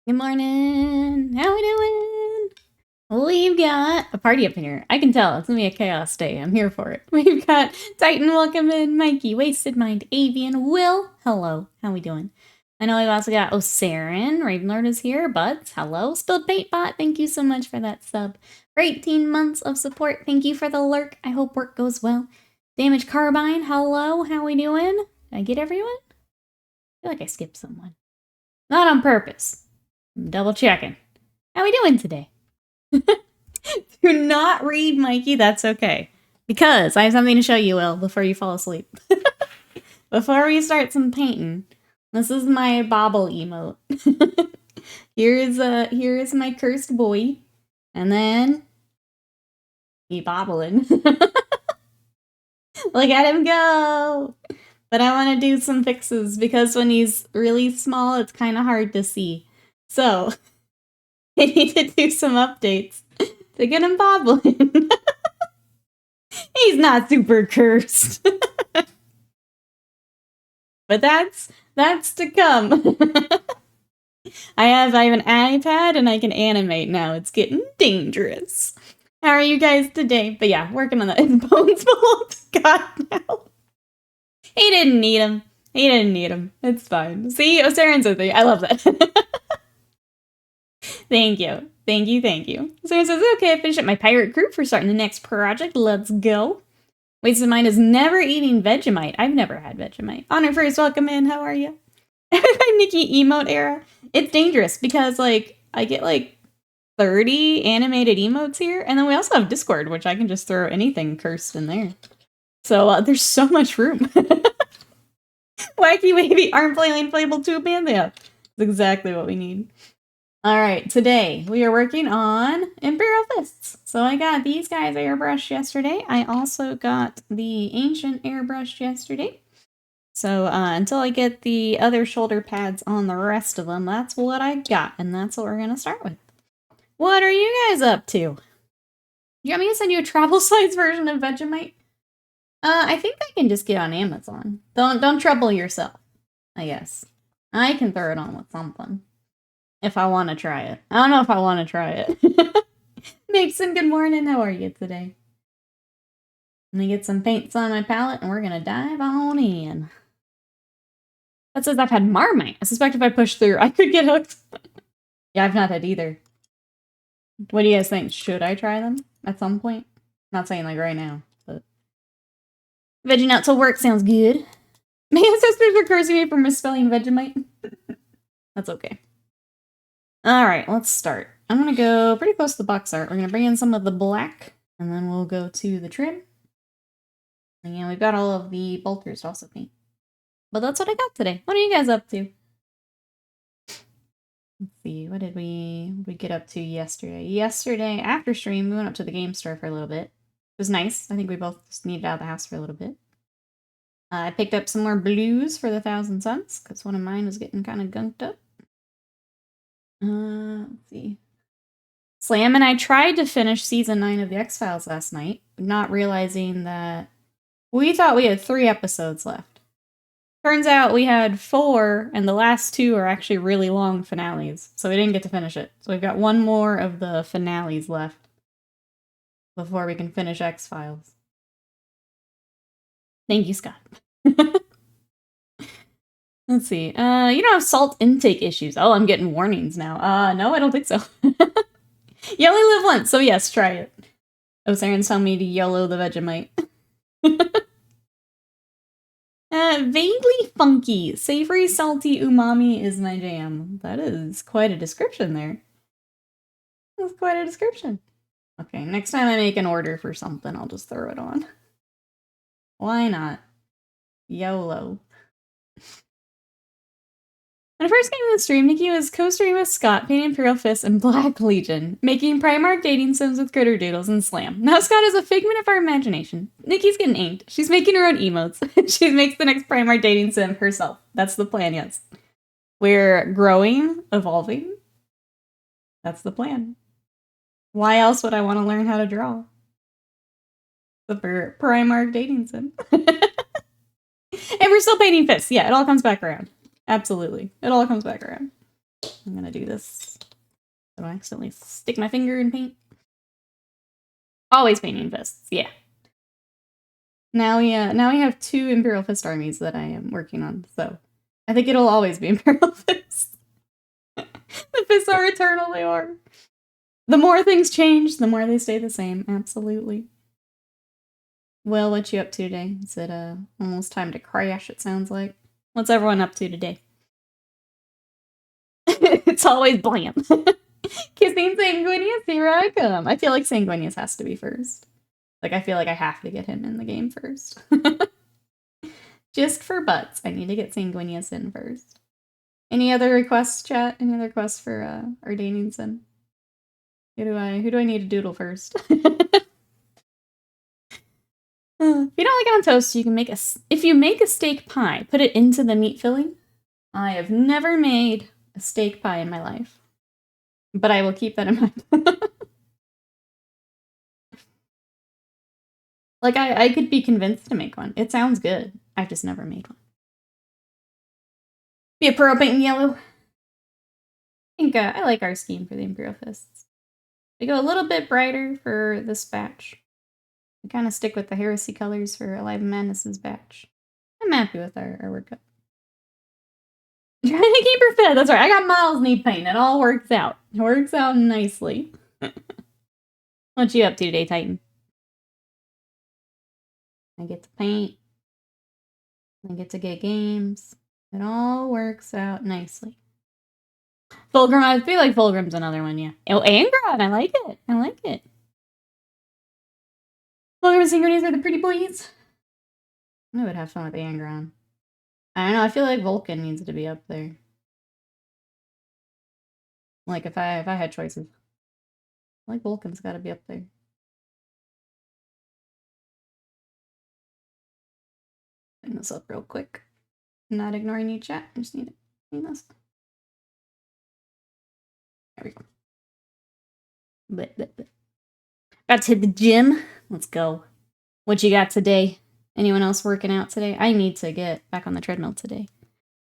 Good morning. How we doing? We've got a party up in here. I can tell. It's gonna be a chaos day. I'm here for it. We've got Titan, welcome in. Mikey, Wasted Mind, Avian, Will. Hello. How we doing? I know we've also got Osaren. Ravenlord is here. Buds, hello. Spilled Paint Bot, thank you so much for that sub. For 18 months of support, thank you for the lurk. I hope work goes well. Damage Carbine, hello. How we doing? Did I get everyone? I feel like I skipped someone. Not on purpose. I'm double checking. How we doing today? Do not read, Mikey. That's okay. Because I have something to show you, Will, before you fall asleep. Before we start some painting, this is my bobble emote. Here's my cursed boy. And then he bobbling. Look at him go! But I want to do some fixes because when he's really small, it's kind of hard to see. So, I need to do some updates to get him bobbling. He's not super cursed. But that's to come. I have an iPad and I can animate now. It's getting dangerous. How are you guys today? But yeah, working on that. His bones belong to God now. He didn't need him. He didn't need him. It's fine. See, Osaren's a thing. I love that. Thank you. Thank you. Osaren says, okay, I finished up my pirate group for starting the next project. Let's go. Wasted Mind is never eating Vegemite. I've never had Vegemite. Honor First, welcome in. How are you? My Nikki emote era. It's dangerous because, like, I get, like, 30 animated emotes here. And then we also have Discord, which I can just throw anything cursed in there. So there's so much room. Wacky wavy arm flailing inflatable tube man. Yeah, that's exactly what we need. Alright, today we are working on Imperial Fists. So I got these guys airbrushed yesterday. I also got the Ancient airbrushed yesterday. So until I get the other shoulder pads on the rest of them, that's what I got. And that's what we're going to start with. What are you guys up to? You want me to send you a travel size version of Vegemite? I think I can just get on Amazon. Don't trouble yourself, I guess. I can throw it on with something. If I want to try it. I don't know if I want to try it. Mason, good morning. How are you today? Let me get some paints on my palette and we're going to dive on in. That says I've had Marmite. I suspect if I push through, I could get hooked. Yeah, I've not had either. What do you guys think? Should I try them at some point? Not saying like right now, but... Veggie nuts will work. Sounds good. My ancestors were cursing me for misspelling Vegemite. That's okay. Alright, let's start. I'm going to go pretty close to the box art. We're going to bring in some of the black, and then we'll go to the trim. And we've got all of the bolters to also paint. But that's what I got today. What are you guys up to? Let's see, what did we get up to yesterday? Yesterday, after stream, we went up to the game store for a little bit. It was nice. I think we both just needed out of the house for a little bit. I picked up some more blues for the Thousand Suns, because one of mine was getting kind of gunked up. Let's see. Slam and I tried to finish season 9 of the X-Files last night, not realizing that we thought we had 3 episodes left. Turns out we had 4, and the last 2 are actually really long finales, so we didn't get to finish it. So we've got 1 more of the finales left before we can finish X-Files. Thank you, Scott. Let's see. You don't have salt intake issues. Oh, I'm getting warnings now. No, I don't think so. You only live once, so yes, try it. Osaren's telling me to YOLO the Vegemite. Vaguely funky. Savory, salty, umami is my jam. That is quite a description there. That's quite a description. Okay, next time I make an order for something, I'll just throw it on. Why not? YOLO. When I first came to the stream, Nikki was co-streaming with Scott, painting Imperial Fists and Black Legion, making Primarch dating sims with critter doodles and Slam. Now Scott is a figment of our imagination. Nikki's getting inked. She's making her own emotes. She makes the next Primarch dating sim herself. That's the plan, yes. We're growing, evolving. That's the plan. Why else would I want to learn how to draw? The Primarch dating sim. And we're still painting fists. Yeah, it all comes back around. Absolutely. It all comes back around. I'm gonna do this. I don't accidentally stick my finger in paint. Always painting fists, yeah. Now we have 2 Imperial Fist armies that I am working on, so I think it'll always be Imperial Fists. The fists are eternal, they are. The more things change, the more they stay the same, absolutely. Well, what you up to today? Is it almost time to crash, it sounds like? What's everyone up to today? It's always blam. Kissing Sanguinius, here I come. I feel like Sanguinius has to be first. Like, I feel like I have to get him in the game first. Just for butts, I need to get Sanguinius in first. Any other requests, chat? Any other requests for our dating sim? Who do I need to doodle first? If you don't like it on toast, you can make if you make a steak pie, put it into the meat filling. I have never made a steak pie in my life, but I will keep that in mind. Like, I could be convinced to make one. It sounds good. I've just never made one. Be a pearl paint in yellow. I think I like our scheme for the Imperial Fists. We go a little bit brighter for this batch. We kind of stick with the Heresy colors for Alive and Madness's batch. I'm happy with our workup. Trying to keep her fit. That's right. I got Miles need paint. It all works out. It works out nicely. What you up to today, Titan? I get to paint. I get to get games. It all works out nicely. Fulgrim, I feel like Fulgrim's another one, yeah. Oh, Angron, I like it. I like it. Fulgrim and Synchronous are the pretty boys. I would have fun with Angron. I don't know, I feel like Vulcan needs to be up there. Like, if I had choices. I like Vulcan's gotta be up there. Bring this up real quick. I'm not ignoring you, chat. I just need this. There we go. Got to hit the gym. Let's go. What you got today? Anyone else working out today? I need to get back on the treadmill today.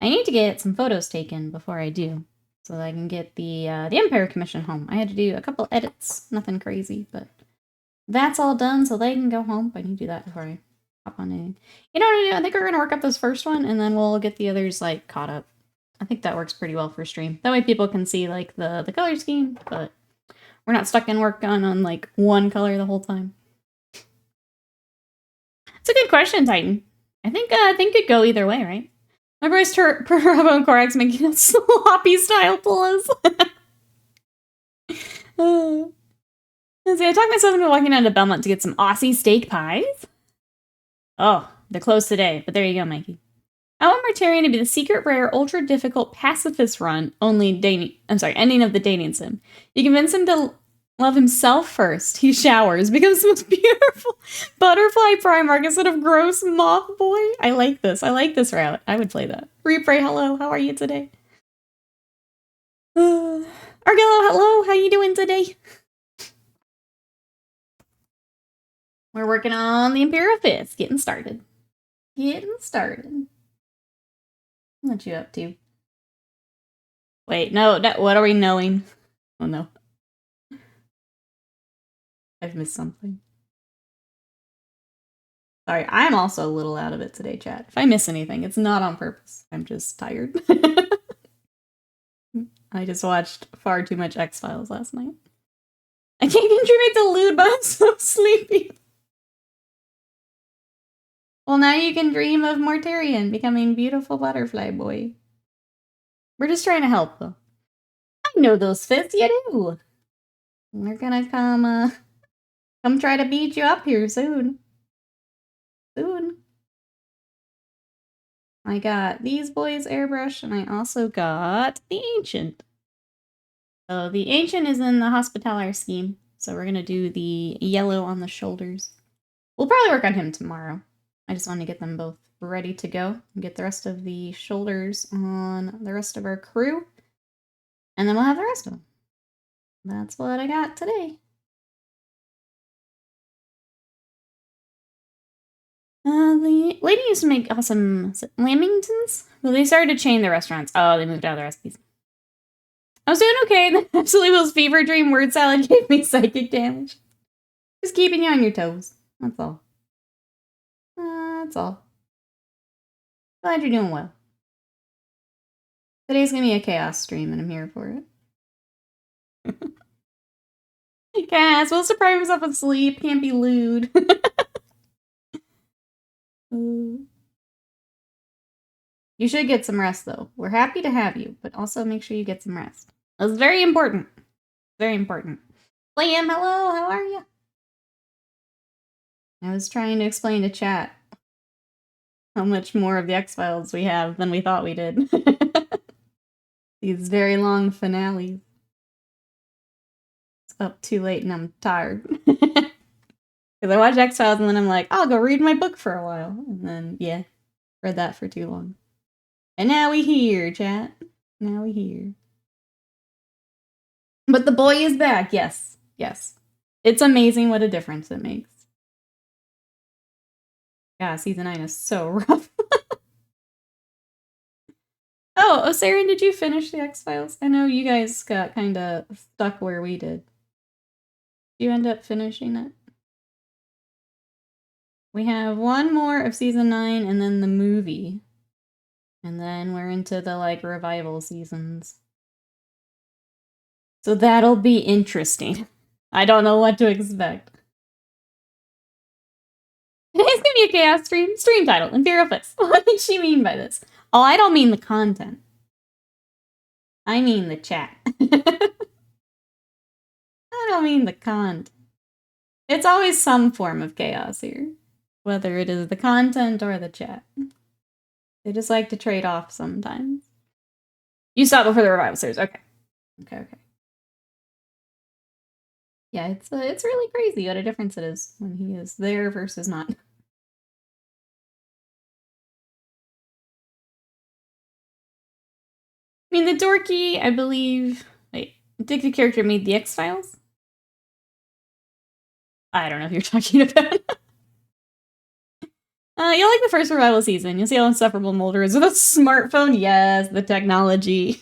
I need to get some photos taken before I do, so that I can get the Empire Commission home. I had to do a couple edits, nothing crazy, but that's all done, so they can go home. But I need to do that before I hop on in. You know what I do? I think we're gonna work up this first one, and then we'll get the others like caught up. I think that works pretty well for stream. That way people can see like the color scheme, but we're not stuck in work on like one color the whole time. It's a good question, Titan. I think it'd go either way, right? My boy's Turbo and Corax making a sloppy style plus. See, I talked myself into walking down to Belmont to get some Aussie steak pies. Oh, they're closed today, but there you go, Mikey. I want Mortarion to be the secret rare, ultra difficult pacifist run, ending of the dating sim. You convince him to love himself first. He showers, becomes the most beautiful butterfly Primarch instead of gross moth boy. I like this. I like this route. I would play that. Repray, hello. How are you today? Argillo, hello. How you doing today? We're working on the Imperial Fists. Getting started. What you up to? Wait, no, what are we knowing? Oh no. I've missed something. Sorry, I'm also a little out of it today, chat. If I miss anything, it's not on purpose. I'm just tired. I just watched far too much X-Files last night. I can't contribute to lewd, but I'm so sleepy. Well, now you can dream of Mortarion becoming beautiful butterfly boy. We're just trying to help, though. I know those fists, you do. They're gonna come try to beat you up here soon. I got these boys airbrushed, and I also got the Ancient. So the Ancient is in the Hospitaller scheme, so we're gonna do the yellow on the shoulders. We'll probably work on him tomorrow. I just want to get them both ready to go and get the rest of the shoulders on the rest of our crew, and then we'll have the rest of them. That's what I got today. The lady used to make awesome Lamingtons. Well, they started to chain the restaurants. Oh, they moved out of the recipes. I was doing okay. The Absolutely Will's fever dream word salad gave me psychic damage. Just keeping you on your toes. That's all. That's all. Glad you're doing well. Today's gonna be a chaos stream, and I'm here for it. Cass, will deprive himself of sleep. Can't be lewd. You should get some rest, though. We're happy to have you, but also make sure you get some rest. That's very important. Very important. Liam, hello, how are you? I was trying to explain to chat how much more of the X-Files we have than we thought we did. These very long finales. It's up too late and I'm tired. Because I watch X-Files and then I'm like, I'll go read my book for a while. And then, yeah, read that for too long. And now we here, chat. Now we here. But the boy is back, yes. Yes. It's amazing what a difference it makes. Yeah, season 9 is so rough. Oh, Osarian, did you finish the X-Files? I know you guys got kind of stuck where we did. Did you end up finishing it? We have one more of season 9 and then the movie. And then we're into the, like, revival seasons. So that'll be interesting. I don't know what to expect. Today's gonna be a chaos stream. Stream title, Imperial Fists. What did she mean by this? Oh, I don't mean the content. I mean the chat. I don't mean the content. It's always some form of chaos here. Whether it is the content or the chat. They just like to trade off sometimes. You stopped before the revival series. Okay. Okay. Yeah, it's really crazy what a difference it is when he is there versus not. I mean, the dorky, I believe... Wait, did the character made the X-Files? I don't know if you're talking about. You'll like the first revival season. You'll see how insufferable Mulder is with a smartphone. Yes, the technology.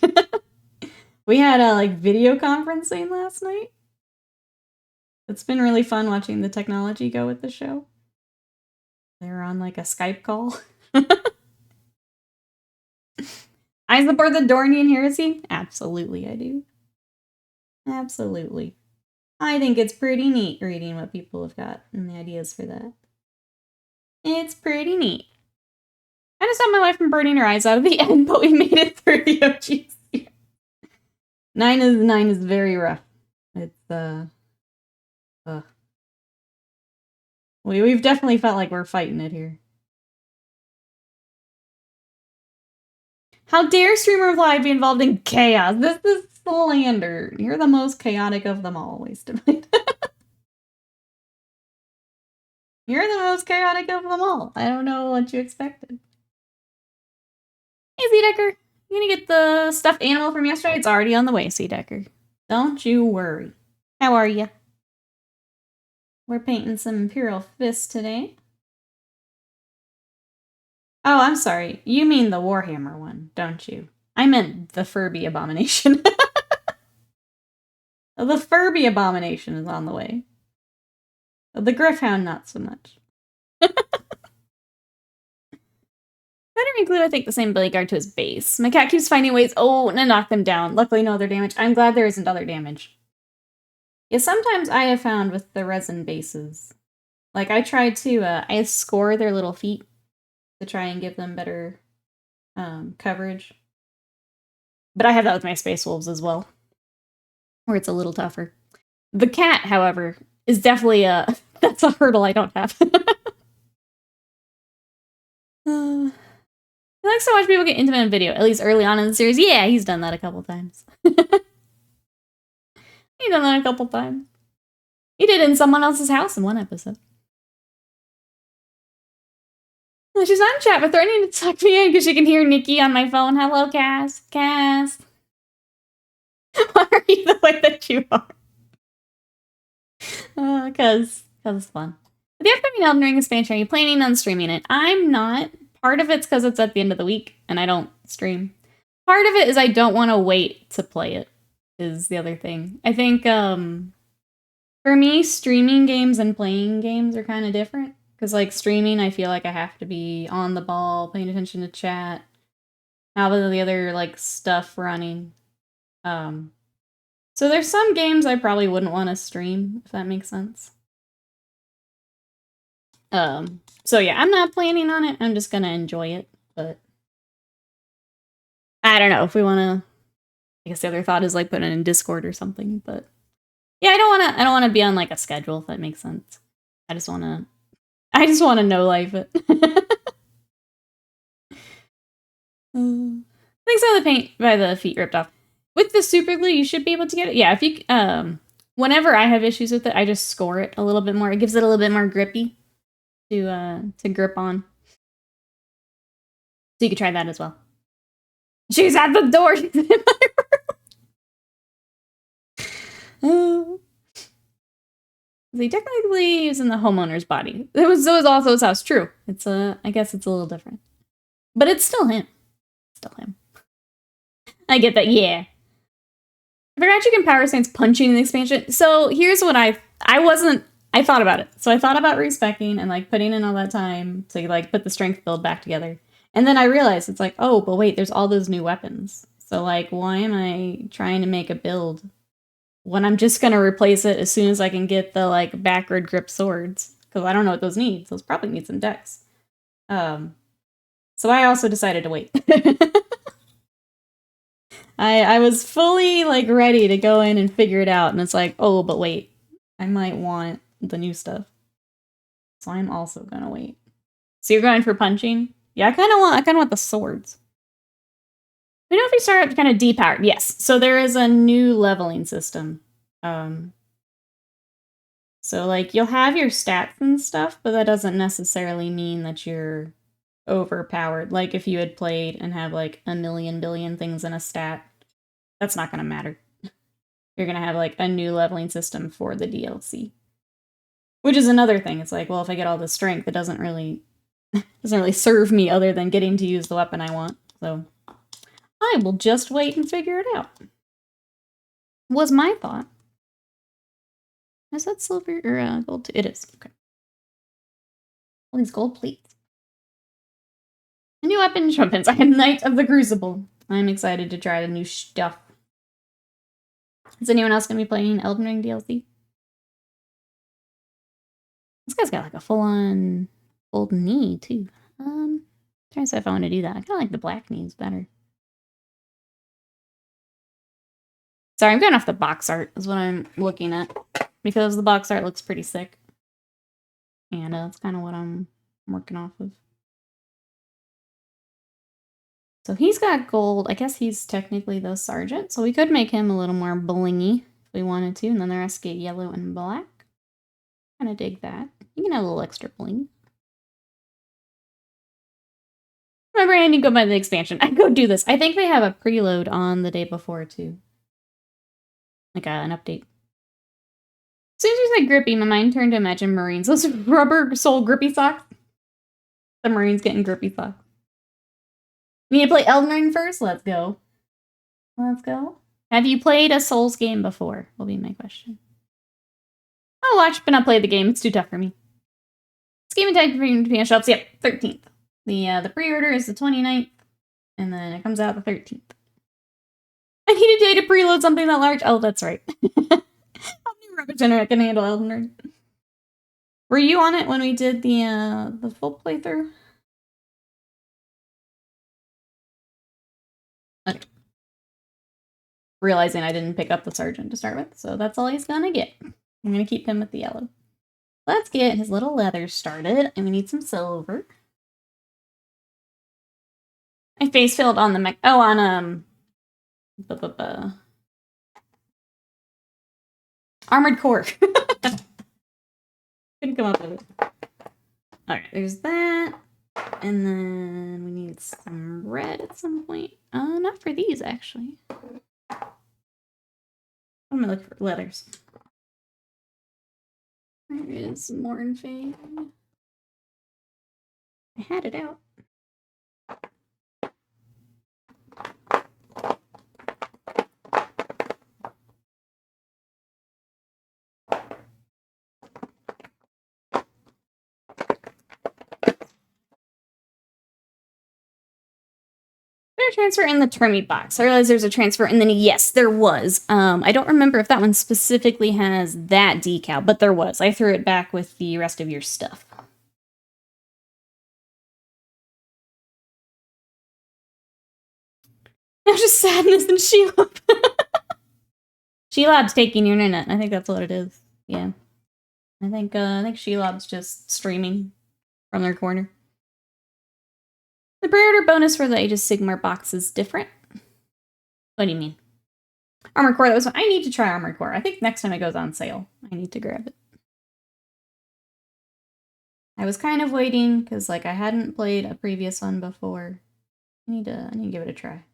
We had a like video conferencing last night. It's been really fun watching the technology go with the show. They were on like a Skype call. I support the Dornian heresy? Absolutely, I do. Absolutely. I think it's pretty neat reading what people have got and the ideas for that. It's pretty neat. I just stopped my wife from burning her eyes out at the end, but we made it through the OGs. 9 is very rough. It's we've definitely felt like we're fighting it here. How dare Streamer of Live be involved in chaos? This is slander. You're the most chaotic of them all, Wasted Mind. You're the most chaotic of them all. I don't know what you expected. Hey, Z-Decker. You gonna get the stuffed animal from yesterday? It's already on the way, Z-Decker. Don't you worry. How are you? We're painting some Imperial Fists today. Oh, I'm sorry. You mean the Warhammer one, don't you? I meant the Furby Abomination. The Furby Abomination is on the way. The Griffhound, not so much. Better glue, I think, the same belly guard to his base. My cat keeps finding ways to knock them down. Luckily, no other damage. I'm glad there isn't other damage. Yeah, sometimes I have found with the resin bases. Like, I tried to, I score their little feet to try and give them better coverage. But I have that with my Space Wolves as well, where it's a little tougher. The cat, however, is definitely that's a hurdle I don't have. He likes to watch people get intimate in video, at least early on in the series. Yeah, he's done that a couple times. He's done that a couple times. He did it in someone else's house in one episode. She's not in chat, but threatening to tuck me in because she can hear Nikki on my phone. Hello, Cass. Cass. Why are you the way that you are? Because it's fun. With the upcoming Elden Ring expansion, are you planning on streaming it? I'm not. Part of it's because it's at the end of the week, and I don't stream. Part of it is I don't want to wait to play it. is the other thing. I think for me, streaming games and playing games are kind of different. Because, like, streaming, I feel like I have to be on the ball, paying attention to chat, have the other, like, stuff running. So there's some games I probably wouldn't want to stream, if that makes sense. So yeah, I'm not planning on it. I'm just gonna enjoy it, but I don't know if we want to. I guess the other thought is like put it in Discord or something, but yeah, I don't want to be on like a schedule, if that makes sense. I just want to know life it. Thanks for the paint by the feet ripped off. With the super glue, you should be able to get it. Yeah, if you whenever I have issues with it, I just score it a little bit more. It gives it a little bit more grippy to grip on. So you could try that as well. She's at the door. She's in my room. He technically is in the homeowner's body. It was also his house. True. It's I guess it's a little different, but it's still him. Still him. I get that. Yeah. I forgot you can power stance punching in the expansion. So here's what I thought about it. So I thought about respecing and like putting in all that time to like put the strength build back together. And then I realized it's like, oh, but wait, there's all those new weapons. So like, why am I trying to make a build when I'm just going to replace it as soon as I can get the like backward grip swords? Because I don't know what those need. Those probably need some decks. So I also decided to wait. I was fully like ready to go in and figure it out, and it's like, oh, but wait, I might want the new stuff. So I'm also gonna wait. So you're going for punching? Yeah, I kind of want the swords. We know if we start kind of depowered. Yes. So there is a new leveling system. So like you'll have your stats and stuff, but that doesn't necessarily mean that you're overpowered. Like if you had played and have like a million billion things in a stat, that's not gonna matter. You're gonna have like a new leveling system for the DLC. Which is another thing. It's like, well, if I get all the strength, it doesn't really serve me other than getting to use the weapon I want. So I will just wait and figure it out. Was my thought. Is that silver or gold too? It is. Okay. All these gold plates. A new weapon weapons. I am Knight of the Crucible. I'm excited to try the new stuff. Is anyone else going to be playing Elden Ring DLC? This guy's got like a full-on gold knee, too. Trying to decide if I want to do that. I kind of like the black knees better. Sorry, I'm going off the box art is what I'm looking at. Because the box art looks pretty sick. And that's kind of what I'm working off of. So he's got gold. I guess he's technically the sergeant. So we could make him a little more blingy if we wanted to. And then the rest get yellow and black. Kind of dig that. You can have a little extra bling. Remember, I need to go buy the expansion. I go do this. I think they have a preload on the day before, too. Like an update. As soon as you said grippy, my mind turned to imagine Marines. Those rubber sole grippy socks. The Marines getting grippy socks. You need to play Elden Ring first? Let's go. Let's go. Have you played a Souls game before? Will be my question. I'll watch, but not play the game. It's too tough for me. It's game and time for shops. Yep, 13th. The pre-order is the 29th, and then it comes out the 13th. I need a day to preload something that large. Oh, that's right. How many rubbish internet can handle Elden Ring? Were you on it when we did the full playthrough? Okay. Realizing I didn't pick up the sergeant to start with, so that's all he's gonna get. I'm gonna keep him with the yellow. Let's get his little leather started, and we need some silver. I face filled on the mech. Oh, on Armored Core. Couldn't come up with it. Alright, there's that. And then we need some red at some point. Not for these, actually. I'm gonna look for letters. There is Mornfang. I had it out. there a transfer in the Termi box? I realize there's a transfer, and then yes, there was. I don't remember if that one specifically has that decal, but there was. I threw it back with the rest of your stuff. Now just sadness and Shelob. Shelob's taking your internet. I think that's what it is. Yeah. I think Shelob's just streaming from their corner. The pre-order bonus for the Age of Sigmar box is different. What do you mean? Armored Core, that was one. I need to try Armored Core. I think next time it goes on sale, I need to grab it. I was kind of waiting because like I hadn't played a previous one before. I need to give it a try.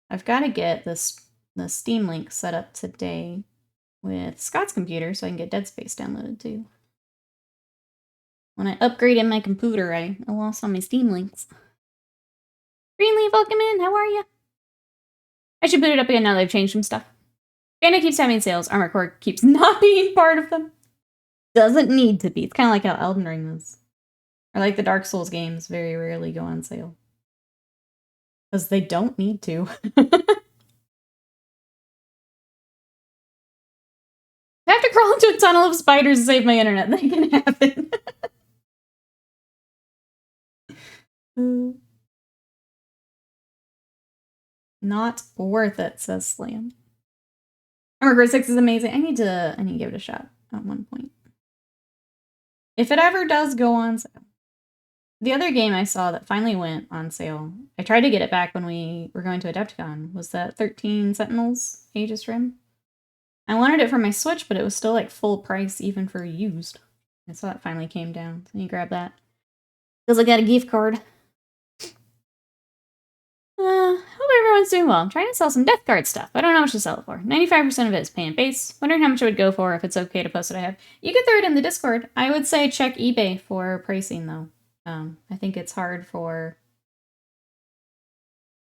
I've got to get the Steam link set up today with Scott's computer so I can get Dead Space downloaded too. When I upgraded my computer, I lost all my Steam links. Greenleaf, welcome in. How are you? I should boot it up again now they've changed some stuff. Panda keeps having sales. Armored Core keeps not being part of them. Doesn't need to be. It's kind of like how Elden Ring is. Or like the Dark Souls games very rarely go on sale. Because they don't need to. I have to crawl into a tunnel of spiders to save my internet. That can happen. Not worth it, says Slam. Armored Core 6 is amazing. I need to give it a shot at one point. If it ever does go on sale. The other game I saw that finally went on sale, I tried to get it back when we were going to Adepticon, was that 13 Sentinels Aegis Rim. I wanted it for my Switch, but it was still like full price even for used. I saw it finally came down, so you grab that. Because I got a gift card. Hope everyone's doing well. I'm trying to sell some Death Guard stuff. I don't know how much to sell it for. 95% of it is pay and base. Wondering how much it would go for if it's okay to post what I have. You can throw it in the Discord. I would say check eBay for pricing though. I think it's hard for...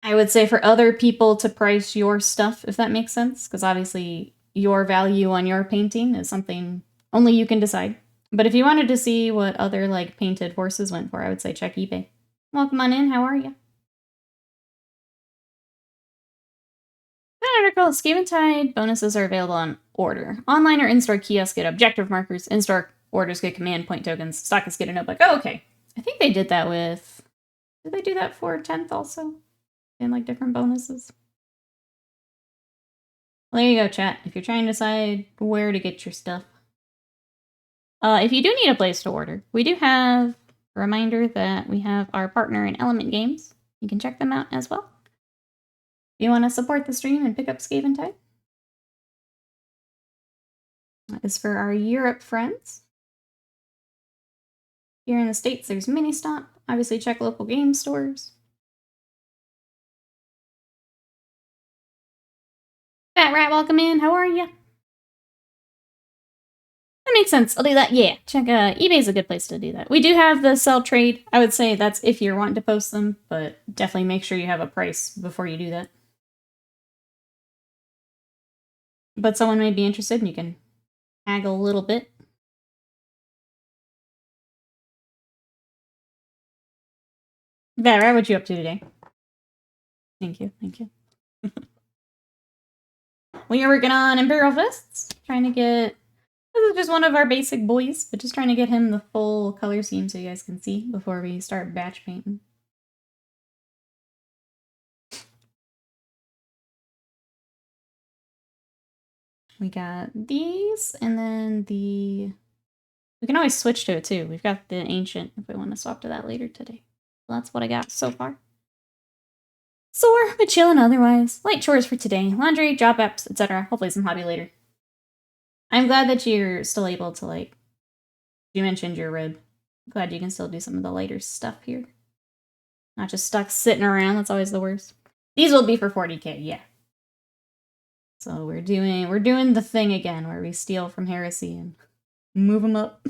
I would say for other people to price your stuff, if that makes sense. Because obviously your value on your painting is something only you can decide. But if you wanted to see what other like painted horses went for, I would say check eBay. Welcome on in. How are you? That article, Skaventide bonuses are available on order. Online or in-store kiosks get objective markers. In-store orders get command point tokens. Stockists get a notebook. Oh, okay. I think they did that with... Did they do that for 10th also? And like different bonuses? Well, there you go, chat. If you're trying to decide where to get your stuff. If you do need a place to order, we do have a reminder that we have our partner in Element Games. You can check them out as well. If you want to support the stream and pick up Skaventide. That is for our Europe friends. Here in the States, there's Mini Stop. Obviously, check local game stores. Fat Rat, welcome in. How are you? That makes sense. I'll do that. Yeah, check eBay's a good place to do that. We do have the sell trade. I would say that's if you're wanting to post them, but definitely make sure you have a price before you do that. But someone may be interested and you can haggle a little bit. Vera, what you up to today? Thank you, thank you. We are working on Imperial Fists. Trying to get... This is just one of our basic boys, but just trying to get him the full color scheme so you guys can see before we start batch painting. We got these, and then the... We can always switch to it too. We've got the Ancient if we want to swap to that later today. Well, that's what I got so far. Sore, but chilling otherwise. Light chores for today. Laundry, job apps, etc. Hopefully some hobby later. I'm glad that you're still able to, like... You mentioned your rib. I'm glad you can still do some of the lighter stuff here. Not just stuck sitting around. That's always the worst. These will be for 40K, yeah. So we're doing the thing again where we steal from Heresy and move them up.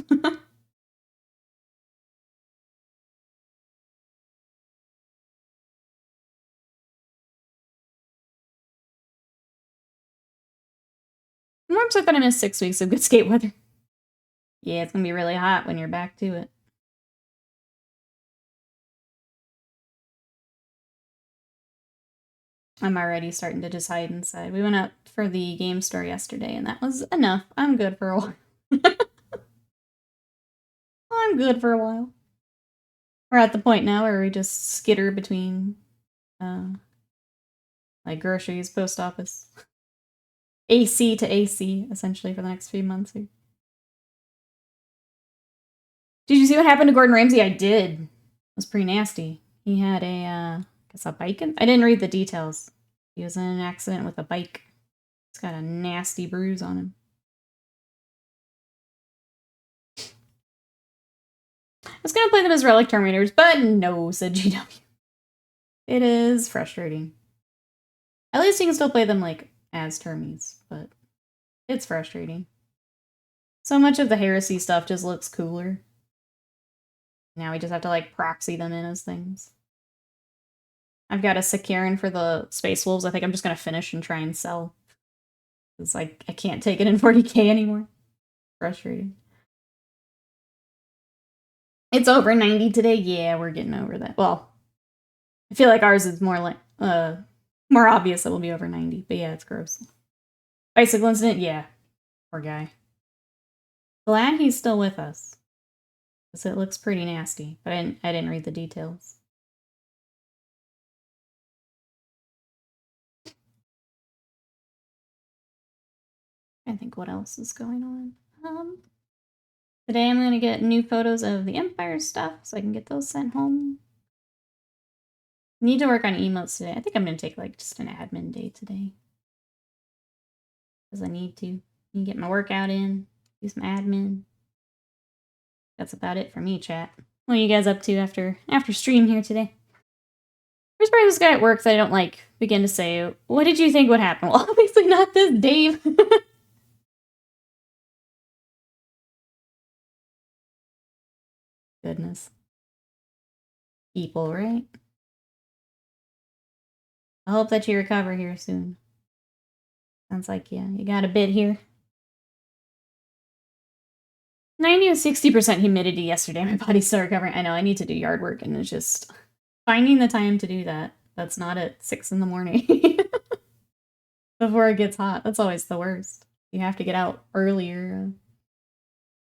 I'm more upset that I missed 6 weeks of good skate weather. Yeah, it's gonna be really hot when you're back to it. I'm already starting to just hide inside. We went out for the game store yesterday, and that was enough. I'm good for a while. I'm good for a while. We're at the point now where we just skitter between, like, groceries, post office. AC to AC, essentially, for the next few months here. Did you see what happened to Gordon Ramsay? I did. It was pretty nasty. He had I guess a bike I didn't read the details. He was in an accident with a bike. He's got a nasty bruise on him. I was gonna play them as Relic Terminators, but no, said GW. It is frustrating. At least you can still play them, like, as Termies, but it's frustrating. So much of the Heresy stuff just looks cooler. Now we just have to, like, proxy them in as things. I've got a Sakaran for the Space Wolves. I think I'm just gonna finish and try and sell. It's like, I can't take it in 40k anymore. Frustrating. It's over 90 today? Yeah, we're getting over that. Well, I feel like ours is more like, more obvious that we'll be over 90. But yeah, it's gross. Bicycle incident? Yeah. Poor guy. Glad he's still with us. Because it looks pretty nasty. But I didn't read the details. I think what else is going on. Today I'm going to get new photos of the Empire stuff so I can get those sent home. Need to work on emotes today. I think I'm going to take, like, just an admin day today. Because I need to. Get my workout in. Do some admin. That's about it for me, chat. What are you guys up to after stream here today? There's probably this guy at work that I don't, like, begin to say, what did you think would happen? Well, obviously not this, Dave. Goodness. People, right? I hope that you recover here soon. Sounds like, yeah, you got a bit here. 90 to 60% humidity yesterday. My body's still recovering. I know, I need to do yard work, and it's just finding the time to do that. That's not at 6 in the morning. Before it gets hot. That's always the worst. You have to get out earlier.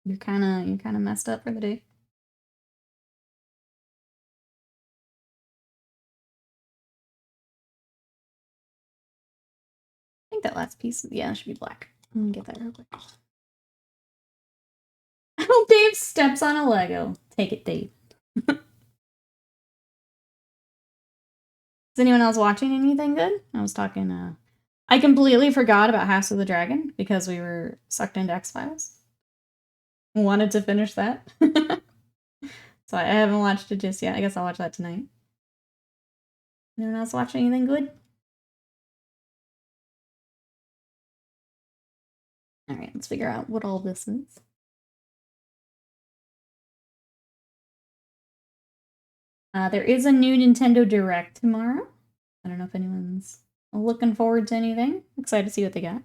You're kind of messed up for the day. I think that last piece, yeah, should be black. I'm gonna get that real quick. I hope Dave steps on a Lego. Take it, Dave. Is anyone else watching anything good? I was talking, I completely forgot about House of the Dragon because we were sucked into X-Files. Wanted to finish that. So I haven't watched it just yet. I guess I'll watch that tonight. Anyone else watching anything good? Alright, let's figure out what all this is. There is a new Nintendo Direct tomorrow. I don't know if anyone's looking forward to anything. Excited to see what they got.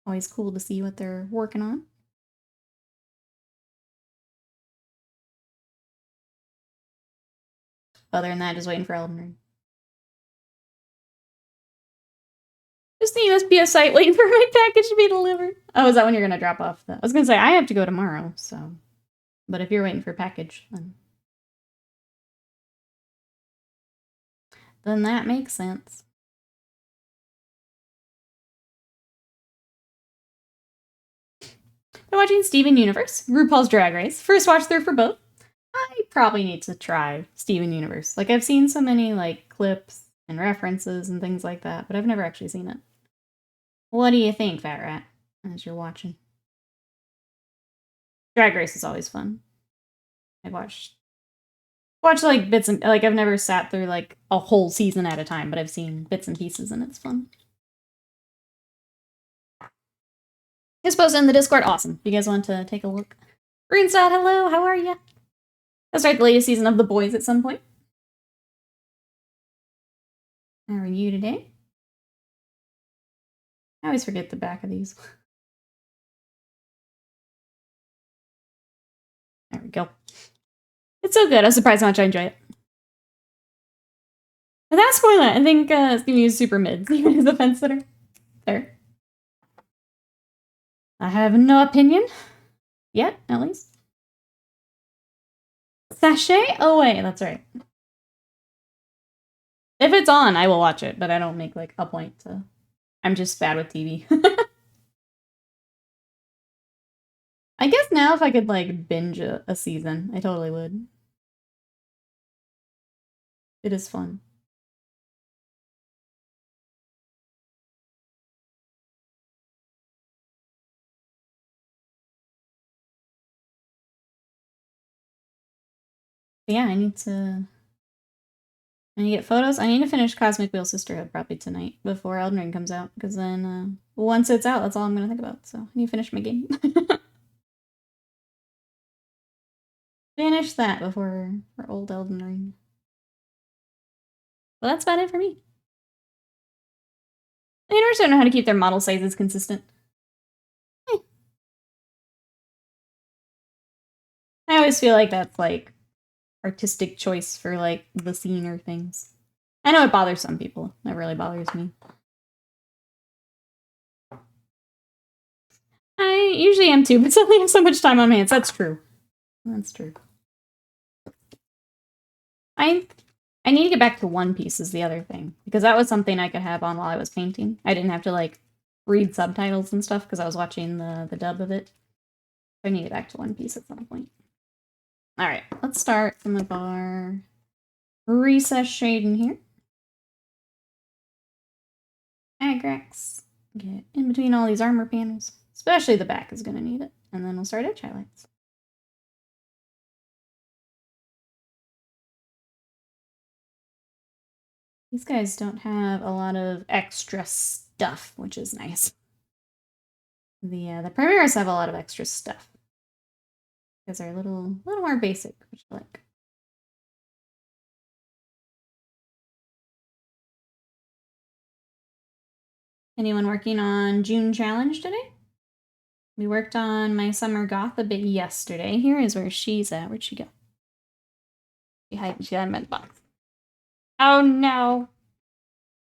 Always cool to see what they're working on. Other than that, just waiting for Elden Ring. Just the USPS site waiting for my package to be delivered. Oh, is that when you're gonna drop off? I was gonna say, I have to go tomorrow, so. But if you're waiting for a package, then that makes sense. I'm watching Steven Universe, RuPaul's Drag Race. First watch through for both. I probably need to try Steven Universe. Like, I've seen so many, like, clips and references and things like that, but I've never actually seen it. What do you think, Fat Rat, as you're watching? Drag Race is always fun. I watch like bits and, like, I've never sat through, like, a whole season at a time, but I've seen bits and pieces and it's fun. It's posted in the Discord. Awesome. If you guys want to take a look. Greenstad, hello, how are you? I'll start the latest season of The Boys at some point. How are you today? I always forget the back of these. There we go. It's so good. I was surprised how much I enjoy it. Without spoiling it, I think it's going to use super mid. Even as a fence sitter. There. I have no opinion. Yet, at least. Sachet? Oh, wait, that's right. If it's on, I will watch it, but I don't make, like, a point to... I'm just bad with TV. I guess now if I could, like, binge a season, I totally would. It is fun. But yeah, I need to get photos. I need to finish Cosmic Wheel Sisterhood probably tonight before Elden Ring comes out, because then once it's out, that's all I'm going to think about. So I need to finish my game. Finish that before for old Elden Ring. Well, that's about it for me. The universe don't know how to keep their model sizes consistent. I always feel like that's like artistic choice for like the scene or things. I know it bothers some people. That really bothers me. I usually am too, but suddenly I have so much time on my hands. That's true. That's true. I need to get back to One Piece is the other thing. Because that was something I could have on while I was painting. I didn't have to, like, read subtitles and stuff because I was watching the dub of it. So I need to get back to One Piece at some point. Alright, let's start some of our recess shading here. Agrax. Get in between all these armor panels. Especially the back is going to need it. And then we'll start edge highlights. These guys don't have a lot of extra stuff, which is nice. The Primaris have a lot of extra stuff. Because they're a little more basic, which I like. Anyone working on June challenge today? We worked on my summer goth a bit yesterday. Here is where she's at. Where'd she go? She got in the box. Oh no!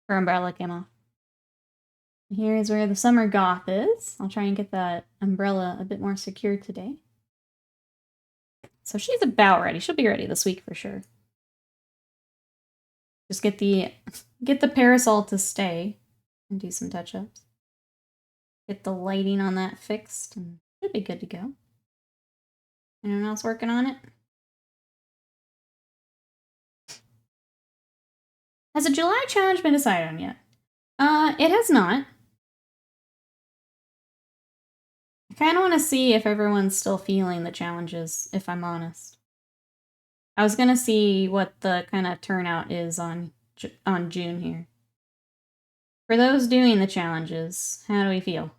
Her umbrella came off. Here is where the summer goth is. I'll try and get that umbrella a bit more secure today. So she's about ready. She'll be ready this week for sure. Just get the parasol to stay and do some touch-ups. Get the lighting on that fixed and should be good to go. Anyone else working on it? Has a July challenge been decided on yet? It has not. I kind of want to see if everyone's still feeling the challenges, if I'm honest. I was going to see what the kind of turnout is on June here. For those doing the challenges, how do we feel?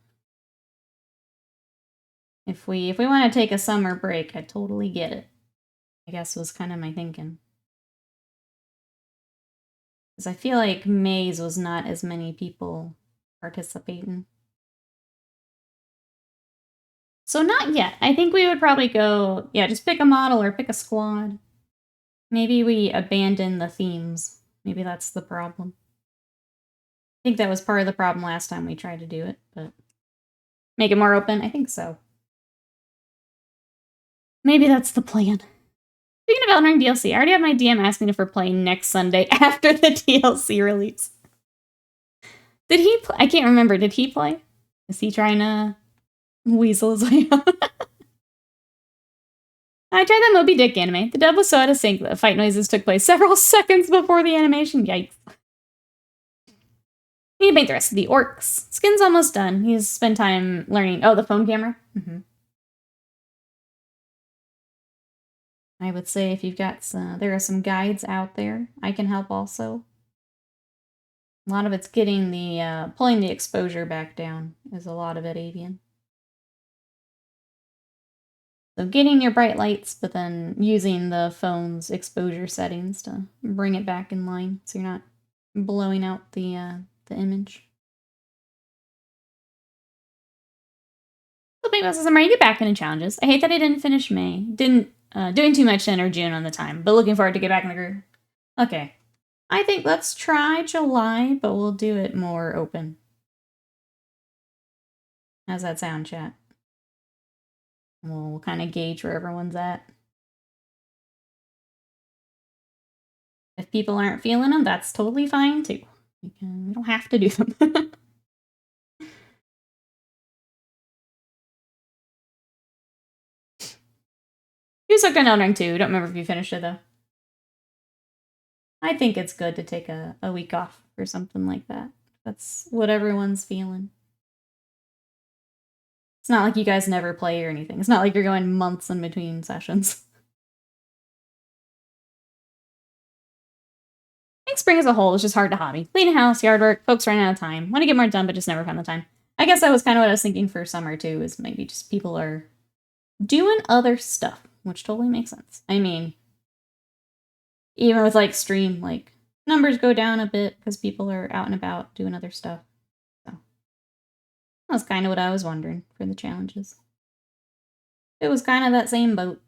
If we want to take a summer break, I totally get it. I guess was kind of my thinking. Because I feel like May's was not as many people participating. So not yet. I think we would probably go, yeah, just pick a model or pick a squad. Maybe we abandon the themes. Maybe that's the problem. I think that was part of the problem last time we tried to do it, but make it more open? I think so. Maybe that's the plan. Speaking of Elden Ring DLC, I already have my DM asking if we're playing next Sunday after the DLC release. Did he play? I can't remember. Did he play? Is he trying to weasel his way out? I tried that Moby Dick anime. The dub was so out of sync that the fight noises took place several seconds before the animation. Yikes. Need to paint the rest of the orcs. Skin's almost done. He's spent time learning. Oh, the phone camera? I would say if you've got there are some guides out there. I can help also. A lot of it's getting the, pulling the exposure back down is a lot of it, Avian. So getting your bright lights, but then using the phone's exposure settings to bring it back in line so you're not blowing out the image. So Big Boss says, I'm ready to get back into challenges. I hate that I didn't finish May. doing too much to enter June on the time, but looking forward to get back in the groove. Okay. I think let's try July, but we'll do it more open. How's that sound, chat? We'll kind of gauge where everyone's at. If people aren't feeling them, that's totally fine too. We don't have to do them. You sucked on Elden Ring too. Don't remember if you finished it though. I think it's good to take a week off or something like that. That's what everyone's feeling. It's not like you guys never play or anything. It's not like you're going months in between sessions. I think spring as a whole is just hard to hobby. Clean a house, yard work, folks run out of time. Want to get more done, but just never find the time. I guess that was kind of what I was thinking for summer too, is maybe just people are doing other stuff, which totally makes sense. I mean, even with like stream, like numbers go down a bit because people are out and about doing other stuff. So that's kind of what I was wondering for the challenges. It was kind of that same boat.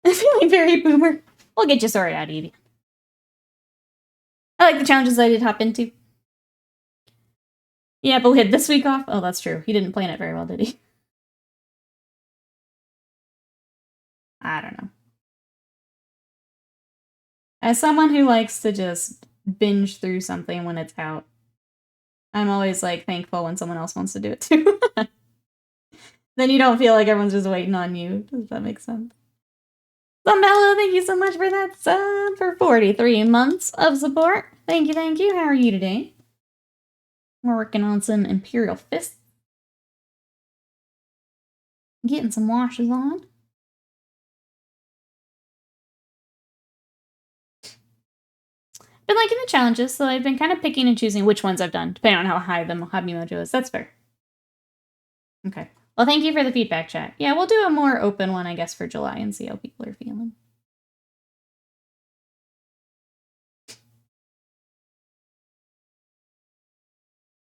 I'm feeling very boomer. We'll get you sorted out, Evie. I like the challenges I did hop into. Yeah, but we had this week off. Oh, that's true. He didn't plan it very well, did he? I don't know. As someone who likes to just binge through something when it's out, I'm always like thankful when someone else wants to do it too. Then you don't feel like everyone's just waiting on you. Does that make sense? So Mello, thank you so much for that sub for 43 months of support. Thank you, thank you. How are you today? We're working on some Imperial Fists. Getting some washes on. Been liking the challenges, so I've been kind of picking and choosing which ones I've done, depending on how high the hobby mojo is. That's fair. Okay. Well, thank you for the feedback, chat. Yeah, we'll do a more open one, I guess, for July and see how people are feeling.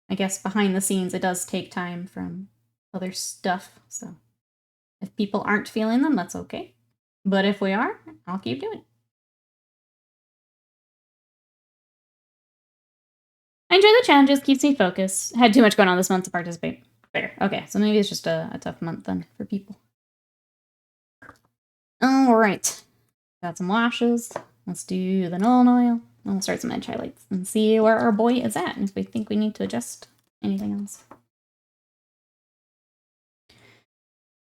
I guess behind the scenes, it does take time from other stuff, so if people aren't feeling them, that's okay. But if we are, I'll keep doing it. I enjoy the challenges, keeps me focused. Had too much going on this month to participate. Fair. Okay, so maybe it's just a tough month then for people. Alright. Got some washes. Let's do the Nolan oil. And we'll start some edge highlights and see where our boy is at and if we think we need to adjust anything else.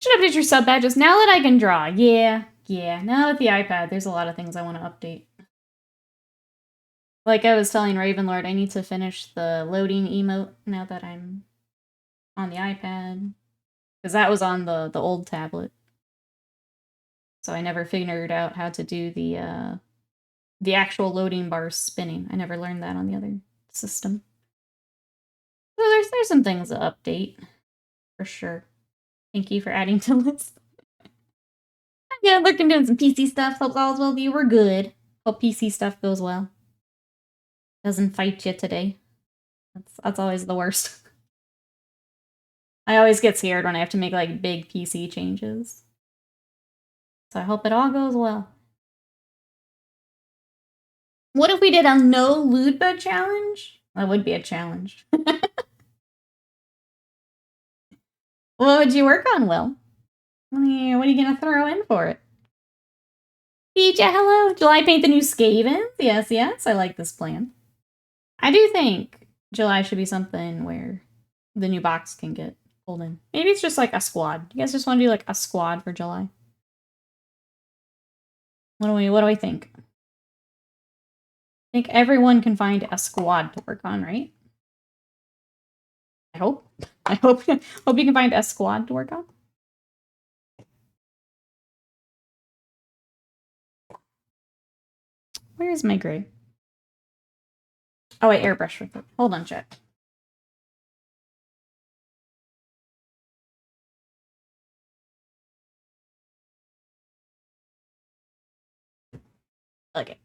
Should update your sub badges now that I can draw. Yeah. Now that the iPad, there's a lot of things I want to update. Like I was telling Ravenlord, I need to finish the loading emote now that I'm on the iPad. Because that was on the old tablet. So I never figured out how to do the actual loading bars spinning. I never learned that on the other system. So there's some things to update, for sure. Thank you for adding to the list. Yeah, looking doing some PC stuff. Hope all's well with you. We're good. Hope PC stuff goes well. Doesn't fight you today. That's always the worst. I always get scared when I have to make like big PC changes. So I hope it all goes well. What if we did a no Ludba challenge? That would be a challenge. What would you work on, Will? What are you gonna throw in for it? Pecha, hello. July paint the new Skavens? Yes, I like this plan. I do think July should be something where the new box can get pulled in. Maybe it's just like a squad. You guys just want to do like a squad for July? What do we think? I think everyone can find a squad to work on, right? I hope. Hope you can find a squad to work on. Where is my gray? Oh, I airbrush with it. Hold on, chat. Okay.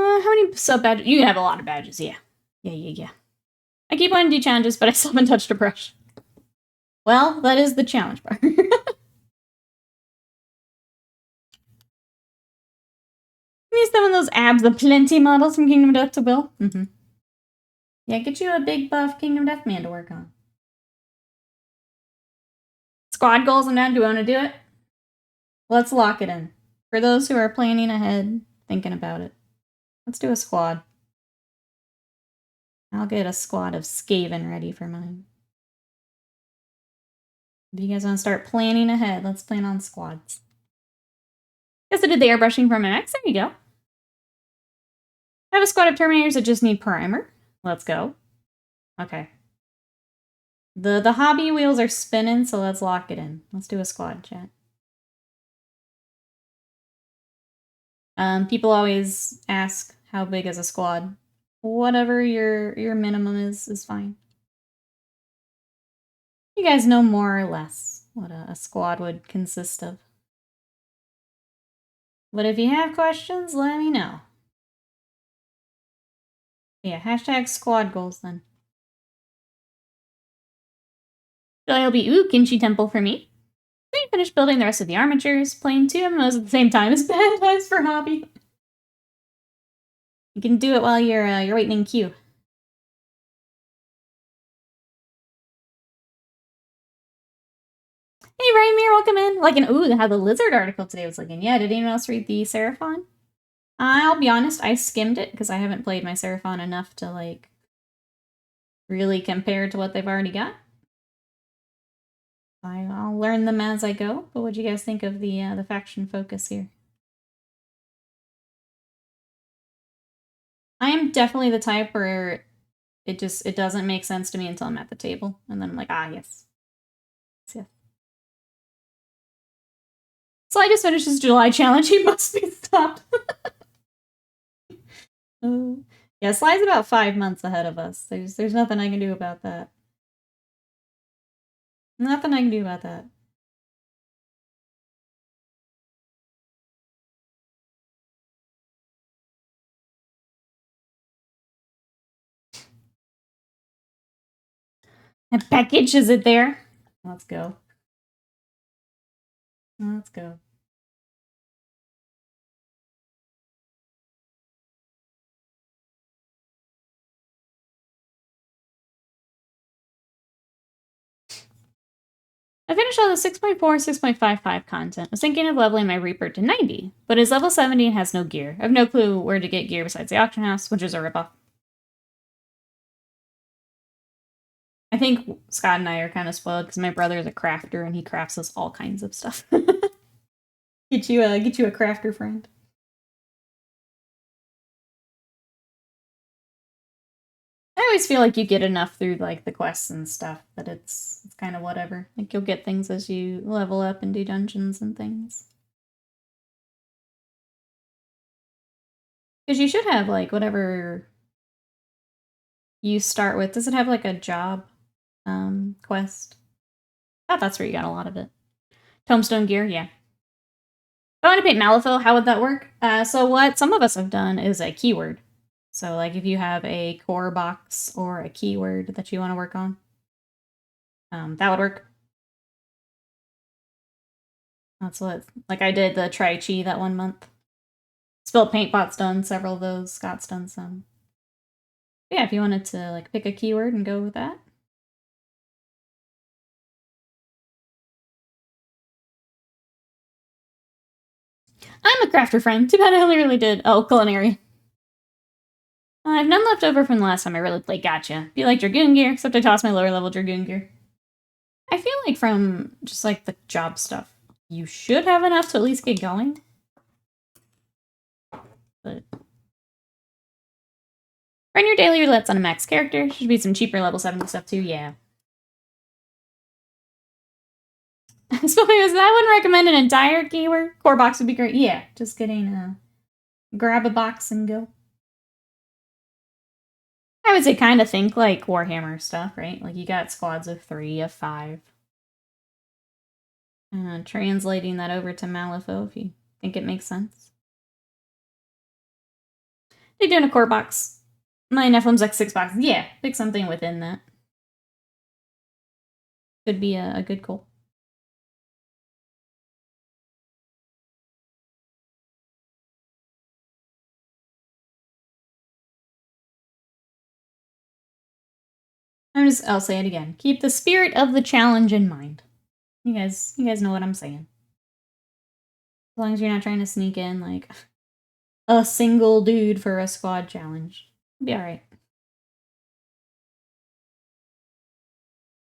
How many sub badges? You have a lot of badges, yeah. Yeah. I keep wanting to do challenges, but I still haven't touched a brush. Well, that is the challenge part. Need some of those abs, the plenty models from Kingdom of Death to build. Yeah, get you a big buff Kingdom of Death man to work on. Squad goals, I'm down. Do you want to do it? Let's lock it in. For those who are planning ahead, thinking about it. Let's do a squad. I'll get a squad of Skaven ready for mine. If you guys want to start planning ahead, let's plan on squads. Guess I did the airbrushing for my mechs. There you go. I have a squad of Terminators that just need primer. Let's go. Okay. The hobby wheels are spinning, so let's lock it in. Let's do a squad, chat. People always ask how big is a squad. Whatever your minimum is fine. You guys know more or less what a squad would consist of. But if you have questions, let me know. Yeah, hashtag squad goals then. It'll be, ooh, Kinshi Temple for me. We finished building the rest of the armatures, playing 2 MMOs at the same time is bad times for hobby. You can do it while you're waiting in queue. Hey, Raymir, welcome in. Like ooh, how the lizard article today was looking. Yeah, did anyone else read the Seraphon? I'll be honest, I skimmed it because I haven't played my Seraphon enough to, like, really compare to what they've already got. I'll learn them as I go. But what do you guys think of the faction focus here? I am definitely the type where it doesn't make sense to me until I'm at the table, and then I'm like, ah, yes. Yeah. So I just finished his July challenge. He must be stopped. Yeah, Sly's about 5 months ahead of us. There's nothing I can do about that. Nothing I can do about that. And package, is it there? Let's go. Let's go. I finished all the 6.4, 6.55 content. I was thinking of leveling my Reaper to 90, but is level 70 and has no gear. I have no clue where to get gear besides the auction house, which is a ripoff. I think Scott and I are kind of spoiled because my brother is a crafter and he crafts us all kinds of stuff. Get you a crafter friend. I always feel like you get enough through, like, the quests and stuff that it's kind of whatever. Like, you'll get things as you level up and do dungeons and things. Because you should have, like, whatever you start with. Does it have, like, a job quest? I thought that's where you got a lot of it. Tombstone gear, yeah. If I want to paint Malifaux, how would that work? So what some of us have done is a keyword. So, like, if you have a core box or a keyword that you want to work on, that would work. That's what, like, I did the Tri-Chi that 1 month. Spilled Paint Pot's done several of those. Scott's done some. Yeah, if you wanted to, like, pick a keyword and go with that. I'm a crafter friend. Too bad I only really did. Oh, culinary. I have none left over from the last time I really played Gotcha. Be like Dragoon gear, except I tossed my lower level Dragoon gear. I feel like from just, like, the job stuff, you should have enough to at least get going. But run your daily roulettes on a max character. Should be some cheaper level 70 stuff too, yeah. So I wouldn't recommend an entire keyword. Core box would be great. Yeah, just getting grab a box and go. I would say kind of think like Warhammer stuff, right? Like, you got squads of 3, of 5. Translating that over to Malifaux if you think it makes sense. You're doing a core box. My Nephilim's like 6 boxes. Yeah, pick something within that. Could be a good goal. I'll say it again. Keep the spirit of the challenge in mind. You guys know what I'm saying. As long as you're not trying to sneak in like a single dude for a squad challenge. It'll be alright.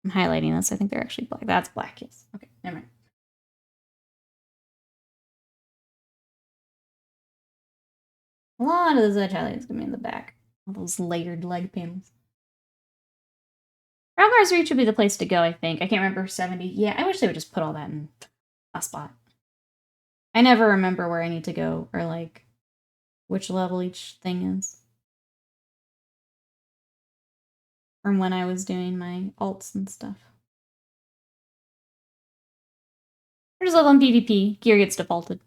I'm highlighting this. I think they're actually black. That's black, yes. Okay, never mind. A lot of those edge highlights gonna be in the back. All those layered leg panels. Roundbar's Reach would be the place to go, I think. I can't remember 70. Yeah, I wish they would just put all that in a spot. I never remember where I need to go or like which level each thing is. From when I was doing my alts and stuff. We're just level in PvP. Gear gets defaulted.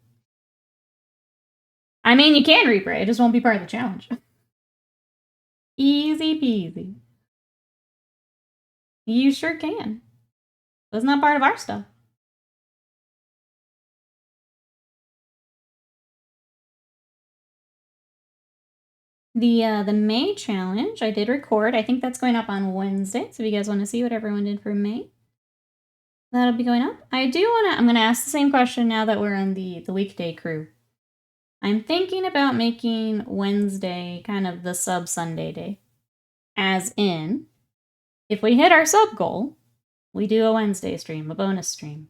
I mean, you can repray. It just won't be part of the challenge. Easy peasy. You sure can. That's not part of our stuff. The May challenge, I did record. I think that's going up on Wednesday. So if you guys want to see what everyone did for May, that'll be going up. I'm going to ask the same question now that we're on the weekday crew. I'm thinking about making Wednesday kind of the sub Sunday day. As in, if we hit our sub goal, we do a Wednesday stream, a bonus stream.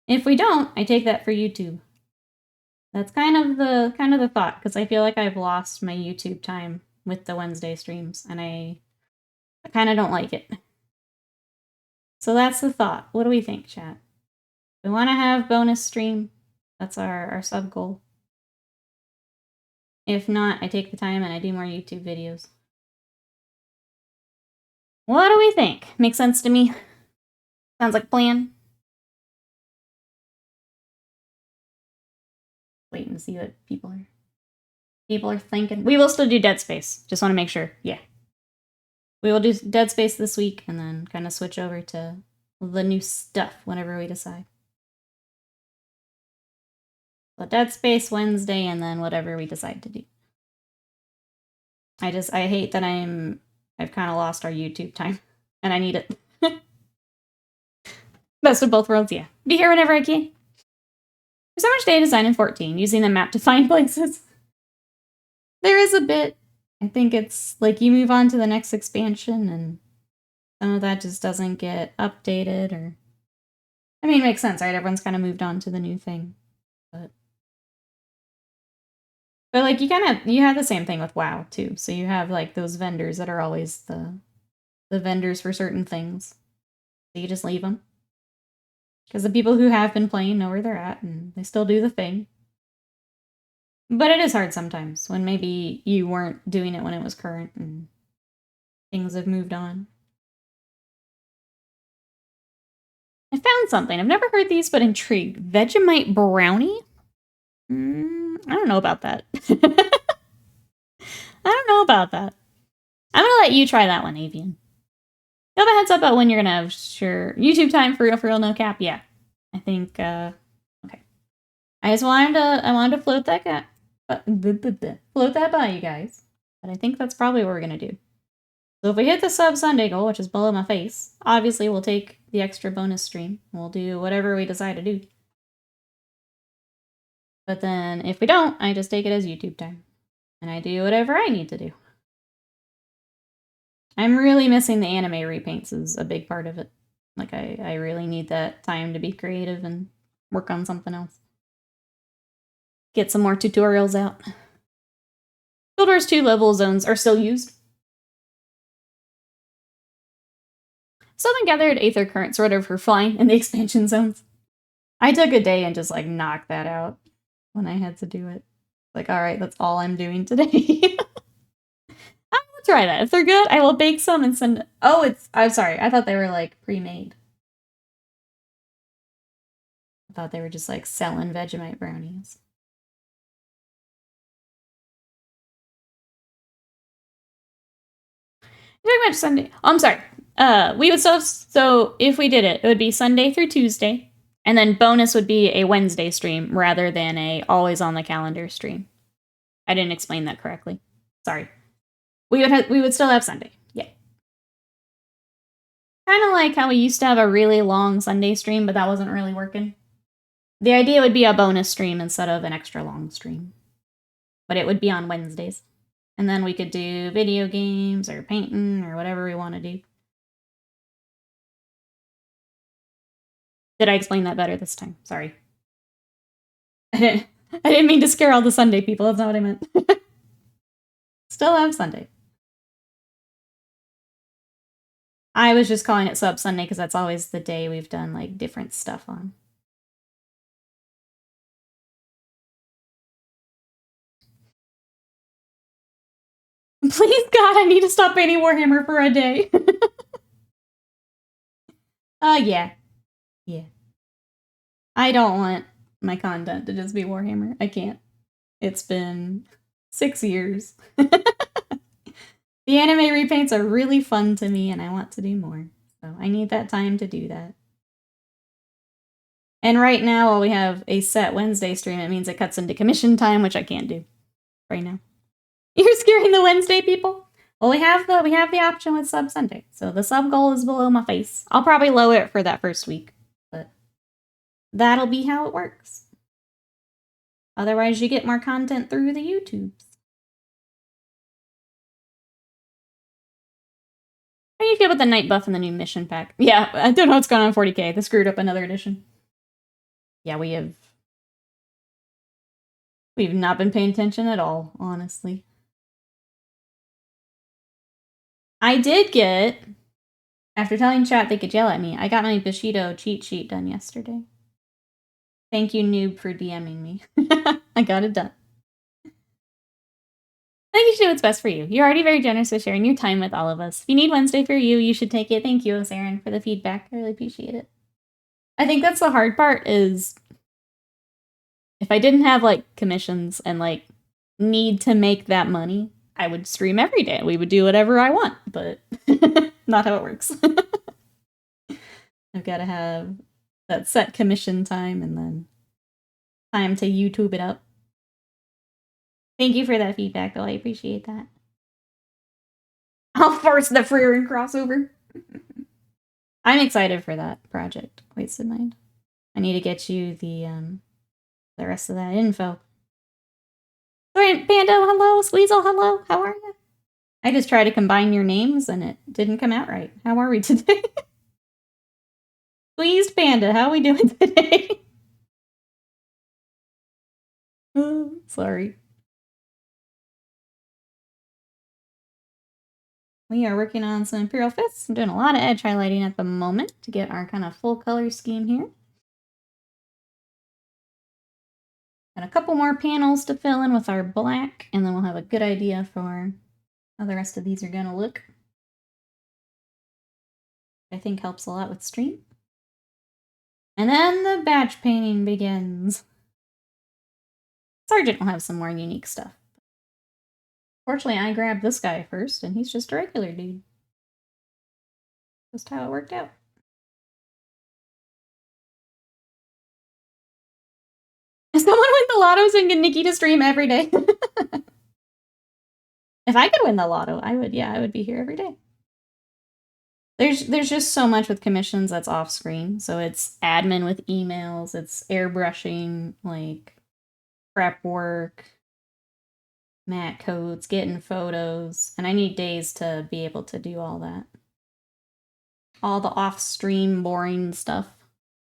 If we don't, I take that for YouTube. That's kind of the thought, because I feel like I've lost my YouTube time with the Wednesday streams, and I kind of don't like it. So that's the thought. What do we think, chat? We want to have bonus stream. That's our sub goal. If not, I take the time and I do more YouTube videos. What do we think? Makes sense to me? Sounds like a plan. Waiting to see what people are thinking. We will still do Dead Space. Just want to make sure. Yeah. We will do Dead Space this week and then kind of switch over to the new stuff whenever we decide. So Dead Space Wednesday and then whatever we decide to do. I hate that I've kind of lost our YouTube time and I need it. Best of both worlds, yeah. Be here whenever I can. There's so much data design in 14, using the map to find places. There is a bit. I think it's like you move on to the next expansion and some of that just doesn't get updated or... I mean, it makes sense, right? Everyone's kind of moved on to the new thing. But like you have the same thing with WoW too. So you have like those vendors that are always the vendors for certain things. So you just leave them. Because the people who have been playing know where they're at and they still do the thing. But it is hard sometimes when maybe you weren't doing it when it was current and things have moved on. I found something. I've never heard these, but intrigued. Vegemite brownie? I don't know about that. I don't know about that. I'm gonna let you try that one, Avian. You have a heads up about when you're gonna have sure YouTube time for real, no cap. Yeah, I think. Okay. I wanted to float that float that by you guys, but I think that's probably what we're gonna do. So if we hit the sub Sunday goal, which is below my face, obviously we'll take the extra bonus stream. We'll do whatever we decide to do. But then if we don't, I just take it as YouTube time. And I do whatever I need to do. I'm really missing the anime repaints is a big part of it. Like, I really need that time to be creative and work on something else. Get some more tutorials out. Guild Wars 2 level zones are still used. Southern gathered Aether Currents or whatever for flying in the expansion zones. I took a day and just, like, knocked that out when I had to do it. Like, alright, that's all I'm doing today. I will try that. If they're good, I will bake some and send... Oh, I'm sorry. I thought they were, like, pre-made. I thought they were just, like, selling Vegemite brownies. You're talking about Sunday. Oh, I'm sorry. We would still have, so if we did it, it would be Sunday through Tuesday, and then bonus would be a Wednesday stream rather than a always on the calendar stream. I didn't explain that correctly. Sorry. We would still have Sunday. Yeah. Kind of like how we used to have a really long Sunday stream, but that wasn't really working. The idea would be a bonus stream instead of an extra long stream. But it would be on Wednesdays. And then we could do video games or painting or whatever we want to do. Did I explain that better this time? Sorry. I didn't mean to scare all the Sunday people. That's not what I meant. Still have Sunday. I was just calling it Sub Sunday because that's always the day we've done like different stuff on. Please God, I need to stop painting Warhammer for a day. Yeah. Yeah. I don't want my content to just be Warhammer. I can't. It's been 6 years. The anime repaints are really fun to me and I want to do more. So I need that time to do that. And right now, while we have a set Wednesday stream, it means it cuts into commission time, which I can't do right now. You're scaring the Wednesday people? Well, we have the option with Sub Sunday. So the sub goal is below my face. I'll probably lower it for that first week, but that'll be how it works. Otherwise, you get more content through the YouTubes. How do you feel about the night buff and the new mission pack? Yeah, I don't know what's going on in 40K. They screwed up another edition. Yeah, we've not been paying attention at all, honestly. I did get, after telling chat they could yell at me, I got my Bushido cheat sheet done yesterday. Thank you, noob, for DMing me. I got it done. I think you should do what's best for you. You're already very generous with sharing your time with all of us. If you need Wednesday for you, you should take it. Thank you, Saren, for the feedback. I really appreciate it. I think that's the hard part is if I didn't have, like, commissions and, like, need to make that money, I would stream every day. We would do whatever I want, but not how it works. I've got to have that set commission time and then time to YouTube it up. Thank you for that feedback, though. I appreciate that. I'll force the Freerin crossover. I'm excited for that project. Wasted Mind. I need to get you the rest of that info. Pando, hello. Squeezel, hello. How are you? I just tried to combine your names and it didn't come out right. How are we today? Squeezed Panda, how are we doing today? Sorry. We are working on some Imperial Fists. I'm doing a lot of edge highlighting at the moment to get our kind of full color scheme here. Got a couple more panels to fill in with our black, and then we'll have a good idea for how the rest of these are going to look. I think helps a lot with stream. And then the batch painting begins. Sergeant will have some more unique stuff. Fortunately, I grabbed this guy first, and he's just a regular dude. Just how it worked out. If someone win the lotto, so I can get Nikki to stream every day. If I could win the lotto, I would. Yeah, I would be here every day. There's just so much with commissions that's off screen. So it's admin with emails, it's airbrushing, like prep work, matte coats, getting photos, and I need days to be able to do all that. All the off-stream boring stuff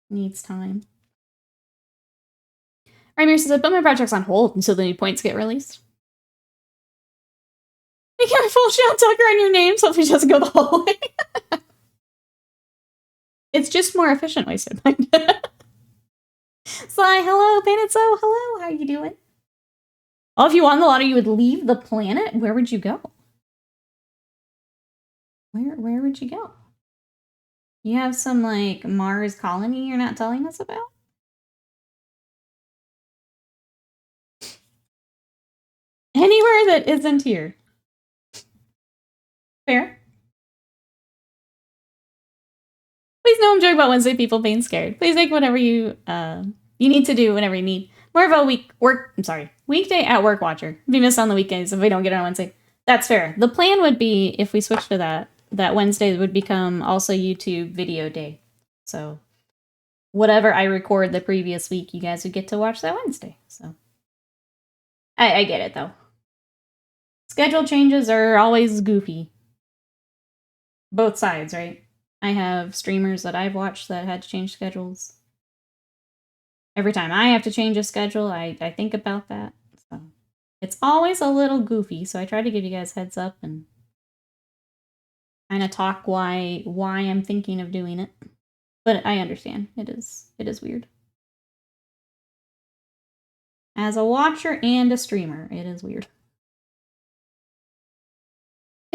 needs time. Raimier says, I put my projects on hold until the new points get released. Be careful, Sean Tucker on your name so if he doesn't go the whole way. It's just more efficient, wasted mind. Sly, hello. Panitso, hello. How are you doing? Oh, if you won the lotto, you would leave the planet? Where would you go? Where would you go? You have some, like, Mars colony you're not telling us about? Anywhere that isn't here. Fair. Please no, I'm joking about Wednesday people being scared. Please make whatever you need to do whenever you need. More of a weekday at work watcher. If you miss on the weekends, if we don't get it on Wednesday. That's fair. The plan would be, if we switch to that Wednesday would become also YouTube video day. So whatever I record the previous week, you guys would get to watch that Wednesday. So I get it, though. Schedule changes are always goofy. Both sides, right? I have streamers that I've watched that had to change schedules. Every time I have to change a schedule, I think about that. So it's always a little goofy, so I try to give you guys heads up and kind of talk why I'm thinking of doing it. But I understand. It is weird. As a watcher and a streamer, it is weird.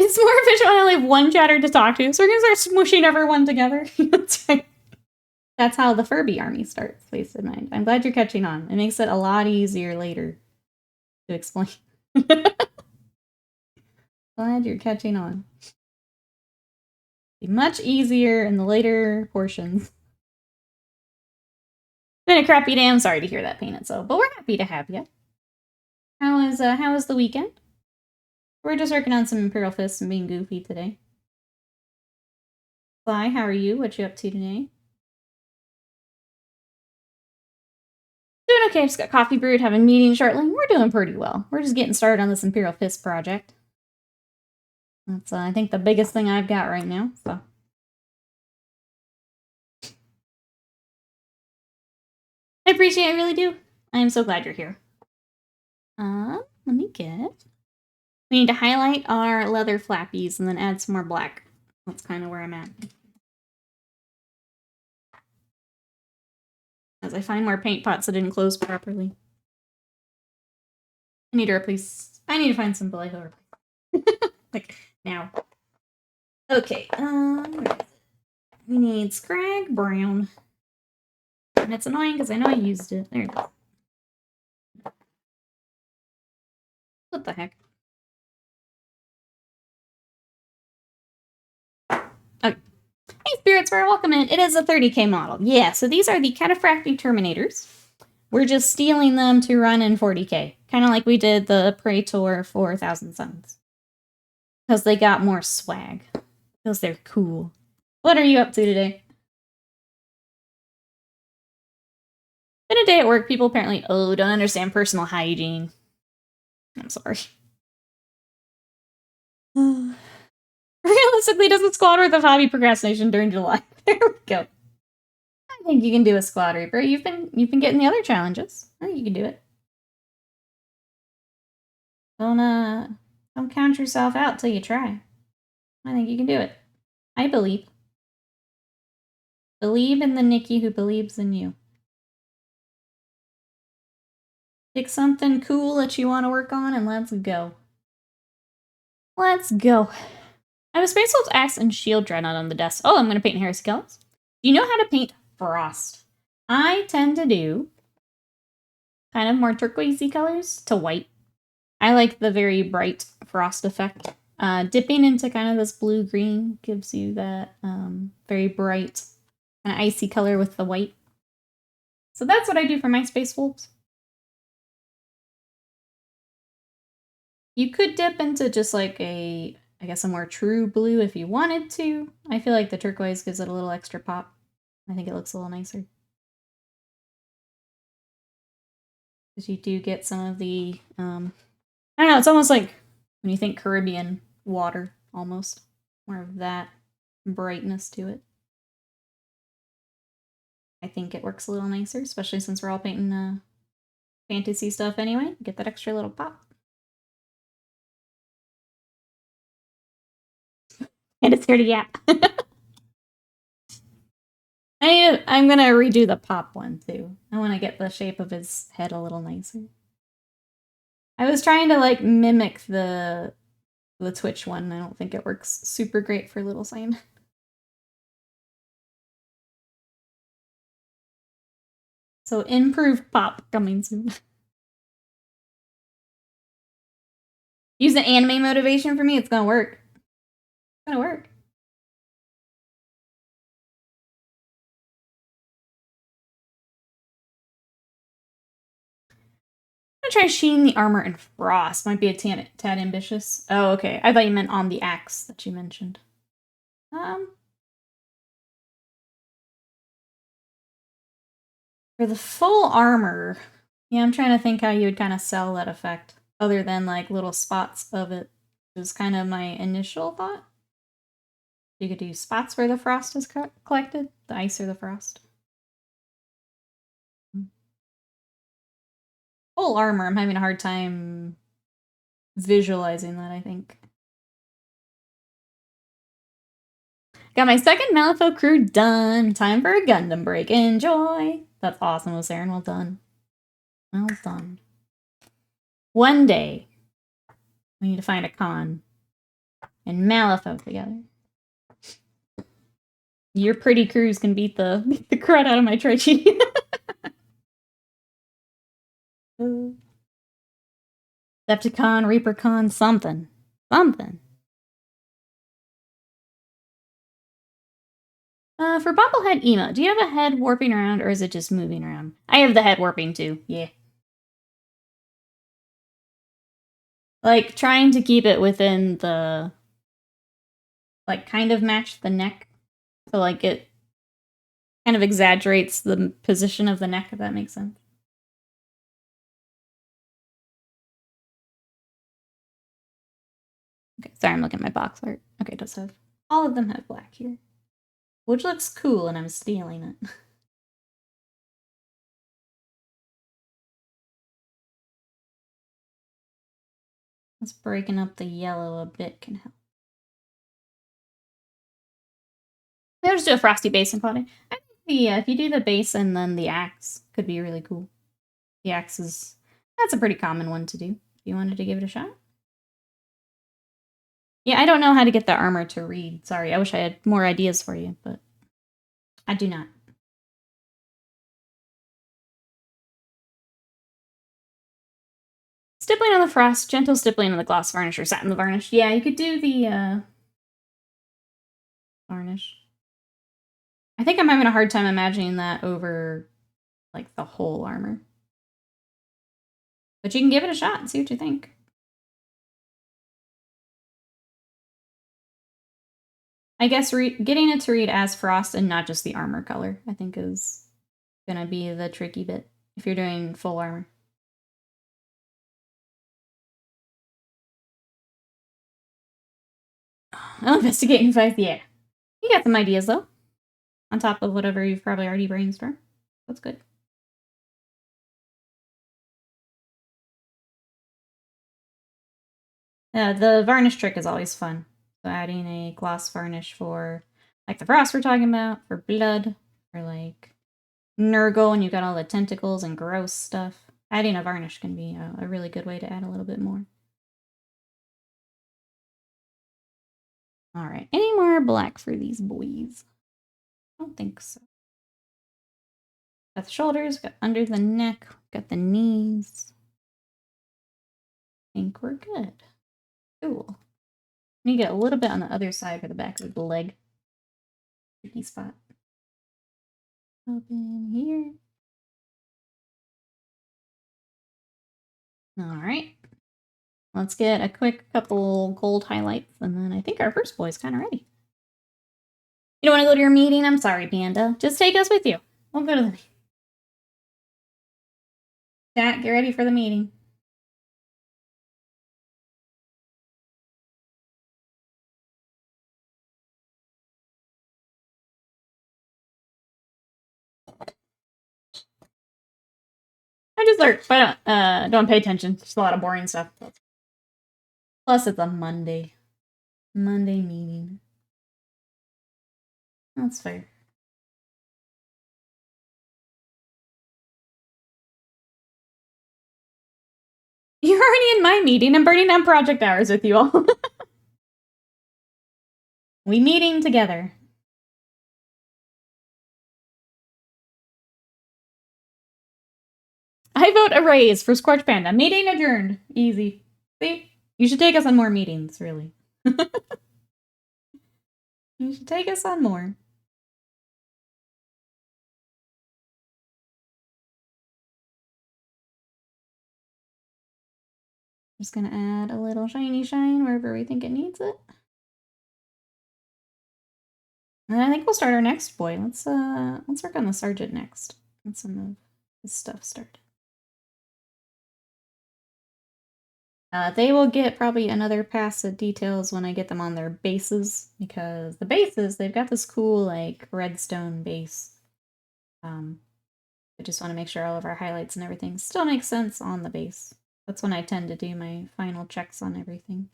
It's more efficient when I only have one chatter to talk to, so we're gonna start smushing everyone together. That's right. That's how the Furby army starts, Wasted Mind. I'm glad you're catching on. It makes it a lot easier later to explain. Glad you're catching on. Be much easier in the later portions. Been a crappy day. I'm sorry to hear that, Painted So, but we're happy to have you. How was the weekend? We're just working on some Imperial Fists and being goofy today. Fly, how are you? What you up to today? Doing okay. Just got coffee brewed, having a meeting shortly. We're doing pretty well. We're just getting started on this Imperial Fist project. That's, I think, the biggest thing I've got right now, so. I appreciate it, I really do. I am so glad you're here. Let me get... We need to highlight our leather flappies and then add some more black. That's kind of where I'm at. As I find more paint pots that didn't close properly. I need to find some Vallejo. Like, now. Okay, we need Scrag Brown. And it's annoying because I know I used it. There it is. What the heck? Okay. Hey, Spirits Bar, welcome in. It is a 30K model. Yeah, so these are the Cataphractii Terminators. We're just stealing them to run in 40K. Kind of like we did the Praetor 4000 Suns. Because they got more swag. Because they're cool. What are you up to today? Been a day at work. People apparently, don't understand personal hygiene. I'm sorry. Realistically, does a squad worth of hobby procrastination during July? There we go. I think you can do a squad reaper. You've been getting the other challenges. I think you can do it. Don't count yourself out till you try. I think you can do it. I believe. Believe in the Nikki who believes in you. Pick something cool that you want to work on and let's go. Let's go. I have a Space Wolf's Axe and Shield Dreadnought on the desk. Oh, I'm going to paint Harris Skeletons. Do you know how to paint Frost? I tend to do kind of more turquoisey colors to white. I like the very bright Frost effect. Dipping into kind of this blue-green gives you that very bright kind of icy color with the white. So that's what I do for my Space Wolves. You could dip into just like I guess a more true blue if you wanted to. I feel like the turquoise gives it a little extra pop. I think it looks a little nicer. Because you do get some of the, I don't know, it's almost like when you think Caribbean water, almost. More of that brightness to it. I think it works a little nicer, especially since we're all painting fantasy stuff anyway. Get that extra little pop. And it's here to yap. I'm gonna redo the pop one too. I want to get the shape of his head a little nicer. I was trying to like mimic the Twitch one. I don't think it works super great for Little Sign. So improved pop coming soon. Use the anime motivation for me. It's gonna work. It's gonna work. I'm gonna try sheen the armor in frost. Might be a tad ambitious. Oh, okay. I thought you meant on the axe that you mentioned. For the full armor, yeah, I'm trying to think how you would kind of sell that effect, other than like little spots of it. Was kind of my initial thought. You could do spots where the frost is collected, the ice or the frost. Full armor, I'm having a hard time visualizing that, I think. Got my second Malifaux crew done. Time for a Gundam break. Enjoy! That's awesome, Osaren. Well done. Well done. One day, we need to find a con and Malifaux together. Your pretty crews can beat the crud out of my Trichy. Decepticon, Reapercon, something. Something. For Bobblehead Emo, do you have a head warping around or is it just moving around? I have the head warping too, yeah. Like, trying to keep it within the... Like, kind of match the neck. So, like, it kind of exaggerates the position of the neck, if that makes sense. Okay, sorry, I'm looking at my box art. Okay, it does have... All of them have black here. Which looks cool, and I'm stealing it. Let's breaking up the yellow a bit can help. Maybe I'll just do a frosty base and clouding. I think if you do the base and then the axe could be really cool. The axe is... That's a pretty common one to do. If you wanted to give it a shot. Yeah, I don't know how to get the armor to read. Sorry, I wish I had more ideas for you, but I do not. Stippling on the frost, gentle stippling on the gloss varnish or satin varnish. Yeah, you could do the varnish. I think I'm having a hard time imagining that over like the whole armor. But you can give it a shot and see what you think. I guess getting it to read as frost and not just the armor color, I think is gonna be the tricky bit if you're doing full armor. I'll investigate in 5, yeah. You got some ideas though. On top of whatever you've probably already brainstormed. That's good. The varnish trick is always fun. So adding a gloss varnish for like the frost we're talking about, for blood, or like Nurgle and you've got all the tentacles and gross stuff. Adding a varnish can be a really good way to add a little bit more. Alright, any more black for these boys? I don't think so. Got the shoulders, got under the neck, got the knees. I think we're good. Cool. Let me get a little bit on the other side for the back of the leg. Tricky spot. Up in here. Alright. Let's get a quick couple gold highlights, and then I think our first boy is kind of ready. You don't want to go to your meeting? I'm sorry, Panda. Just take us with you. We'll go to the meeting. Chat, get ready for the meeting. I just lurk, but don't pay attention. Just a lot of boring stuff. Plus, it's a Monday. Monday meeting. That's fair. You're already in my meeting. I'm burning down project hours with you all. We meeting together. I vote a raise for Scorch Panda. Meeting adjourned. Easy. See? You should take us on more meetings, really. You should take us on more. Just gonna add a little shiny shine wherever we think it needs it. And I think we'll start our next boy. Let's work on the sergeant next. Get some of his stuff started. They will get probably another pass of details when I get them on their bases, because the bases, they've got this cool like redstone base. I just want to make sure all of our highlights and everything still make sense on the base. That's when I tend to do my final checks on everything.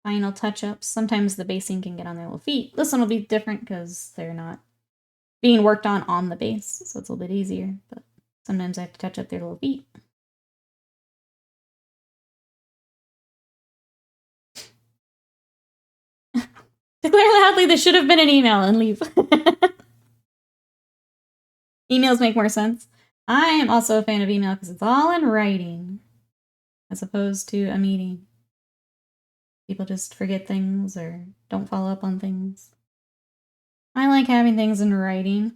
Final touch-ups. Sometimes the basing can get on their little feet. This one will be different because they're not being worked on the base, so it's a little bit easier, but sometimes I have to touch up their little feet. Declare loudly this should have been an email and leave. Emails make more sense. I am also a fan of email because it's all in writing as opposed to a meeting. People just forget things or don't follow up on things. I like having things in writing.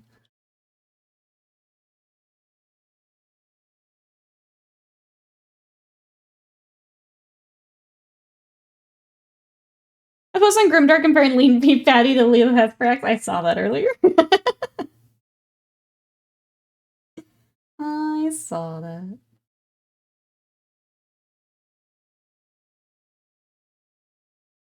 I post on Grimdark comparing Lean Beef Patty to Leo Hethprax. I saw that earlier. I saw that.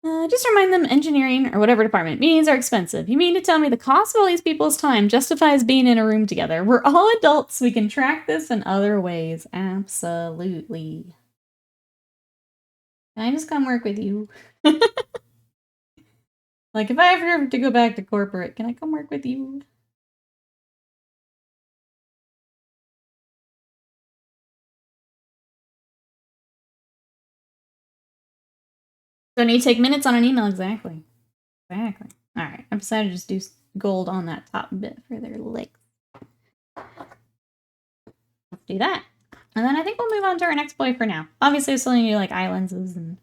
Just remind them engineering or whatever department meetings are expensive. You mean to tell me the cost of all these people's time justifies being in a room together? We're all adults. We can track this in other ways. Absolutely. Can I just come work with you? Like, if I ever have to go back to corporate, can I come work with you? Don't need to take minutes on an email, exactly. Exactly. Alright, I've decided to just do gold on that top bit for their legs. Let's do that. And then I think we'll move on to our next boy for now. Obviously, I still need to do, like, eye lenses and,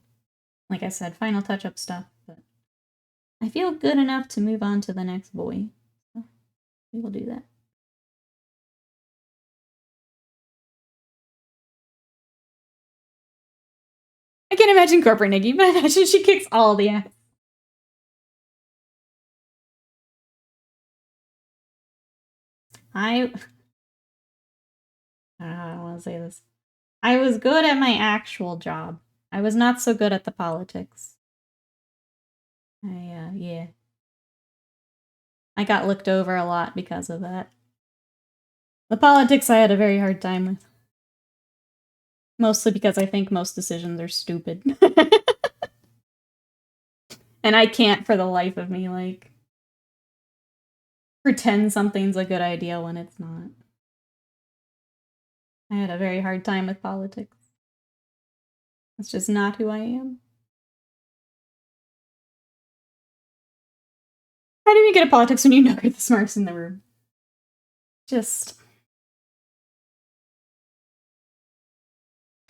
like I said, final touch-up stuff, but I feel good enough to move on to the next boy. So we will do that. I can't imagine corporate Nikki, but I imagine she kicks all the ass. I don't know how I want to say this. I was good at my actual job. I was not so good at the politics. Yeah. I got looked over a lot because of that. The politics I had a very hard time with. Mostly because I think most decisions are stupid. And I can't for the life of me, like, pretend something's a good idea when it's not. I had a very hard time with politics. It's just not who I am. How do you get at politics when you know you're the smartest in the room? Just...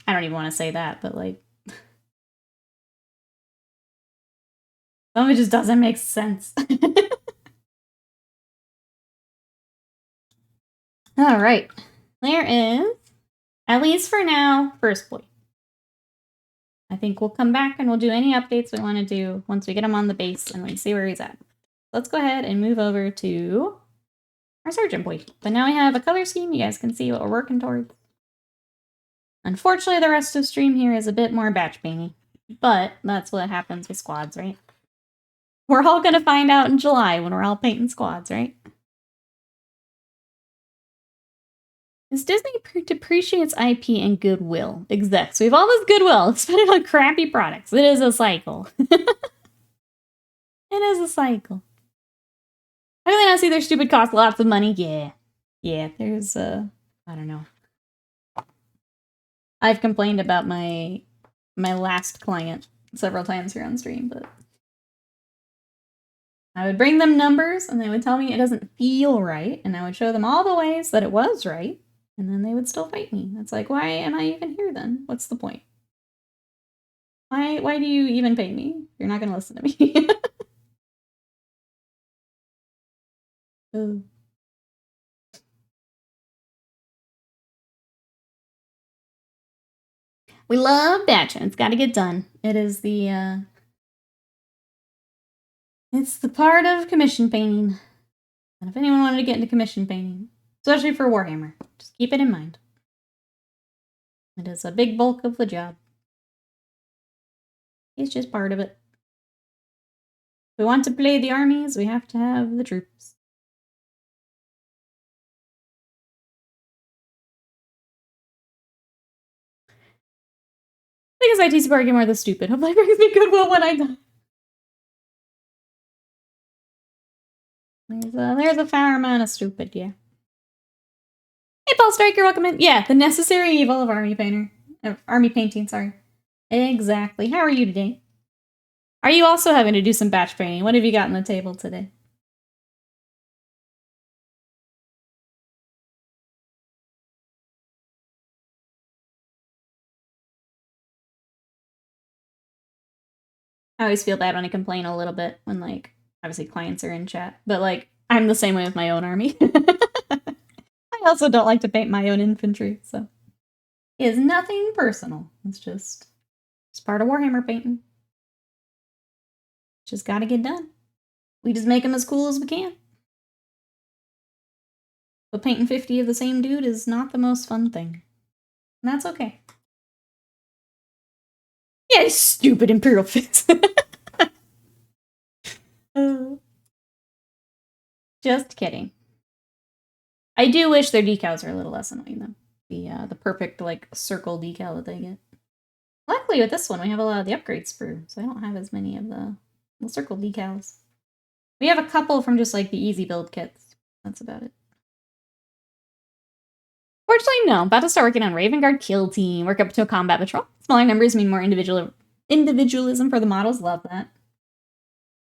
I don't even want to say that, but, like... some of it just doesn't make sense. Alright. There is, at least for now, first boy. I think we'll come back and we'll do any updates we want to do once we get him on the base and we see where he's at. Let's go ahead and move over to our sergeant boy. But now we have a color scheme. You guys can see what we're working towards. Unfortunately, the rest of the stream here is a bit more batch painty, but that's what happens with squads, right? We're all going to find out in July when we're all painting squads, right? As Disney depreciates IP and goodwill. Execs. We have all this goodwill. Spend it on crappy products. It is a cycle. It is a cycle. I really not see their stupid cost lots of money. Yeah, there's I don't know. I've complained about my last client several times here on stream, but I would bring them numbers and they would tell me it doesn't feel right, and I would show them all the ways that it was right, and then they would still fight me. It's like, why am I even here then? What's the point? Why do you even pay me? You're not gonna listen to me. Ooh. We love batching. It's got to get done. It is the, it's the part of commission painting. And if anyone wanted to get into commission painting, especially for Warhammer, just keep it in mind. It is a big bulk of the job. It's just part of it. If we want to play the armies, we have to have the troops. Because IT support game are the stupid. Hopefully brings me goodwill when I die. There's a fair amount of stupid, yeah. Hey, Paul Striker, welcome in. Yeah, the necessary evil of army painting, sorry. Exactly. How are you today? Are you also having to do some batch painting? What have you got on the table today? I always feel bad when I complain a little bit when, like, obviously clients are in chat. But, like, I'm the same way with my own army. I also don't like to paint my own infantry, so. It is nothing personal. It's just part of Warhammer painting. Just gotta get done. We just make them as cool as we can. But painting 50 of the same dude is not the most fun thing. And that's okay. Yeah, stupid Imperial Fists. Just kidding. I do wish their decals are a little less annoying, though. The perfect, like, circle decal that they get. Luckily, with this one, we have a lot of the upgrade sprue, so I don't have as many of the circle decals. We have a couple from just, like, the easy build kits. That's about it. Fortunately, no. About to start working on Raven Guard Kill Team, work up to a combat patrol. Smaller numbers mean more individualism for the models. Love that.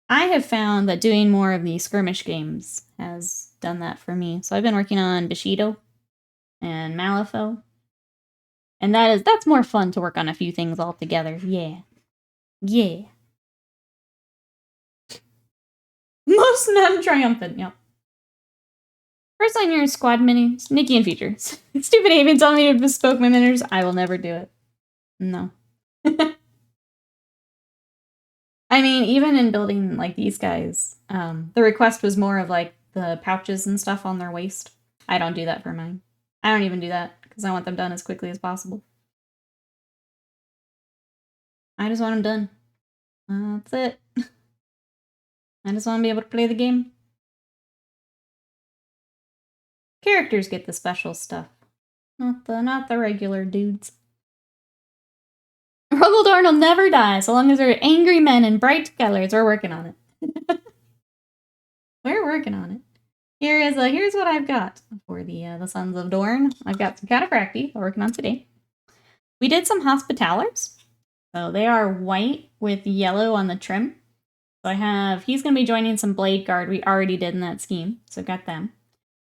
I have found that doing more of the skirmish games has done that for me. So I've been working on Bushido and Malifaux. And that's more fun to work on a few things all together. Yeah. Yeah. Most non-triumphant, yep. First line here is squad minis, Nikki and features. Stupid avian telling me to bespoke my miniatures. I will never do it. No. I mean, even in building, like, these guys, the request was more of, like, the pouches and stuff on their waist. I don't do that for mine. I don't even do that, because I want them done as quickly as possible. I just want them done. That's it. I just want to be able to play the game. Characters get the special stuff. Not the regular dudes. Rogaldorn will never die, so long as there are angry men in bright colors. We're working on it. We're working on it. Here's what I've got for the Sons of Dorn. I've got some Cataphractii we're working on today. We did some Hospitalers. So they are white with yellow on the trim. So he's going to be joining some Blade Guard we already did in that scheme. So got them.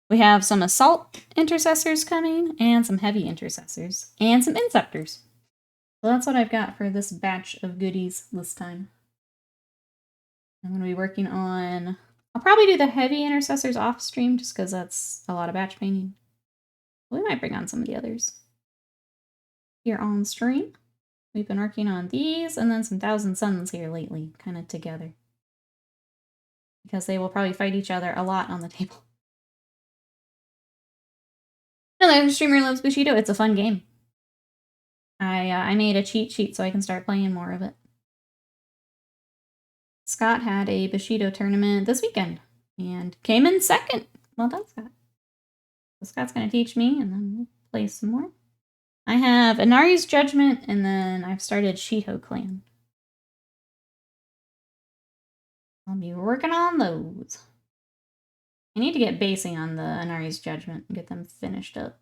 We have some Assault Intercessors coming, and some Heavy Intercessors, and some Inceptors. So that's what I've got for this batch of goodies this time. I'm going to be working on... I'll probably do the Heavy Intercessors off stream, just because that's a lot of batch painting. We might bring on some of the others here on stream. We've been working on these, and then some Thousand Suns here lately, kind of together. Because they will probably fight each other a lot on the table. Another streamer loves Bushido. It's a fun game. I made a cheat sheet so I can start playing more of it. Scott had a Bushido tournament this weekend and came in second. Well done, Scott. So Scott's going to teach me, and then we'll play some more. I have Inari's Judgment, and then I've started Shiho Clan. I'll be working on those. I need to get basing on the Inari's Judgment and get them finished up.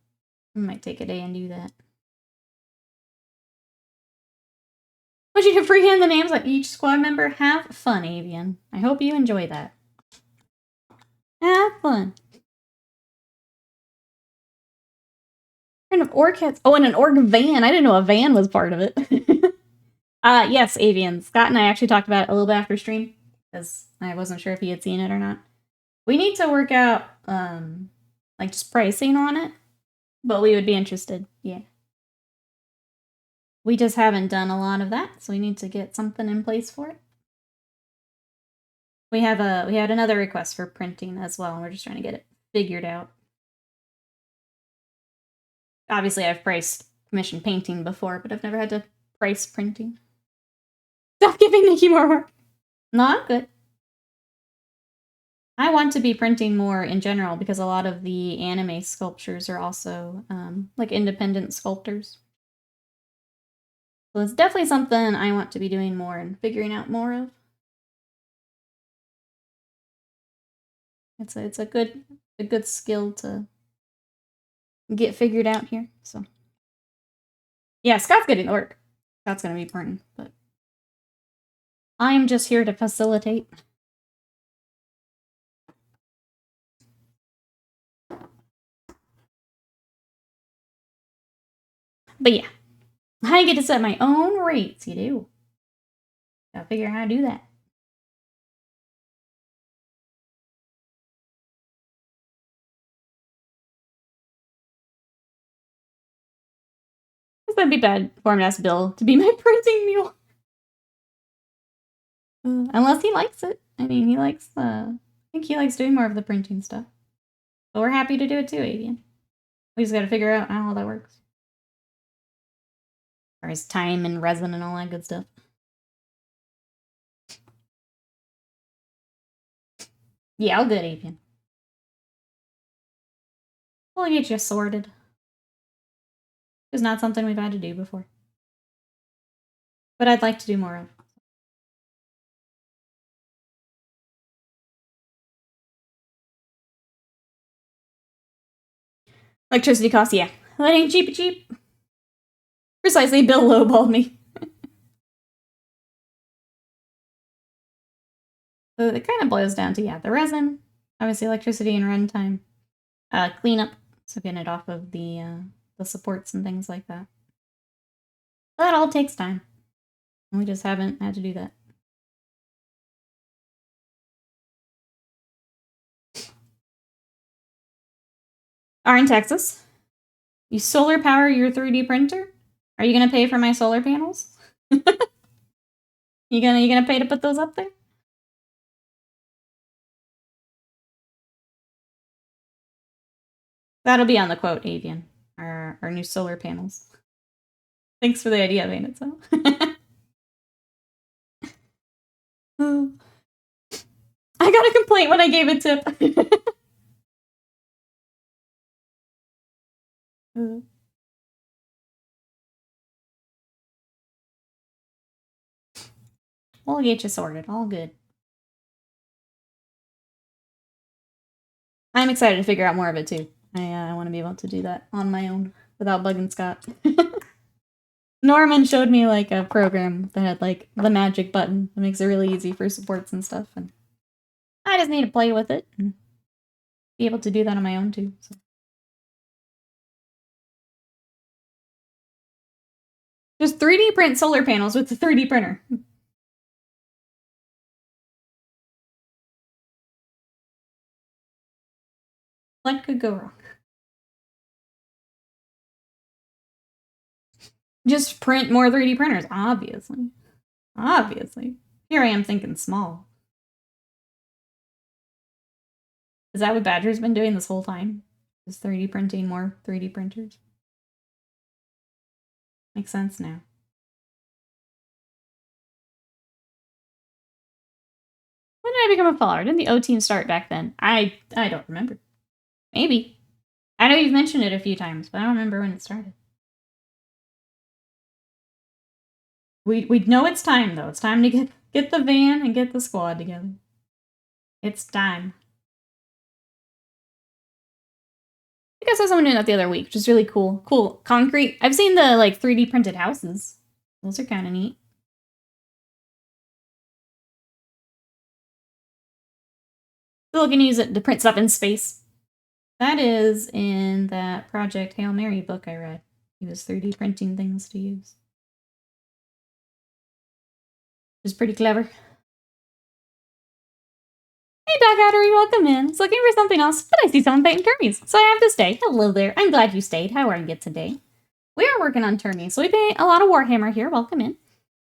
I might take a day and do that. Would you to freehand the names on each squad member? Have fun, Avian. I hope you enjoy that. Have fun. Kind of orc hats. Oh, and an orc van. I didn't know a van was part of it. Yes, Avian. Scott and I actually talked about it a little bit after stream, because I wasn't sure if he had seen it or not. We need to work out, like, just pricing on it, but we would be interested, yeah. We just haven't done a lot of that, so we need to get something in place for it. We had another request for printing as well, and we're just trying to get it figured out. Obviously, I've priced commission painting before, but I've never had to price printing. Stop giving Nikki more work. No, I'm good. I want to be printing more in general because a lot of the anime sculptures are also like independent sculptors. So it's definitely something I want to be doing more and figuring out more of. It's a good skill to get figured out here. So yeah, Scott's getting the work. Scott's gonna be printing, but I'm just here to facilitate. But yeah, I get to set my own rates, you do. Gotta figure out how to do that. That'd be bad for him to ask Bill to be my printing mule. Unless he likes it. I mean, he likes, I think he likes doing more of the printing stuff. But we're happy to do it too, Avian. We just gotta figure out how all that works. As far as time and resin and all that good stuff. Yeah, all good, Avian. We'll get you sorted. It's not something we've had to do before. But I'd like to do more of. Electricity costs, yeah. That ain't cheap. Precisely, Bill lowballed me. So it kind of boils down to, yeah, the resin, obviously electricity and runtime, cleanup, so getting it off of the supports and things like that. That all takes time. And we just haven't had to do that. Are in Texas. You solar power your 3D printer? Are you gonna pay for my solar panels? you gonna pay to put those up there? That'll be on the quote, Avian. Our new solar panels. Thanks for the idea, Bandit. So. I got a complaint when I gave a tip. We'll get you sorted. All good. I'm excited to figure out more of it too. I want to be able to do that on my own without bugging Scott. Norman showed me like a program that had like the magic button that makes it really easy for supports and stuff, and I just need to play with it and be able to do that on my own too. So. Just 3D print solar panels with the 3D printer. What could go wrong? Just print more 3D printers, obviously. Obviously. Here I am thinking small. Is that what Badger's been doing this whole time? Just 3D printing more 3D printers? Makes sense now. When did I become a follower? Didn't the O team start back then? I don't remember. Maybe. I know you've mentioned it a few times, but I don't remember when it started. We know it's time, though. It's time to get the van and get the squad together. It's time. I guess I saw someone doing that the other week, which is really cool. Cool. Concrete. I've seen the, like, 3D printed houses. Those are kind of neat. Still gonna use it to print stuff in space. That is in that Project Hail Mary book I read. He was 3D printing things to use. Which is pretty clever. Hey, Dog Hattery, welcome in. I was looking for something else, but I see someone painting Kermies, so I have to stay. Hello there. I'm glad you stayed. How are you today? We are working on Termi, so we pay a lot of Warhammer here. Welcome in.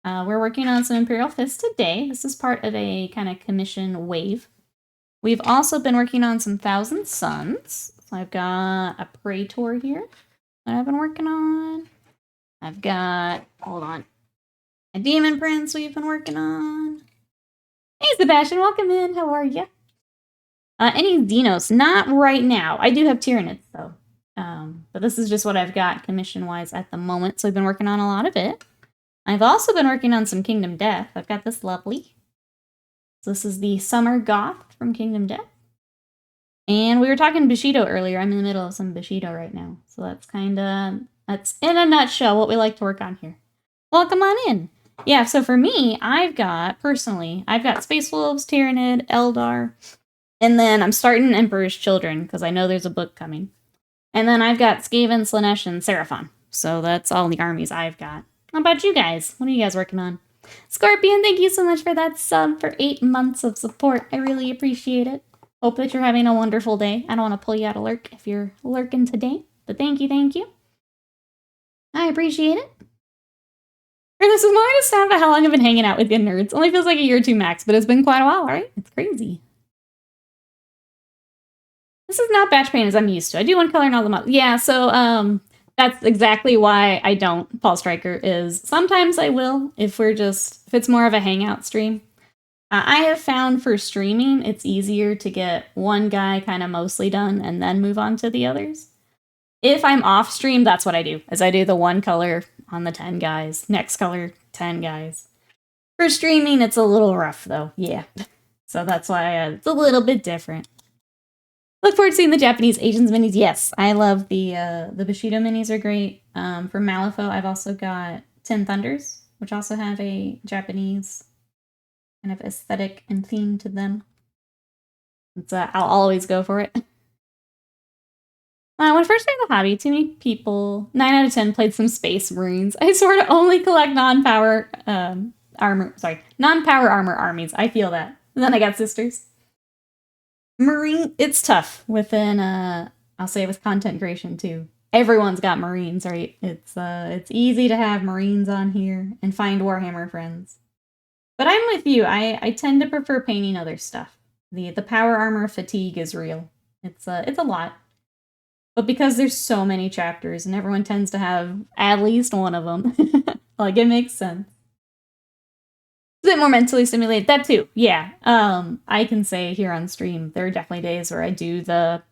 We're working on some Imperial Fists today. This is part of a kind of commission wave. We've also been working on some Thousand Suns. So I've got a Praetor here that I've been working on. I've got, hold on, a Demon Prince we've been working on. Hey Sebastian, welcome in. How are you? Any Xenos? Not right now. I do have Tyranids though. But this is just what I've got commission-wise at the moment, so I've been working on a lot of it. I've also been working on some Kingdom Death. I've got this lovely. So this is the Summer Goth from Kingdom Death. And we were talking Bushido earlier. I'm in the middle of some Bushido right now. So that's that's in a nutshell what we like to work on here. Welcome on in. Yeah, so for me, personally, I've got Space Wolves, Tyranid, Eldar, and then I'm starting Emperor's Children, because I know there's a book coming. And then I've got Skaven, Slanesh, and Seraphon. So that's all the armies I've got. How about you guys? What are you guys working on? Scorpion, thank you so much for that sub for 8 months of support. I really appreciate it. Hope that you're having a wonderful day. I don't want to pull you out of lurk if you're lurking today. But thank you, thank you. I appreciate it. And this is more to sound about how long I've been hanging out with you nerds. Only feels like a year or two max, but it's been quite a while, right? It's crazy. This is not batch paint as I'm used to. I do one color in all the months. Yeah, so that's exactly why I don't. Paul Stryker is sometimes I will if it's more of a hangout stream. I have found for streaming it's easier to get one guy kind of mostly done and then move on to the others. If I'm off stream, that's what I do. Is I do the one color on the 10 guys, next color 10 guys. For streaming, it's a little rough though. Yeah, so that's why it's a little bit different. Look forward to seeing the Japanese Asians minis. Yes, I love the Bushido minis are great. For Malifaux, I've also got 10 Thunders, which also have a Japanese kind of aesthetic and theme to them. I'll always go for it. When I first started the hobby, too many people, 9 out of 10, played some Space Marines. I sort of only collect non-power armor armies. I feel that. And then I got Sisters. Marine, it's tough within, I'll say with content creation too. Everyone's got Marines, right? It's easy to have Marines on here and find Warhammer friends. But I'm with you. I tend to prefer painting other stuff. The power armor fatigue is real. It's a lot. But because there's so many chapters and everyone tends to have at least one of them, like it makes sense. A bit more mentally stimulated. That too, yeah. I can say here on stream, there are definitely days where I do the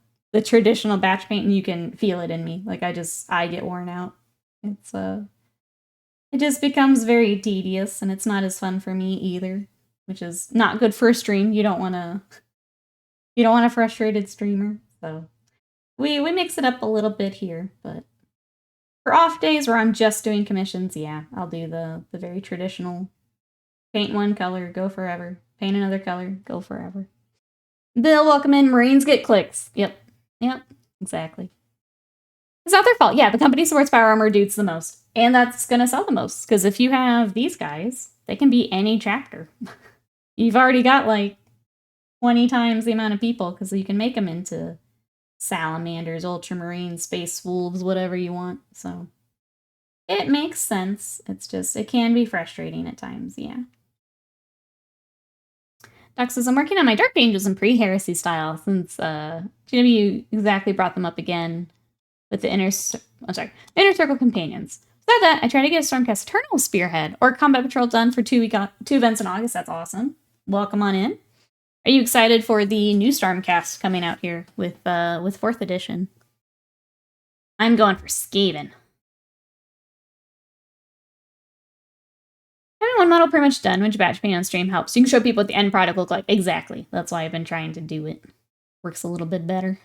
traditional batch paint and you can feel it in me. Like I get worn out. It just becomes very tedious and it's not as fun for me either, which is not good for a stream. You don't want a frustrated streamer. So we mix it up a little bit here, but for off days where I'm just doing commissions, yeah, I'll do the very traditional paint one color, go forever. Paint another color, go forever. Bill, welcome in. Marines get clicks. Yep, exactly. It's not their fault. Yeah, the company supports power armor dudes the most. And that's going to sell the most. Because if you have these guys, they can be any chapter. You've already got like 20 times the amount of people because you can make them into salamanders, ultramarines, space wolves, whatever you want. So it makes sense. It's just, it can be frustrating at times, yeah. Doc says, I'm working on my Dark Angels in pre-heresy style since GW exactly brought them up again with the Inner Circle Companions. Besides that, I try to get a Stormcast Eternal Spearhead or Combat Patrol done for two events in August. That's awesome. Welcome on in. Are you excited for the new Stormcast coming out here with 4th edition? I'm going for Skaven. Having one model pretty much done, which batch paint on stream helps. You can show people what the end product look like. Exactly. That's why I've been trying to do it. Works a little bit better.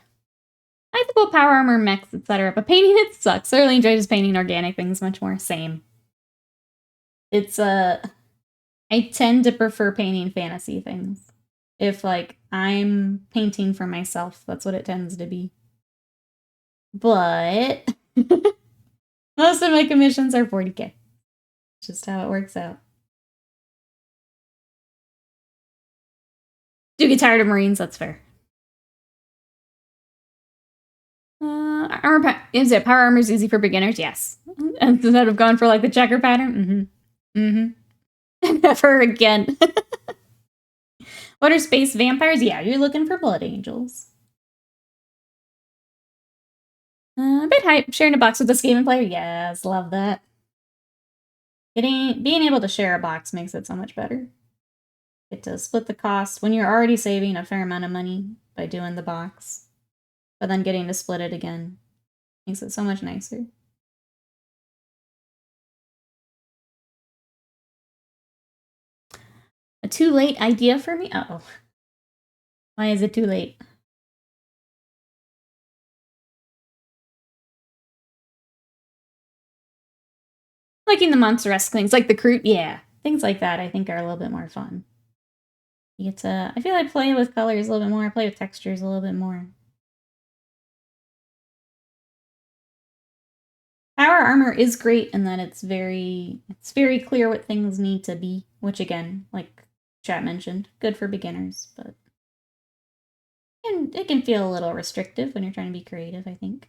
I like the cool power armor, mechs, etc. But painting it sucks. I really enjoy just painting organic things much more. Same. It's I tend to prefer painting fantasy things. If like I'm painting for myself, that's what it tends to be. But most of my commissions are 40K. Just how it works out. Do get tired of Marines, that's fair. Is it power armor is easy for beginners? Yes. Instead of going for like the checker pattern? Never again. What are space vampires? Yeah, you're looking for blood angels. A bit hype. Sharing a box with a gaming player? Yes, love that. Being able to share a box makes it so much better. Get to split the cost when you're already saving a fair amount of money by doing the box, but then getting to split it again makes it so much nicer. A too late idea for me? Uh-oh. Why is it too late? Liking the monster-esque things, like the Kroot, yeah. Things like that I think are a little bit more fun. You get to, I feel like play with colors a little bit more, play with textures a little bit more. Power armor is great in that it's very clear what things need to be, which again, like chat mentioned, good for beginners, but it can feel a little restrictive when you're trying to be creative, I think.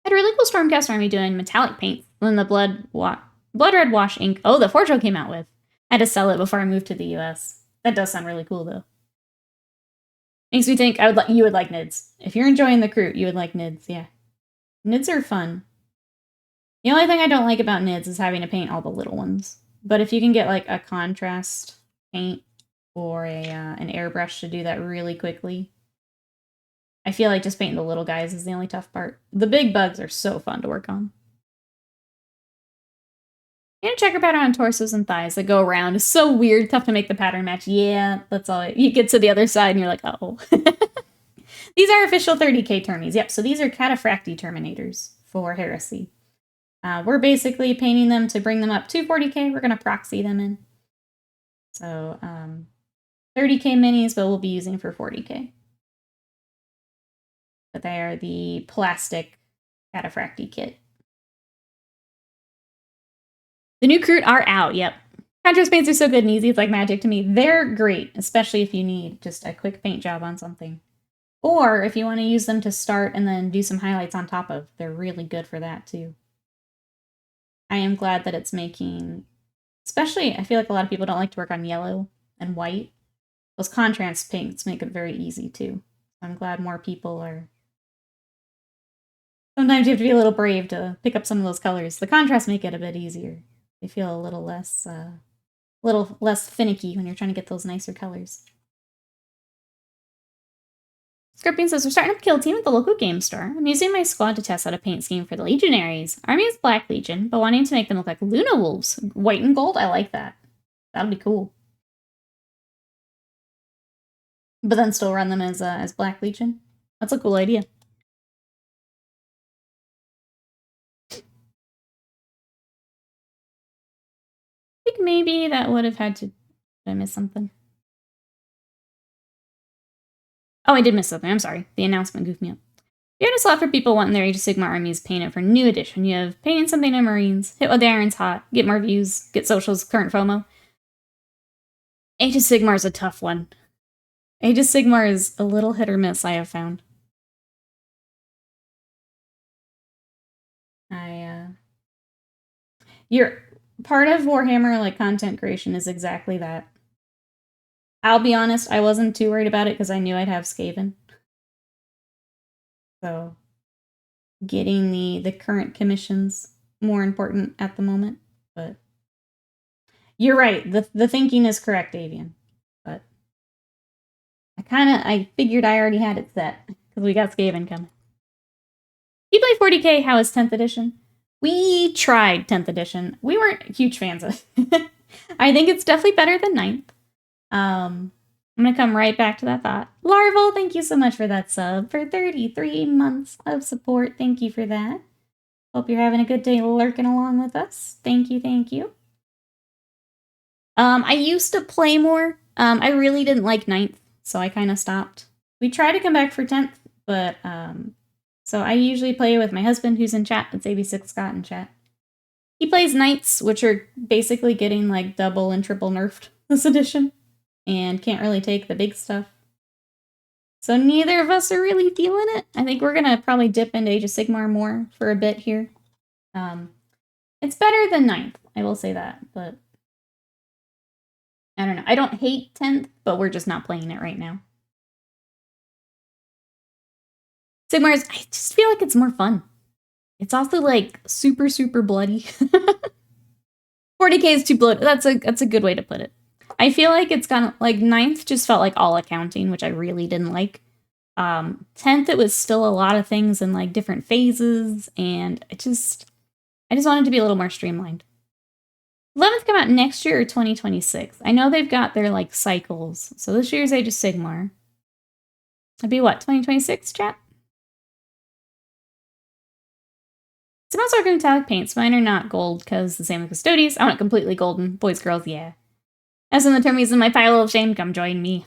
I had a really cool Stormcast army doing metallic paint when the Blood Red Wash ink. Oh, the Forge came out with. I had to sell it before I moved to the US. That does sound really cool though. Makes me think you would like NIDS. If you're enjoying the Kroot, you would like NIDS, yeah. NIDS are fun. The only thing I don't like about NIDS is having to paint all the little ones. But if you can get like a contrast paint or an airbrush to do that really quickly, I feel like just painting the little guys is the only tough part. The big bugs are so fun to work on. And a checker pattern on torsos and thighs that go around is so weird, tough to make the pattern match. Yeah, that's all. You get to the other side and you're like, oh. These are official 30K termies. Yep, so these are Cataphractii Terminators for Heresy. We're basically painting them to bring them up to 40K. We're going to proxy them in. So 30K minis, but we'll be using for 40K. But they are the plastic Cataphractii kit. The new Kroot are out, yep. Contrast paints are so good and easy, it's like magic to me. They're great, especially if you need just a quick paint job on something. Or if you want to use them to start and then do some highlights on top of. They're really good for that too. I am glad that it's making, especially, I feel like a lot of people don't like to work on yellow and white. Those contrast paints make it very easy too. I'm glad more people are. Sometimes you have to be a little brave to pick up some of those colors. The contrasts make it a bit easier. They feel a little less finicky when you're trying to get those nicer colors. Scorpion says, we're starting up a kill team at the local game store. I'm using my squad to test out a paint scheme for the Legionaries. Army is Black Legion, but wanting to make them look like Luna Wolves. White and gold? I like that. That'll be cool. But then still run them as Black Legion. That's a cool idea. I think maybe that would have had to... Did I miss something? Oh, I did miss something. I'm sorry. The announcement goofed me up. You have a slot for people wanting their Age of Sigmar armies painted for new edition. You have painting something in Marines, hit while the iron's hot, get more views, get socials, current FOMO. Age of Sigmar is a tough one. Age of Sigmar is a little hit or miss, I have found. You're part of Warhammer, like, content creation is exactly that. I'll be honest, I wasn't too worried about it because I knew I'd have Skaven. So, getting the current commissions more important at the moment, but you're right. The thinking is correct, Avian. But I figured I already had it set because we got Skaven coming. You play 40K, how is 10th edition? We tried 10th edition. We weren't huge fans of it. I think it's definitely better than 9th. I'm going to come right back to that thought. Larval, thank you so much for that sub. For 33 months of support, thank you for that. Hope you're having a good day lurking along with us. Thank you, thank you. I used to play more. I really didn't like 9th, so I kind of stopped. We tried to come back for 10th, but so I usually play with my husband who's in chat. It's AB6 Scott in chat. He plays Knights, which are basically getting like double and triple nerfed this edition, and can't really take the big stuff. So neither of us are really feeling it. I think we're gonna probably dip into Age of Sigmar more for a bit here. It's better than 9th, I will say that, but I don't know. I don't hate 10th, but we're just not playing it right now. Sigmar's, I just feel like it's more fun. It's also like super, super bloody. 40K is too bloody. That's a good way to put it. I feel like it's kind of like 9th just felt like all accounting, which I really didn't like. 10th, it was still a lot of things in like different phases, and I just wanted to be a little more streamlined. 11th come out next year or 2026. I know they've got their like cycles. So this year's Age of Sigmar. It'd be what, 2026, chat? Some also are metallic paints. Mine are not gold because the same with Custodes. I want it completely golden. Boys, girls, yeah. As in the termies in my pile of shame, come join me.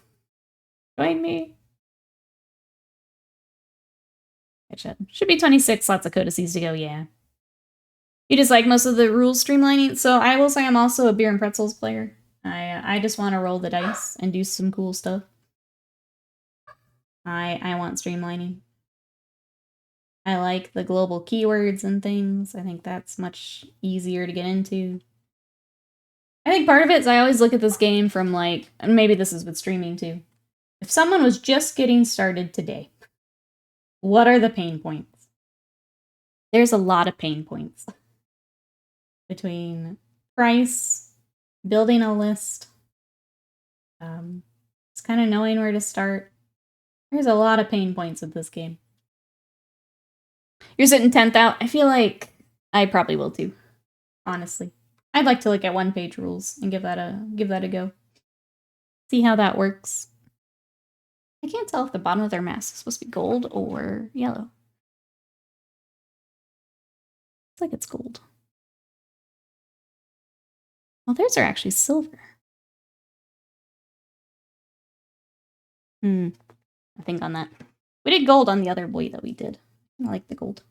Join me. Should be 26, lots of codices to go, yeah. You just like most of the rules streamlining? So I will say I'm also a beer and pretzels player. I just want to roll the dice and do some cool stuff. I want streamlining. I like the global keywords and things. I think that's much easier to get into. I think part of it is I always look at this game from like, and maybe this is with streaming too. If someone was just getting started today, what are the pain points? There's a lot of pain points. Between price, building a list, it's kind of knowing where to start. There's a lot of pain points with this game. You're sitting 10th out. I feel like I probably will too, honestly. I'd like to look at one-page rules and give that a go. See how that works. I can't tell if the bottom of their mask is supposed to be gold or yellow. It's like it's gold. Well, theirs are actually silver. I think on that. We did gold on the other boy that we did. I like the gold.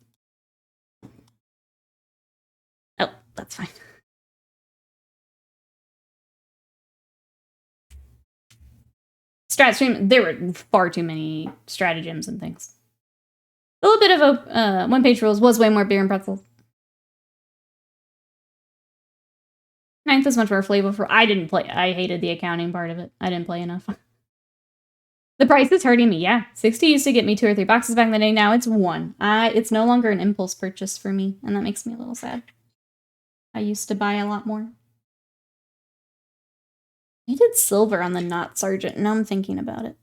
Oh, that's fine. Strat stream, there were far too many stratagems and things. A little bit of a one-page rules was way more beer and pretzels. 9th is much more flavorful. I didn't play. I hated the accounting part of it. I didn't play enough. The price is hurting me. Yeah, 60 used to get me 2 or 3 boxes back in the day. Now it's 1. It's no longer an impulse purchase for me, and that makes me a little sad. I used to buy a lot more. I did silver on the Not Sergeant. Now I'm thinking about it.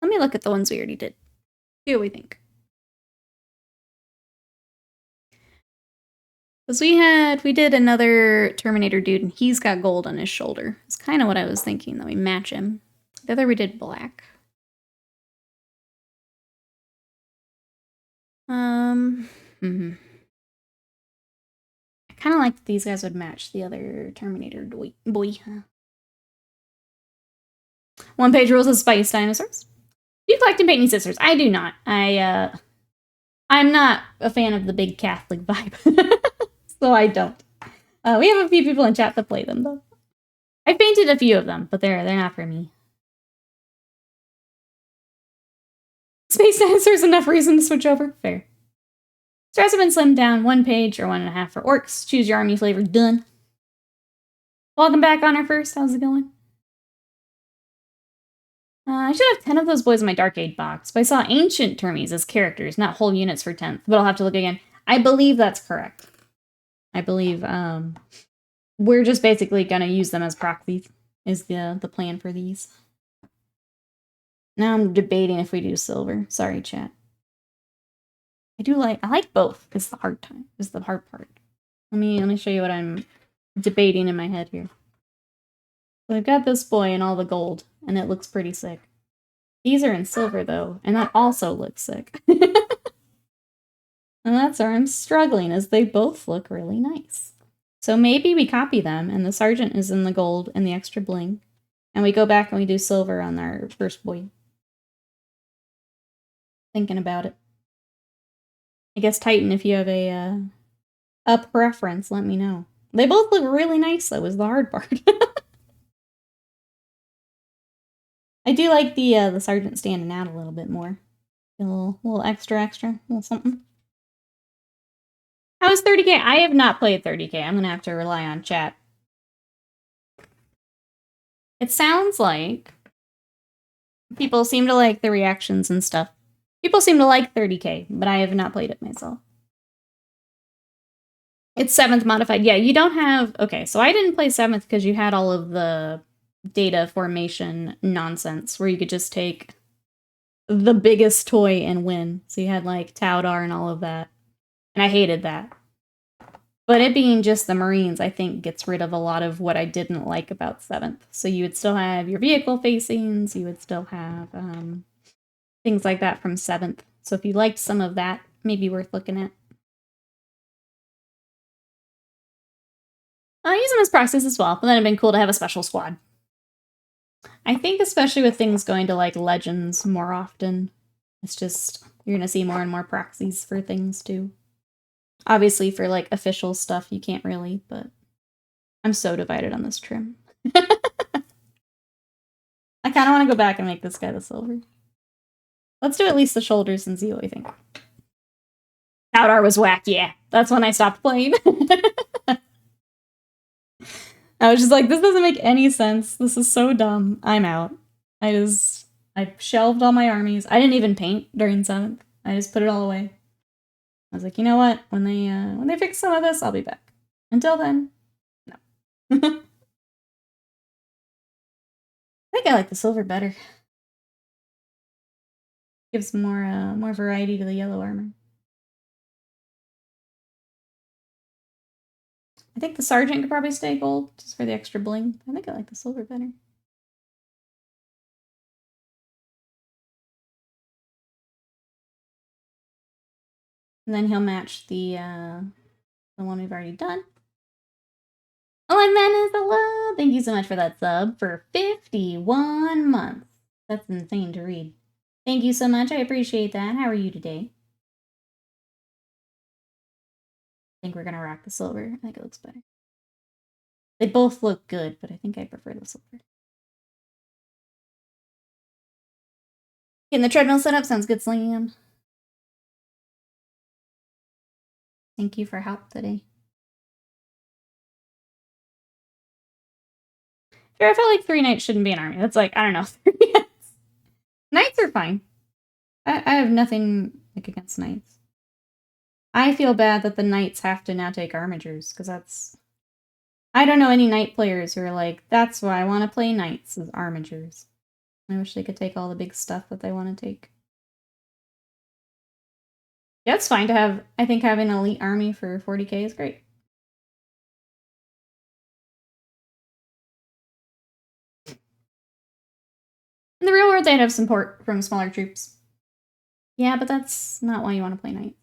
Let me look at the ones we already did. See what we think. Because we did another Terminator dude, and he's got gold on his shoulder. It's kind of what I was thinking, that we match him. The other we did black. I kind of like that these guys would match the other Terminator boy. One-page rules of Spice Dinosaurs. Do you collect and paint any sisters? I do not. I'm not a fan of the big Catholic vibe. So I don't. We have a few people in chat that play them, though. I painted a few of them, but they're not for me. Space Dinosaurs, enough reason to switch over? Fair. Strats have been slimmed down, 1 page or 1.5 for orcs. Choose your army flavor, done. Welcome back, Honor First. How's it going? I should have 10 of those boys in my Dark Age box, but I saw ancient termies as characters, not whole units for 10th, but I'll have to look again. I believe that's correct. I believe we're just basically going to use them as proxies, is the plan for these. Now I'm debating if we do silver. Sorry, chat. I like both. It's the hard time. It's the hard part. Let me show you what I'm debating in my head here. So I've got this boy in all the gold, and it looks pretty sick. These are in silver, though, and that also looks sick. And that's where I'm struggling, as they both look really nice. So maybe we copy them, and the sergeant is in the gold and the extra bling, and we go back and we do silver on our first boy. Thinking about it. I guess Titan, if you have a preference, let me know. They both look really nice, though, is the hard part. I do like the sergeant standing out a little bit more. A little extra, a little something. How is 30K? I have not played 30K. I'm gonna have to rely on chat. It sounds like people seem to like the reactions and stuff. People seem to like 30K, but I have not played it myself. It's 7th modified. Yeah, you don't have... Okay, so I didn't play 7th because you had all of the data formation nonsense where you could just take the biggest toy and win. So you had, like, Taudar and all of that. And I hated that. But it being just the Marines, I think, gets rid of a lot of what I didn't like about 7th. So you would still have your vehicle facings, you would still have things like that from 7th. So if you liked some of that, maybe worth looking at. I use them as proxies as well, but then it'd been cool to have a special squad. I think especially with things going to, like, Legends more often, it's just, you're gonna see more and more proxies for things, too. Obviously, for, like, official stuff, you can't really, but I'm so divided on this trim. I kind of want to go back and make this guy the silver. Let's do at least the shoulders and see what we think. Taudar was whack, yeah. That's when I stopped playing. I was just like, this doesn't make any sense. This is so dumb. I'm out. I shelved all my armies. I didn't even paint during 7th. I just put it all away. I was like, you know what? When they fix some of this, I'll be back. Until then, no. I think I like the silver better. Gives more variety to the yellow armor. I think the sergeant could probably stay gold, just for the extra bling. I think I like the silver better. And then he'll match the one we've already done. Oh, and Menace, hello! Thank you so much for that sub for 51 months. That's insane to read. Thank you so much. I appreciate that. How are you today? I think we're gonna rock the silver. I think it looks better. They both look good, but I think I prefer the silver. Getting the treadmill set up sounds good, Slam. Thank you for help today. Sure, I felt like 3 knights shouldn't be an army. That's like, I don't know. Knights are fine. I have nothing like against knights. I feel bad that the knights have to now take armigers, because that's... I don't know any knight players who are like, that's why I want to play knights, is armigers. I wish they could take all the big stuff that they want to take. Yeah, it's fine to have... I think having an elite army for 40k is great. In the real world, they'd have support from smaller troops. Yeah, but that's not why you want to play knight.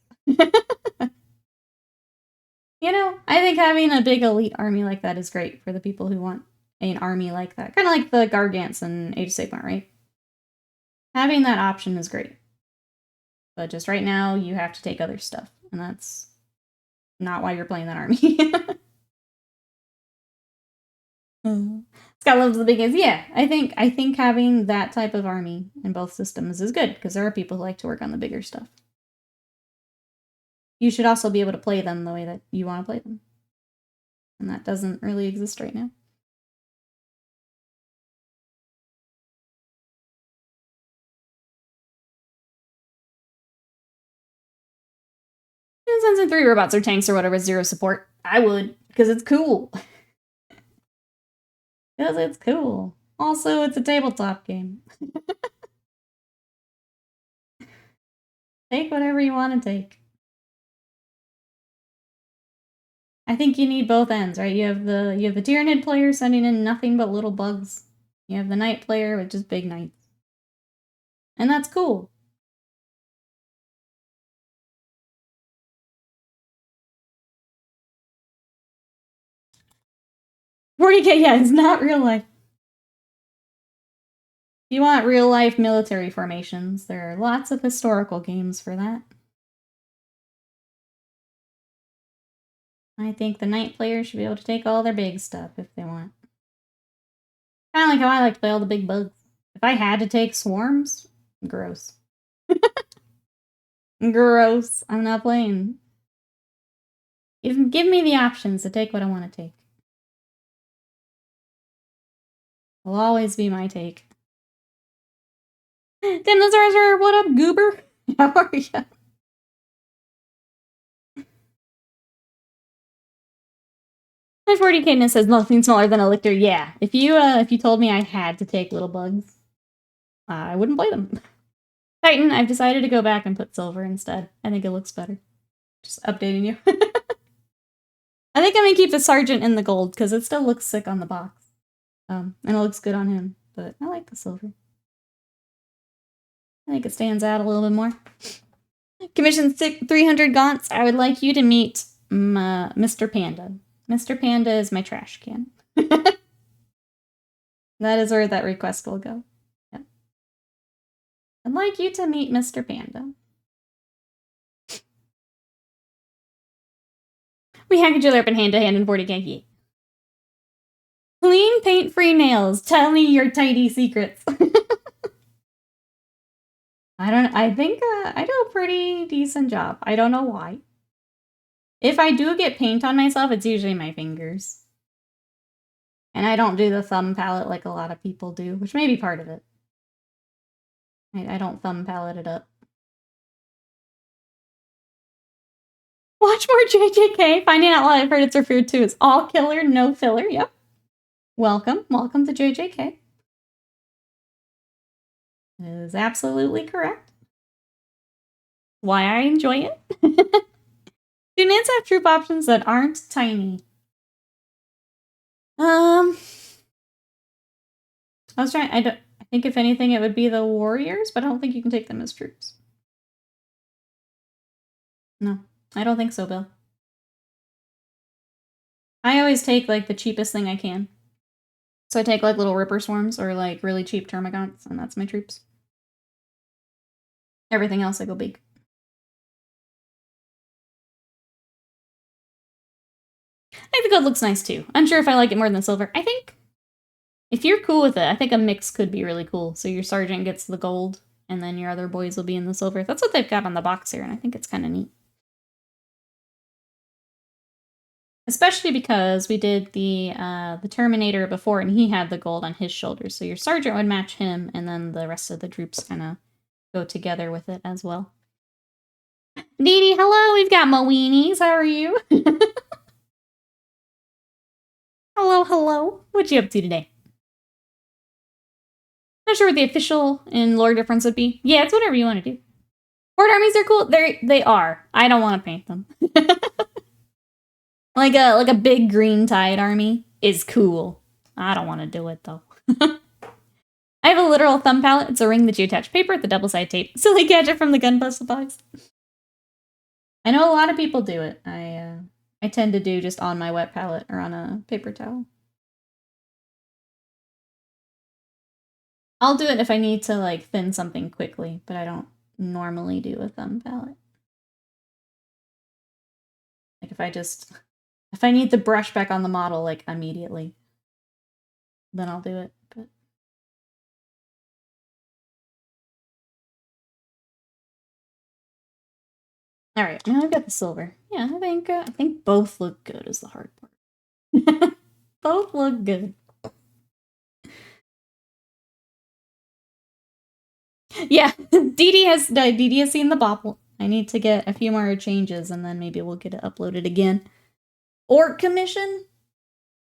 You know, I think having a big elite army like that is great for the people who want an army like that. Kind of like the Gargants in Age of Sigmar, right? Having that option is great. But just right now, you have to take other stuff. And that's not why you're playing that army. Scott loves the biggest. Yeah, I think having that type of army in both systems is good, because there are people who like to work on the bigger stuff. You should also be able to play them the way that you want to play them. And that doesn't really exist right now. Since in 3 robots or tanks or whatever, 0 support, I would, because it's cool. Because it's cool. Also, it's a tabletop game. Take whatever you want to take. I think you need both ends, right? You have the Tyranid player sending in nothing but little bugs. You have the Knight player with just big knights. And that's cool. $40K, yeah, it's not real life. If you want real life military formations, there are lots of historical games for that. I think the Knight player should be able to take all their big stuff if they want. Kind of like how I like to play all the big bugs. If I had to take swarms, gross. Gross. I'm not playing. Give me the options to take what I want to take. Will always be my take. Dinosaurs, what up, goober? How are ya? My 40K-ness says nothing smaller than a lictor. Yeah, if you told me I had to take little bugs, I wouldn't play them. Titan, I've decided to go back and put silver instead. I think it looks better. Just updating you. I think I'm gonna keep the sergeant in the gold because it still looks sick on the box. And it looks good on him, but I like the silver. I think it stands out a little bit more. Commission 300 Gaunts. I would like you to meet Mr. Panda. Mr. Panda is my trash can. That is where that request will go. Yeah. I'd like you to meet Mr. Panda. We hack each other up in hand-to-hand in 40K. Clean, paint-free nails. Tell me your tidy secrets. I think I do a pretty decent job. I don't know why. If I do get paint on myself, it's usually my fingers. And I don't do the thumb palette like a lot of people do, which may be part of it. I don't thumb palette it up. Watch more JJK. Finding out what I've heard it's referred to as all killer, no filler. Yep. Welcome. Welcome to JJK. It is absolutely correct. Why I enjoy it. Do Nans have troop options that aren't tiny? I was trying. I think if anything, it would be the warriors, but I don't think you can take them as troops. No, I don't think so, Bill. I always take like the cheapest thing I can. So I take like little ripper swarms or like really cheap termagants, and that's my troops. Everything else I go big. I think the gold looks nice too. Unsure if I like it more than the silver. I think if you're cool with it, I think a mix could be really cool. So your sergeant gets the gold, and then your other boys will be in the silver. That's what they've got on the box here, and I think it's kind of neat. Especially because we did the Terminator before, and he had the gold on his shoulders. So your sergeant would match him, and then the rest of the troops kind of go together with it as well. Dee Dee, hello, we've got Moweenies. How are you? Hello, hello. What you up to today? Not sure what the official and lore difference would be. Yeah, it's whatever you want to do. Horde armies are cool. They are. I don't want to paint them. like a big green tide army is cool. I don't want to do it though. I have a literal thumb palette. It's a ring that you attach paper with the double-sided tape. Silly gadget from the Gunbuster box. I know a lot of people do it. I tend to do just on my wet palette or on a paper towel. I'll do it if I need to like thin something quickly, but I don't normally do a thumb palette. Like if I need to brush back on the model like immediately, then I'll do it. But all right, now I've got the silver. Yeah, I think both look good is the hard part. Both look good. Yeah, Dee Dee has seen the bopple. I need to get a few more changes, and then maybe we'll get it uploaded again. Orc commission.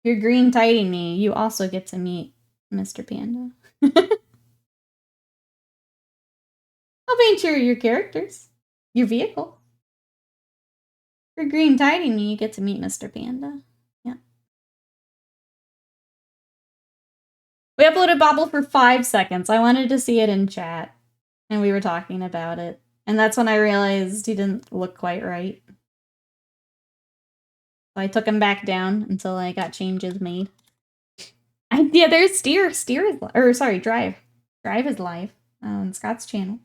You're green tidying me. You also get to meet Mr. Panda. I'll paint your characters. Your vehicle. You're green tidying me. You get to meet Mr. Panda. Yeah. We uploaded Bobble for 5 seconds. I wanted to see it in chat, and we were talking about it. And that's when I realized he didn't look quite right. So I took him back down until I got changes made. Yeah, there's Steer. Steer is, or sorry, Drive. Drive is live on Scott's channel.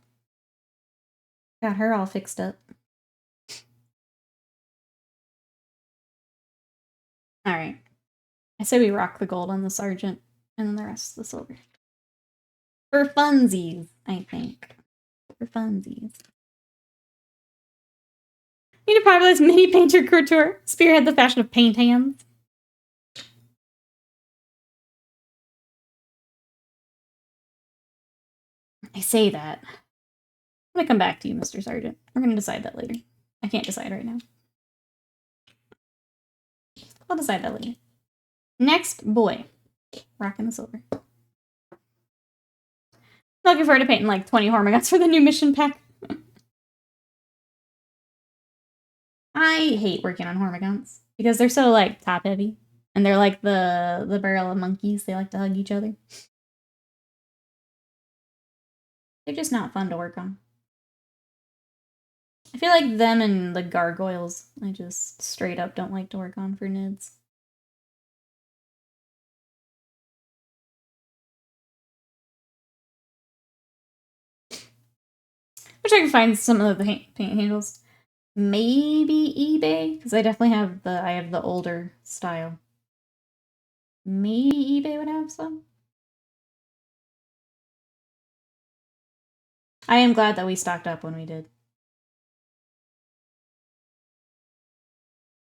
Got her all fixed up. All right. I say we rock the gold on the sergeant, and then the rest of the silver. For funsies, I think. For funsies. Need to popularize mini painter couture. Spearhead the fashion of paint hands. I say that. I'm gonna come back to you, Mr. Sergeant. We're gonna decide that later. I can't decide right now. I'll decide that later. Next boy. Rocking the silver. Looking forward to painting like 20 Hormagaunts for the new mission pack. I hate working on Hormagaunts because they're so like top heavy. And they're like the barrel of monkeys. They like to hug each other. They're just not fun to work on. I feel like them and the gargoyles, I just straight up don't like to work on for NIDs. Wish I could find some of the paint handles. Maybe eBay, because I definitely have the older style. Maybe eBay would have some. I am glad that we stocked up when we did.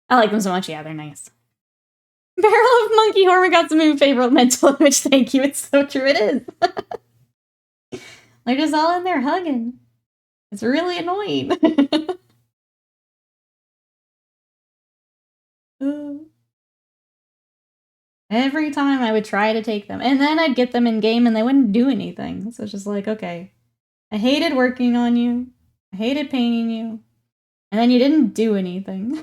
I like them so much. Yeah, they're nice. Barrel of Monkey Hormagaunts move favorite mental image. Thank you. It's so true. It is. They're just all in there hugging. It's really annoying. Every time I would try to take them, and then I'd get them in game and they wouldn't do anything. So it's just like, okay, I hated working on you. I hated painting you. And then you didn't do anything.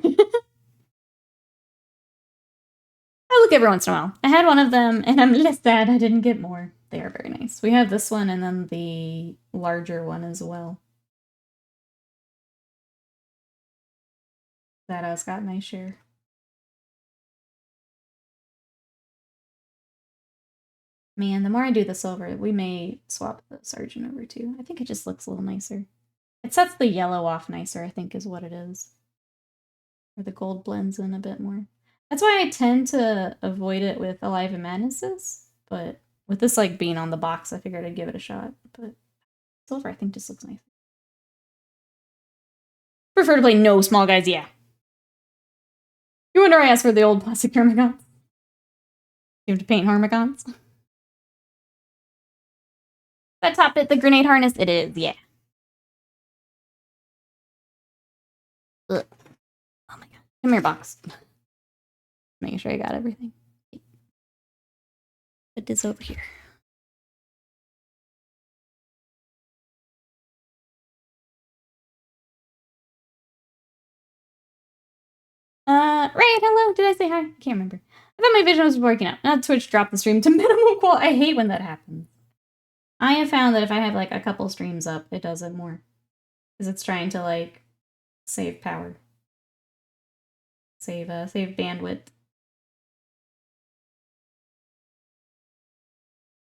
I look every once in a while. I had one of them, and I'm less sad I didn't get more. They are very nice. We have this one and then the larger one as well. That has got nice share. Man, the more I do the silver, we may swap the sergeant over too. I think it just looks a little nicer. It sets the yellow off nicer, I think is what it is. Or the gold blends in a bit more. That's why I tend to avoid it with Alive and Madnesses, but with this like being on the box, I figured I'd give it a shot. But silver, I think, just looks nice. Prefer to play no small guys, yeah. You wonder I asked for the old plastic Hormagaunts? You have to paint Hormagaunts? That top bit, the grenade harness, it is, yeah. Ugh. Oh my god. Come here, box. Making sure I got everything. Put this over here. Right, hello, did I say hi? I can't remember. I thought my vision was working out. Now Twitch dropped the stream to minimum quality. I hate when that happens. I have found that if I have like a couple streams up, it does it more. Because it's trying to like save power. Save bandwidth.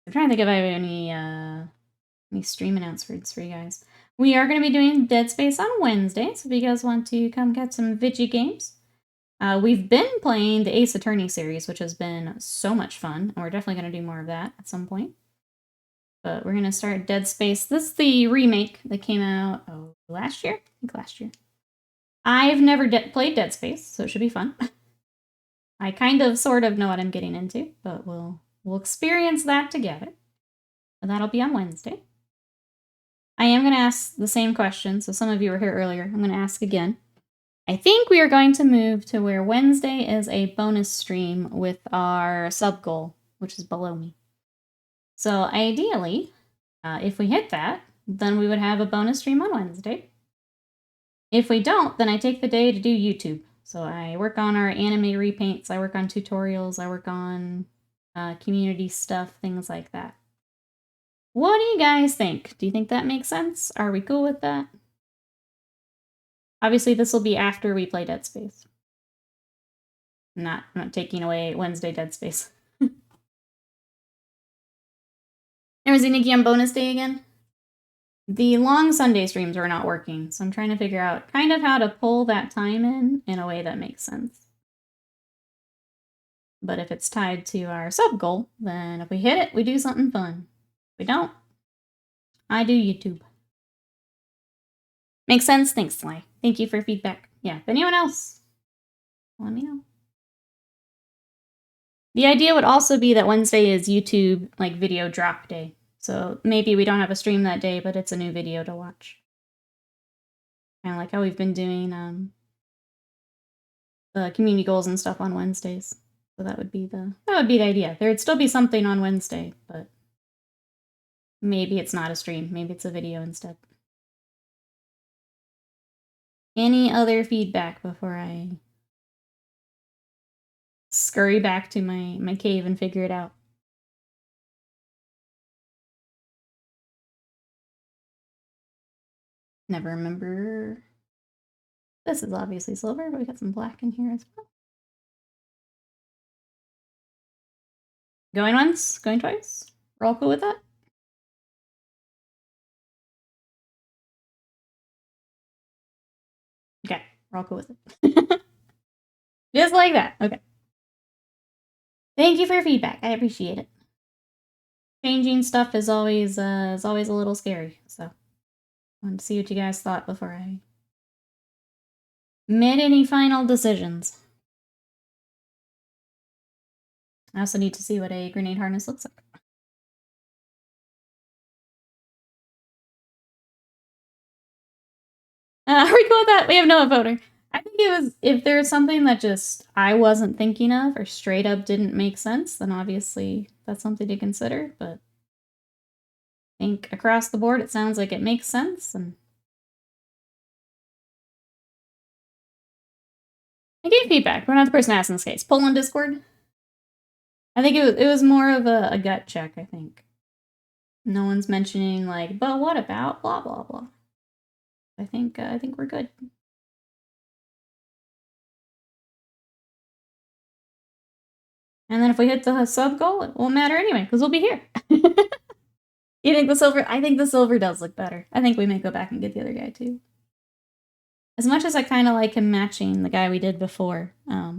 I'm trying to think if I have any stream announcements for you guys. We are going to be doing Dead Space on Wednesday, so if you guys want to come get some Vigi games. We've been playing the Ace Attorney series, which has been so much fun, and we're definitely going to do more of that at some point. But we're going to start Dead Space. This is the remake that came out last year? I think last year. I've never played Dead Space, so it should be fun. I kind of, sort of know what I'm getting into, but we'll experience that together. And that'll be on Wednesday. I am going to ask the same question, so some of you were here earlier. I'm going to ask again. I think we are going to move to where Wednesday is a bonus stream with our sub goal, which is below me. So ideally, if we hit that, then we would have a bonus stream on Wednesday. If we don't, then I take the day to do YouTube. So I work on our anime repaints, I work on tutorials, I work on community stuff, things like that. What do you guys think? Do you think that makes sense? Are we cool with that? Obviously, this will be after we play Dead Space. I'm not taking away Wednesday Dead Space. And was Nikki on bonus day again? The long Sunday streams are not working, so I'm trying to figure out kind of how to pull that time in a way that makes sense. But if it's tied to our sub goal, then if we hit it, we do something fun. If we don't, I do YouTube. Makes sense? Thanks, Sly. Thank you for feedback. Yeah, if anyone else, let me know. The idea would also be that Wednesday is YouTube, like, video drop day. So maybe we don't have a stream that day, but it's a new video to watch. Kind of like how we've been doing the community goals and stuff on Wednesdays. So that would be the idea. There would still be something on Wednesday, but maybe it's not a stream. Maybe it's a video instead. Any other feedback before I scurry back to my cave and figure it out? Never remember. This is obviously silver, but we got some black in here as well. Going once, going twice. We're all cool with that? Okay, we're all cool with it. Just like that. Okay. Thank you for your feedback. I appreciate it. Changing stuff is always a little scary, so I wanted to see what you guys thought before I made any final decisions. I also need to see what a grenade harness looks like. Are we cool with that? We have no voter. I think it was, if there's something that just I wasn't thinking of or straight up didn't make sense, then obviously that's something to consider, but I think across the board it sounds like it makes sense, and I gave feedback. We're not the person asking in this case. Poll on Discord. I think it was more of a gut check, I think. No one's mentioning like, but what about blah blah blah. I think we're good. And then if we hit the sub goal, it won't matter anyway, because we'll be here. You think the silver? I think the silver does look better. I think we may go back and get the other guy too. As much as I kind of like him matching the guy we did before, I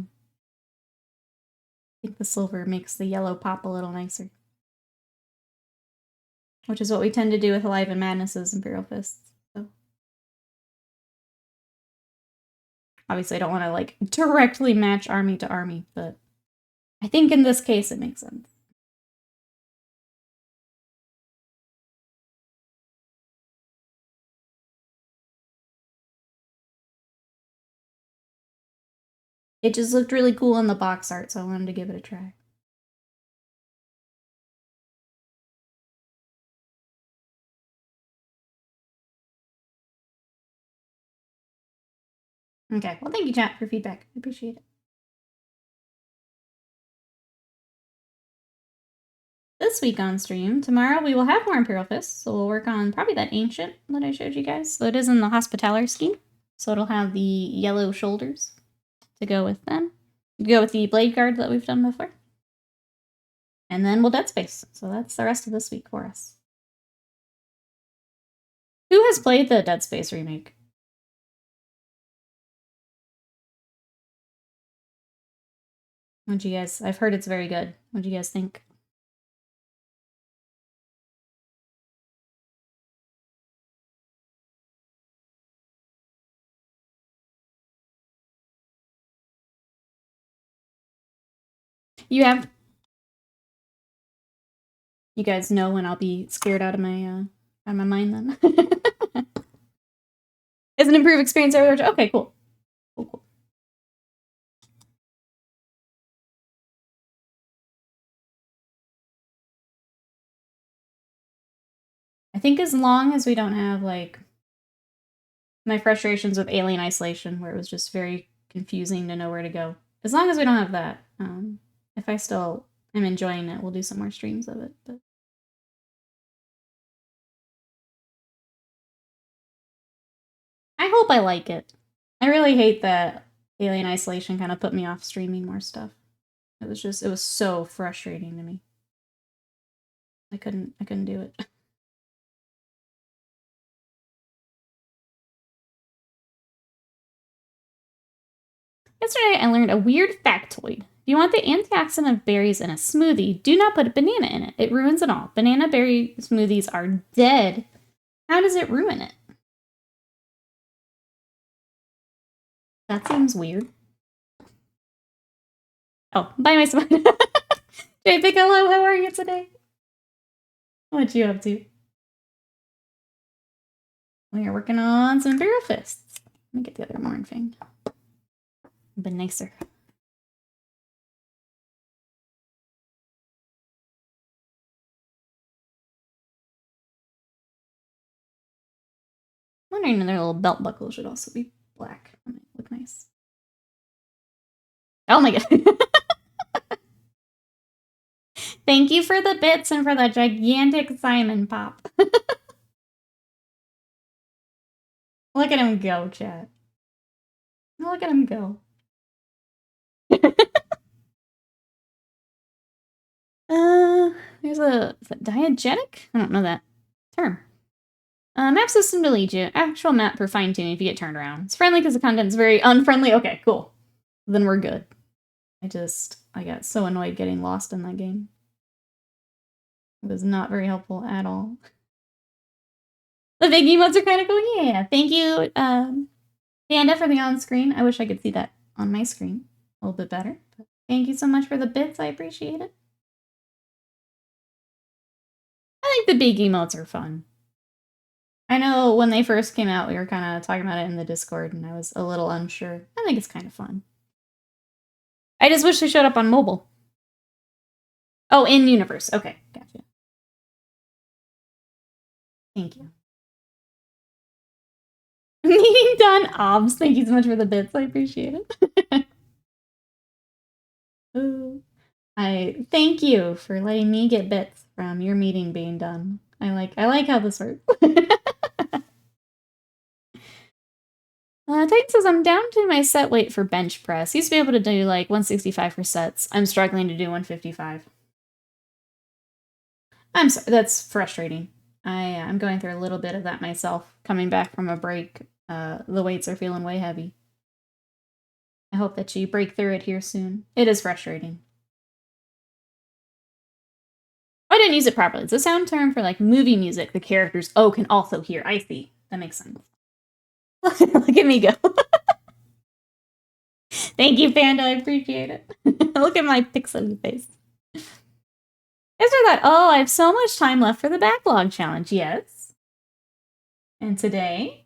think the silver makes the yellow pop a little nicer. Which is what we tend to do with Alive in Madness's Imperial Fists. So. Obviously, I don't want to like directly match army to army, but I think in this case it makes sense. It just looked really cool in the box art, so I wanted to give it a try. Okay, well thank you, chat, for feedback. I appreciate it. This week on stream, tomorrow we will have more Imperial Fists, so we'll work on probably that Ancient that I showed you guys. So it is in the Hospitaller scheme, so it'll have the yellow shoulders to go with them. Go with the Blade Guard that we've done before. And then we'll Dead Space, so that's the rest of this week for us. Who has played the Dead Space remake? What'd you guys... I've heard it's very good. What'd you guys think? You have... You guys know when I'll be scared out of my mind then? It's an improved experience every day. Okay, cool. Cool. I think as long as we don't have, like, my frustrations with Alien Isolation, where it was just very confusing to know where to go. As long as we don't have that, if I still am enjoying it, we'll do some more streams of it. But I hope I like it. I really hate that Alien Isolation kind of put me off streaming more stuff. It was so frustrating to me. I couldn't do it. Yesterday, I learned a weird factoid. If you want the antioxidant of berries in a smoothie, do not put a banana in it. It ruins it all. Banana berry smoothies are dead How does it ruin it? That seems weird. Oh, bye, my smile. Jay Piccolo, how are you today? What you up to? We are working on some Imperial Fists. Let me get the other Morn thing. Been nicer. I'm wondering if their little belt buckle should also be black. That might look nice. Oh my god. Thank you for the bits and for the gigantic Simon pop. Look at him go, chat. Look at him go. There's a... Is that diegetic? I don't know that term. Map system to lead you. Actual map for fine-tuning if you get turned around. It's friendly because the content's very unfriendly. Okay, cool. Then we're good. I got so annoyed getting lost in that game. It was not very helpful at all. The big emotes are kind of cool. Yeah, thank you, Panda, for the on-screen. I wish I could see that on my screen a little bit better. But thank you so much for the bits. I appreciate it. I think the big emotes are fun. I know when they first came out, we were kind of talking about it in the Discord, and I was a little unsure. I think it's kind of fun. I just wish they showed up on mobile. Oh, in universe. Okay, gotcha. Thank you. Meeting done, Obs. Thank you so much for the bits. I appreciate it. I thank you for letting me get bits from your meeting being done. I like how this works. Titan says, I'm down to my set weight for bench press. Used to be able to do like 165 for sets. I'm struggling to do 155. I'm sorry, that's frustrating. I'm going through a little bit of that myself. Coming back from a break, the weights are feeling way heavy. I hope that you break through it here soon. It is frustrating. I didn't use it properly. It's a sound term for like movie music the characters can also hear. I see. That makes sense. Look at me go. Thank you, Panda. I appreciate it. Look at my pixely face. After that, I have so much time left for the backlog challenge. Yes. And today,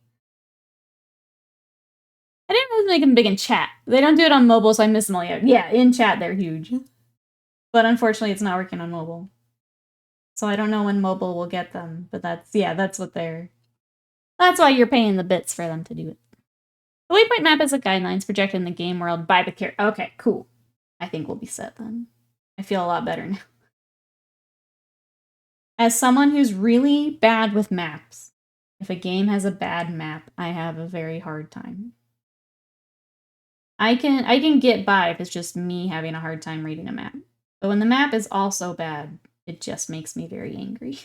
I didn't really make them big in chat. They don't do it on mobile, so I miss them all yet. Yeah, in chat, they're huge. But unfortunately, it's not working on mobile. So I don't know when mobile will get them, but that's what they're... That's why you're paying the bits for them to do it. The waypoint map is a guidelines projected in the game world by the character. Okay, cool. I think we'll be set then. I feel a lot better now. As someone who's really bad with maps, if a game has a bad map, I have a very hard time. I can get by if it's just me having a hard time reading a map. But when the map is also bad, it just makes me very angry.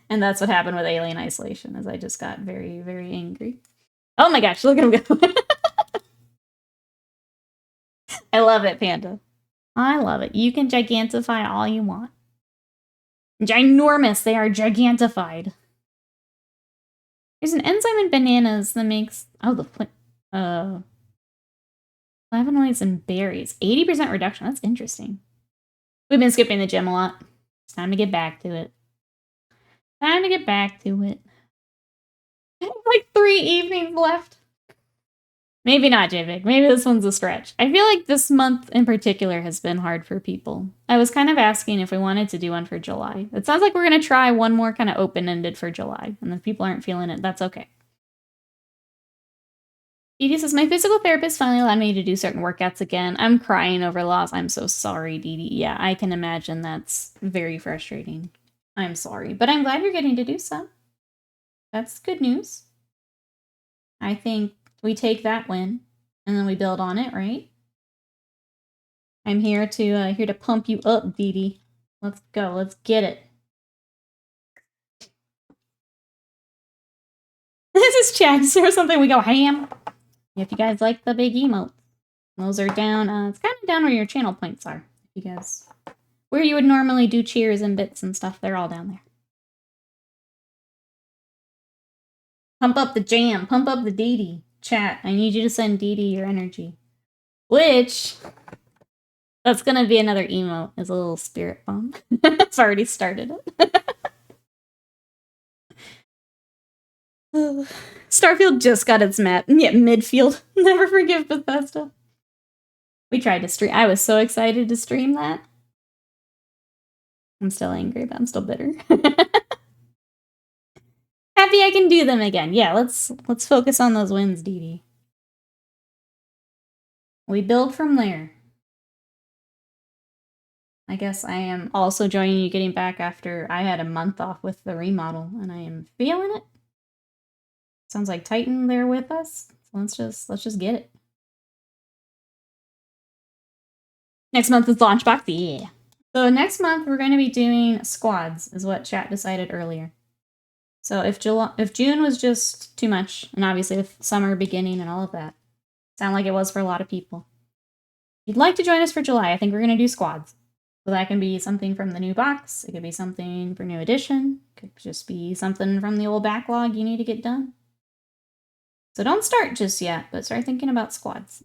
And that's what happened with Alien Isolation, is I just got very, very angry. Oh my gosh, look at him go. I love it, Panda. I love it. You can gigantify all you want. Ginormous, they are gigantified. There's an enzyme in bananas that makes... Oh, the... flavonoids and berries. 80% reduction. That's interesting. We've been skipping the gym a lot. It's time to get back to it. Time to get back to it. I have like 3 evenings left. Maybe not, JVig. Maybe this one's a stretch. I feel like this month in particular has been hard for people. I was kind of asking if we wanted to do one for July. It sounds like we're going to try one more kind of open-ended for July. And if people aren't feeling it, that's okay. Dee says, my physical therapist finally allowed me to do certain workouts again. I'm crying over loss. I'm so sorry, Dee. Yeah, I can imagine that's very frustrating. I'm sorry, but I'm glad you're getting to do some. That's good news. I think we take that win and then we build on it, right? I'm here to pump you up, Dee. Let's go. Let's get it. This is Chags or something. We go ham. If you guys like the big emotes, those are down. It's kind of down where your channel points are. If you guys, where you would normally do cheers and bits and stuff, they're all down there. Pump up the jam. Pump up the Dee. Chat, I need you to send Dee your energy. Which, that's gonna be another emote, is a little spirit bomb. It's already started it. Starfield just got its map. Yeah, midfield. Never forgive Bethesda. We tried to stream. I was so excited to stream that. I'm still angry, but I'm still bitter. Happy I can do them again. Yeah, let's focus on those wins, Dee. We build from there. I guess I am also joining you getting back after I had a month off with the remodel, and I am feeling it. Sounds like Titan there with us. So let's just get it. Next month is Launchbox, yeah. So next month we're going to be doing squads, is what chat decided earlier. So if June was just too much, and obviously with summer beginning and all of that, sound like it was for a lot of people. If you'd like to join us for July, I think we're going to do squads. So that can be something from the new box. It could be something for new edition. It could just be something from the old backlog you need to get done. So don't start just yet, but start thinking about squads.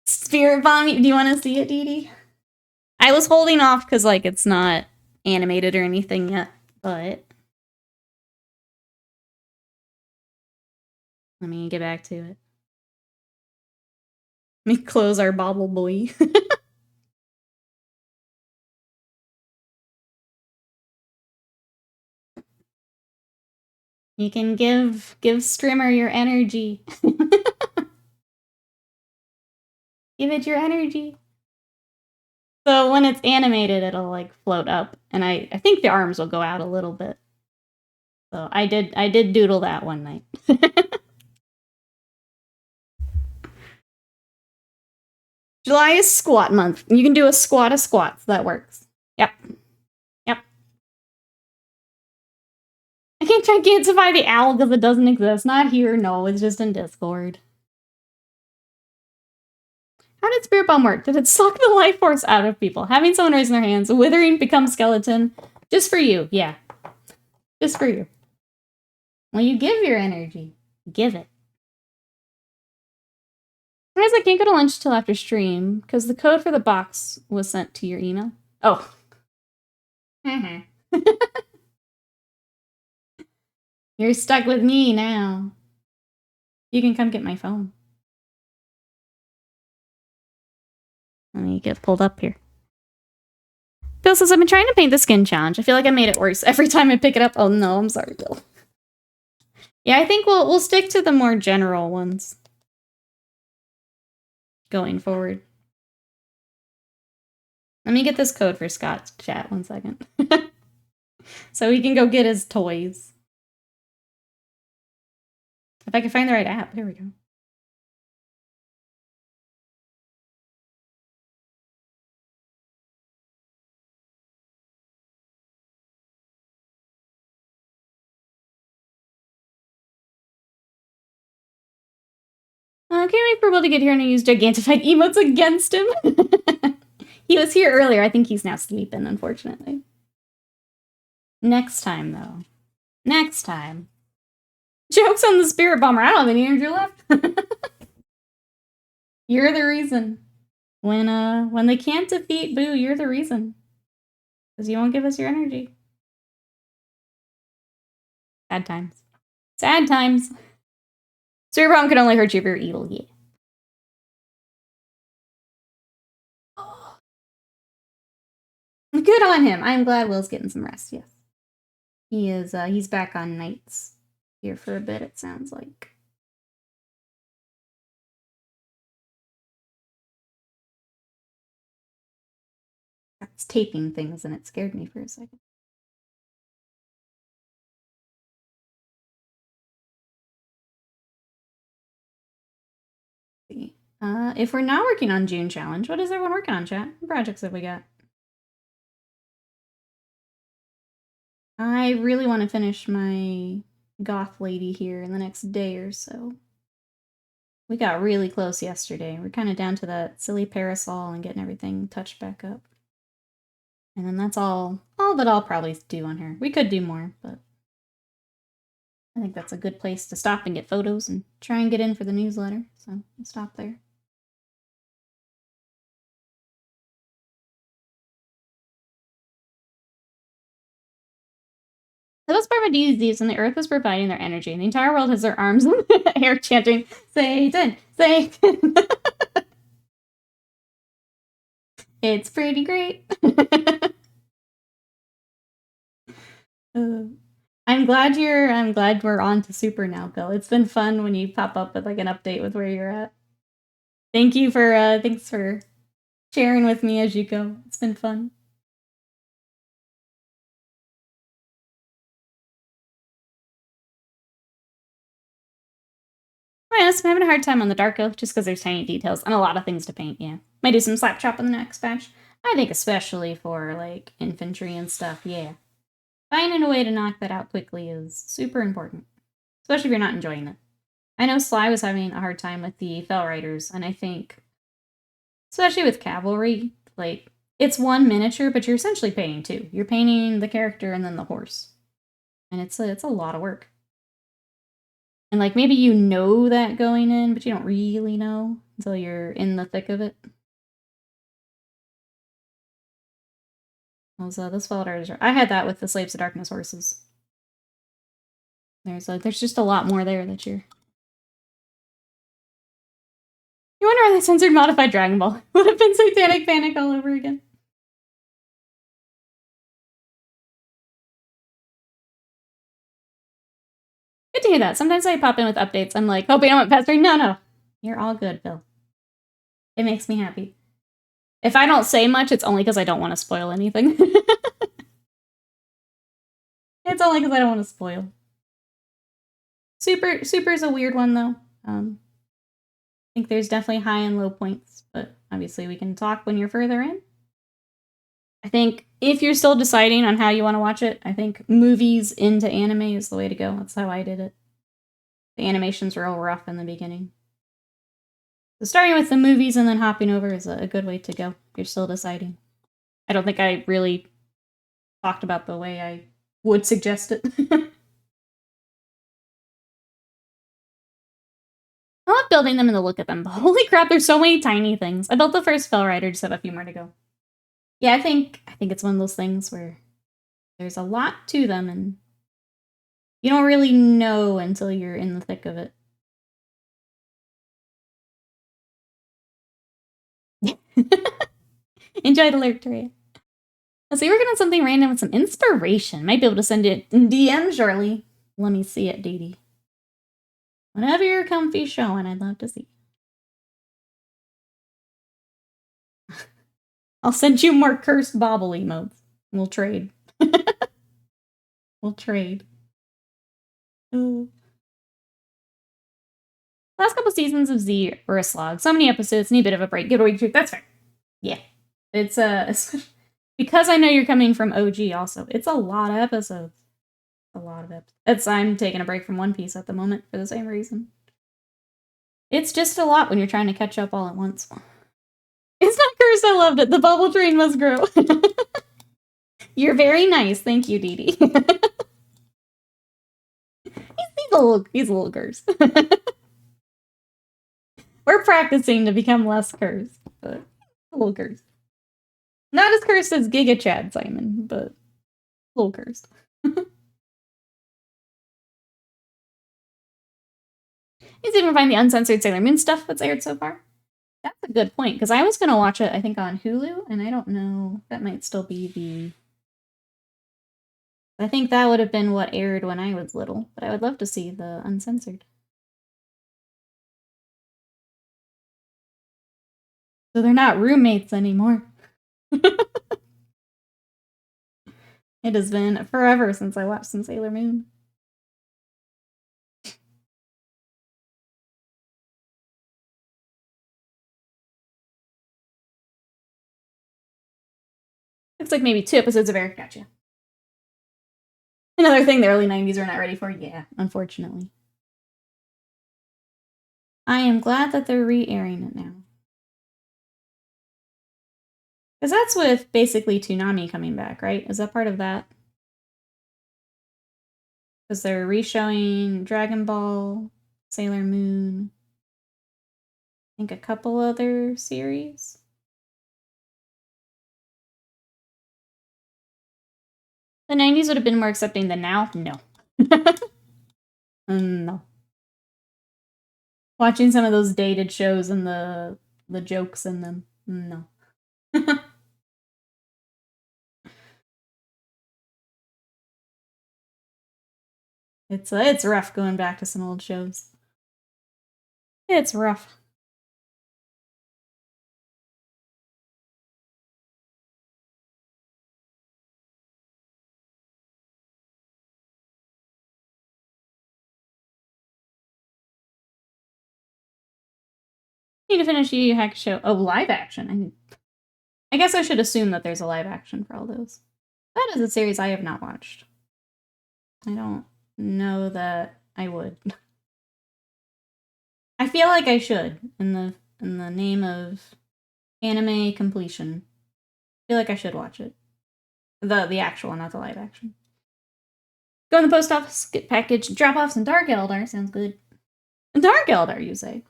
Spirit Bomb, do you want to see it, Dee? I was holding off because, like, it's not animated or anything yet, but let me get back to it. Let me close our bobble boy. You can give Strimmer your energy. Give it your energy. So when it's animated, it'll like float up, and I think the arms will go out a little bit. So I did doodle that one night. July is squat month. You can do a squat of squats. That works. Yep. Yep. I can't gigantify the owl because it doesn't exist. Not here, no. It's just in Discord. How did Spirit Bomb work? Did it suck the life force out of people? Having someone raising their hands, withering becomes skeleton. Just for you, yeah. Just for you. Well, you give your energy. Give it. Guys, I can't go to lunch till after stream, because the code for the box was sent to your email. Oh. You're stuck with me now. You can come get my phone. Let me get pulled up here. Bill says, I've been trying to paint the skin challenge. I feel like I made it worse every time I pick it up. Oh no, I'm sorry, Bill. Yeah, I think we'll stick to the more general ones going forward. Let me get this code for Scott's chat 1 second. So he can go get his toys. If I can find the right app. There we go. Can't wait for Will to get here and use gigantified emotes against him. He was here earlier. I think he's now sleeping, unfortunately. Next time, though. Next time. Joke's on the Spirit Bomber. I don't have any energy left. You're the reason. When they can't defeat Boo, you're the reason. Because you won't give us your energy. Sad times. Sad times. Spirit Bomb can only hurt you if you're evil, yeah. Good on him. I'm glad Will's getting some rest, yes. He is, he's back on nights here for a bit, it sounds like. It's taping things and it scared me for a second. If we're not working on June challenge, what is everyone working on, chat? What projects have we got? I really want to finish my goth lady here in the next day or so. We got really close yesterday. We're kind of down to that silly parasol and getting everything touched back up. And then that's all that I'll probably do on her. We could do more, but I think that's a good place to stop and get photos and try and get in for the newsletter. So I'll stop there. The best part about these and the earth is providing their energy, and the entire world has their arms in the air chanting, Satan, Satan. It's pretty great. I'm glad we're on to Super now, Bill. It's been fun when you pop up with like an update with where you're at. Thanks for sharing with me as you go. It's been fun. Yes, I'm having a hard time on the Dark Oak just because there's tiny details and a lot of things to paint, yeah. Might do some slap chop in the next batch. I think especially for, like, infantry and stuff, yeah. Finding a way to knock that out quickly is super important. Especially if you're not enjoying it. I know Sly was having a hard time with the Fell Riders, and I think, especially with cavalry, like, it's one miniature, but you're essentially painting two. You're painting the character and then the horse. And it's a lot of work. And, like, maybe you know that going in, but you don't really know until you're in the thick of it. Also, those Felidars I had that with the Slaves of Darkness horses. There's just a lot more there that you're... You wonder why they censored Modified Dragon Ball. Would have been Satanic Panic all over again. Good to hear that. Sometimes I pop in with updates. I'm like, hoping I went past 3. No. You're all good, Bill. It makes me happy. If I don't say much, it's only because I don't want to spoil anything. It's only because I don't want to spoil. Super's a weird one, though. I think there's definitely high and low points, but obviously we can talk when you're further in. I think if you're still deciding on how you want to watch it, I think movies into anime is the way to go. That's how I did it. The animations were all rough in the beginning. So starting with the movies and then hopping over is a good way to go if you're still deciding. I don't think I really talked about the way I would suggest it. I love building them and the look at them, but holy crap, there's so many tiny things. I built the first Fell Rider, just have a few more to go. Yeah, I think it's one of those things where there's a lot to them, and you don't really know until you're in the thick of it. Enjoy the lyric tray. Let's see, we're working on something random with some inspiration. Might be able to send it in DM shortly. Let me see it, Dee Dee. Whenever you're comfy showing, I'd love to see. I'll send you more cursed bobble emotes. We'll trade. We'll trade. Ooh. Last couple seasons of Z were a slog. So many episodes, need a bit of a break. Give it a week. That's fair. Yeah. It's because I know you're coming from OG also. It's a lot of episodes. A lot of episodes. I'm taking a break from One Piece at the moment for the same reason. It's just a lot when you're trying to catch up all at once. It's not cursed, I loved it. The bubble train must grow. You're very nice. Thank you, Dee Dee. he's a little cursed. We're practicing to become less cursed, but a little cursed. Not as cursed as Giga Chad Simon, but a little cursed. You even find the uncensored Sailor Moon stuff that's aired so far? That's a good point, because I was going to watch it, I think, on Hulu, and I don't know. That might still be the... I think that would have been what aired when I was little, but I would love to see the uncensored. So they're not roommates anymore. It has been forever since I watched some Sailor Moon. Looks like maybe 2 episodes of Eric. Gotcha. Another thing the early 90s are not ready for? Yeah, unfortunately. I am glad that they're re-airing it now. Because that's with basically Toonami coming back, right? Is that part of that? Because they're re-showing Dragon Ball, Sailor Moon, I think a couple other series. The 90s would have been more accepting than now? No. No. Watching some of those dated shows and the jokes in them? No. It's rough going back to some old shows. It's rough. Need to finish Yu Yu Hakusho. Oh, live action. I guess I should assume that there's a live action for all those. That is a series I have not watched. I don't know that I would. I feel like I should in the name of anime completion. I feel like I should watch it. The actual, not the live action. Go in the post office, get package, drop-offs, and Dark Eldar. Sounds good. Dark Eldar, you say?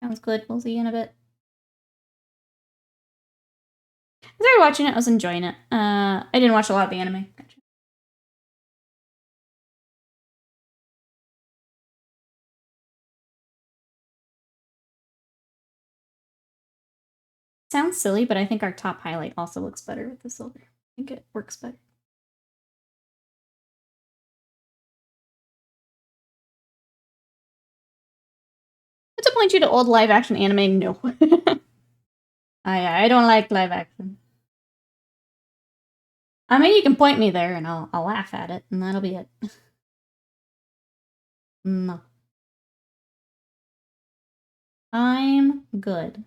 Sounds good. We'll see you in a bit. I started watching it. I was enjoying it. I didn't watch a lot of the anime. Gotcha. Sounds silly, but I think our top highlight also looks better with the silver. I think it works better. To point you to old live action anime, no. I don't like live action. I mean, you can point me there and I'll laugh at it, and that'll be it. No. I'm good.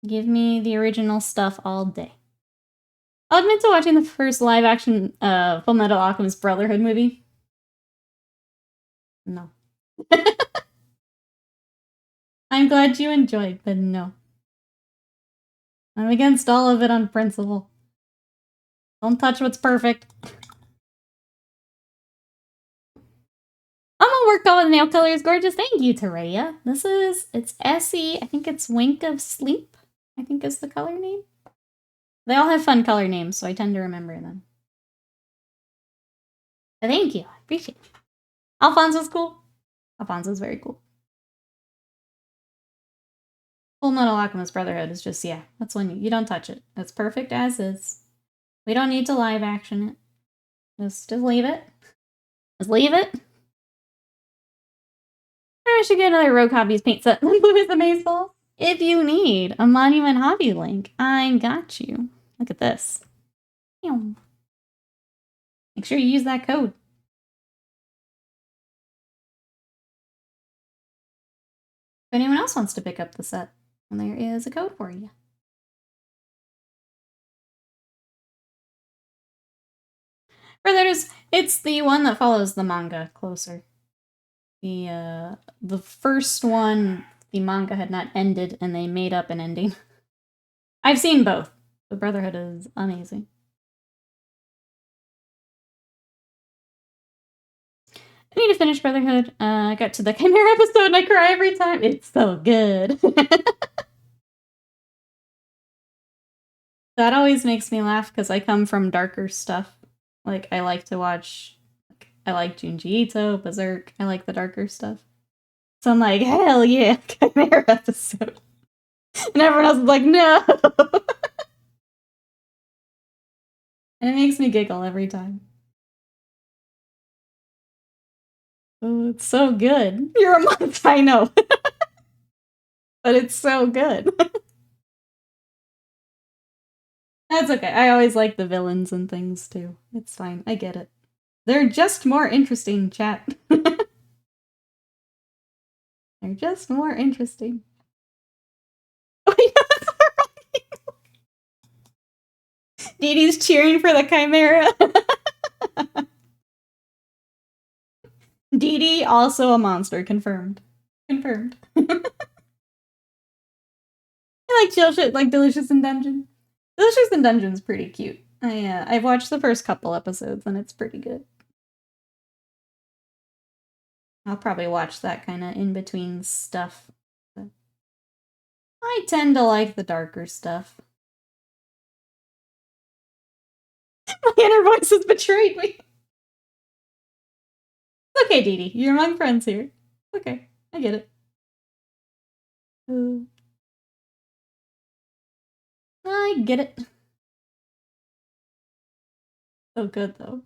Give me the original stuff all day. I'll admit to watching the first live action Full Metal Alchemist Brotherhood movie. No. I'm glad you enjoyed, but no. I'm against all of it on principle. Don't touch what's perfect. I'm all worked out with nail color is gorgeous. Thank you, Teraya. It's Essie. I think it's Wink of Sleep, I think is the color name. They all have fun color names, so I tend to remember them. But thank you. I appreciate it. Alfonso's cool. Alfonso's very cool. Full Metal Alchemist Brotherhood is just, yeah, that's when you don't touch it. It's perfect as is. We don't need to live action it. Just leave it. Just leave it. I should get another Rogue Hobbies paint set. Blue is amazing. If you need a Monument Hobby link, I got you. Look at this. Make sure you use that code. If anyone else wants to pick up the set, and there is a code for you. It's the one that follows the manga closer. The first one, the manga had not ended, and they made up an ending. I've seen both. The Brotherhood is amazing. I need to finish Brotherhood. I got to the Chimera episode and I cry every time. It's so good. That always makes me laugh because I come from darker stuff. Like, I like to watch... I like Junji Ito, Berserk. I like the darker stuff. So I'm like, hell yeah, Chimera episode. And everyone else is like, no! And it makes me giggle every time. Oh, it's so good. You're a month, I know. But it's so good. That's okay. I always like the villains and things, too. It's fine. I get it. They're just more interesting, chat. They're just more interesting. Dee Dee's cheering for the Chimera. Dee Dee, also a monster. Confirmed. Confirmed. I like chill shit like Delicious in Dungeon. Delicious in Dungeon's pretty cute. I've watched the first couple episodes and it's pretty good. I'll probably watch that kind of in between stuff. But I tend to like the darker stuff. My inner voice has betrayed me. It's okay, Dee Dee. You're among friends here. Okay, I get it. I get it. So good, though.